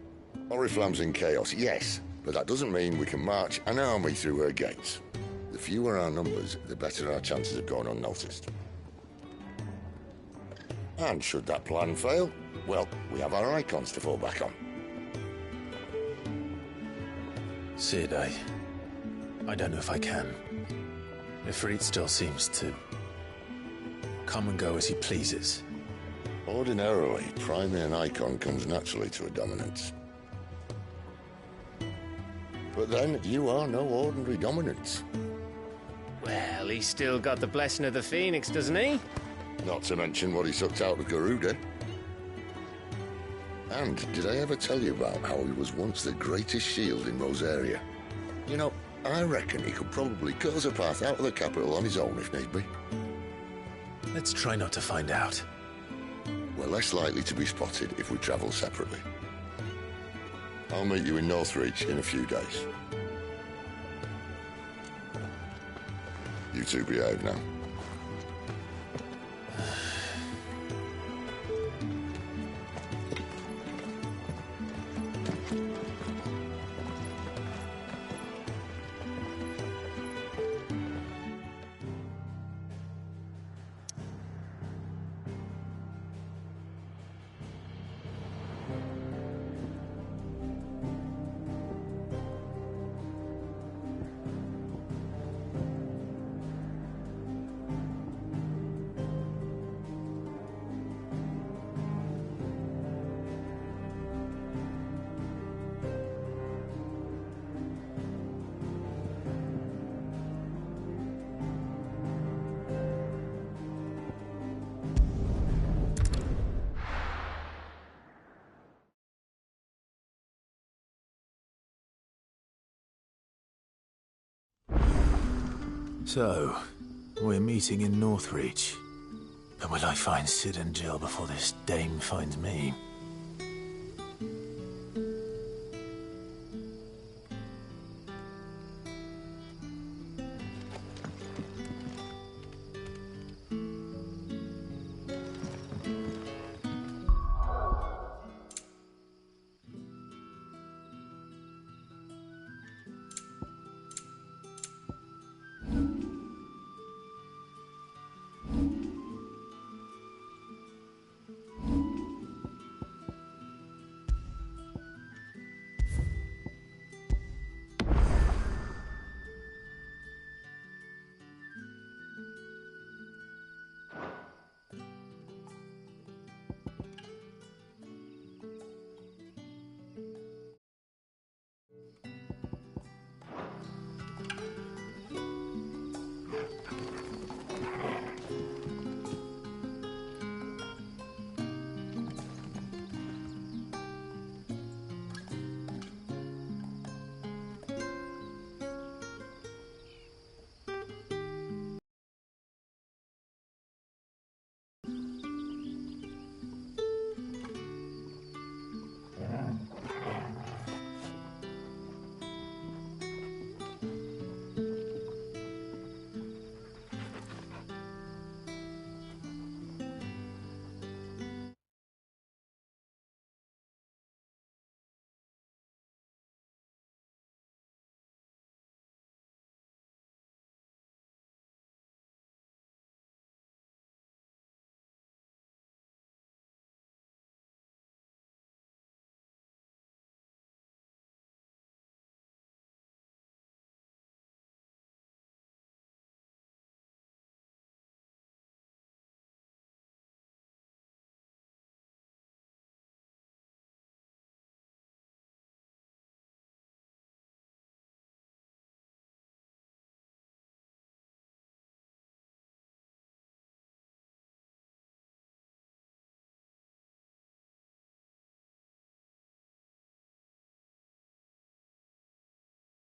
Speaker 5: Oriflamme's in chaos, yes, but that doesn't mean we can march an army through her gates. The fewer our numbers, the better our chances of going unnoticed. And should that plan fail, well, we have our icons to fall back on.
Speaker 2: Cid, I don't know if I can. Ifrit still seems to come and go as he pleases.
Speaker 5: Ordinarily, priming an icon comes naturally to a dominance. But then, you are no ordinary dominance.
Speaker 21: Well, he's still got the blessing of the Phoenix, doesn't he?
Speaker 5: Not to mention what he sucked out of Garuda. And did I ever tell you about how he was once the greatest shield in Rosaria? You know, I reckon he could probably cut us a path out of the capital on his own if need be.
Speaker 2: Let's try not to find out.
Speaker 5: We're less likely to be spotted if we travel separately. I'll meet you in Northreach in a few days. You two behave now.
Speaker 2: So, we're meeting in Northreach. But will I find Cid and Jill before this dame finds me?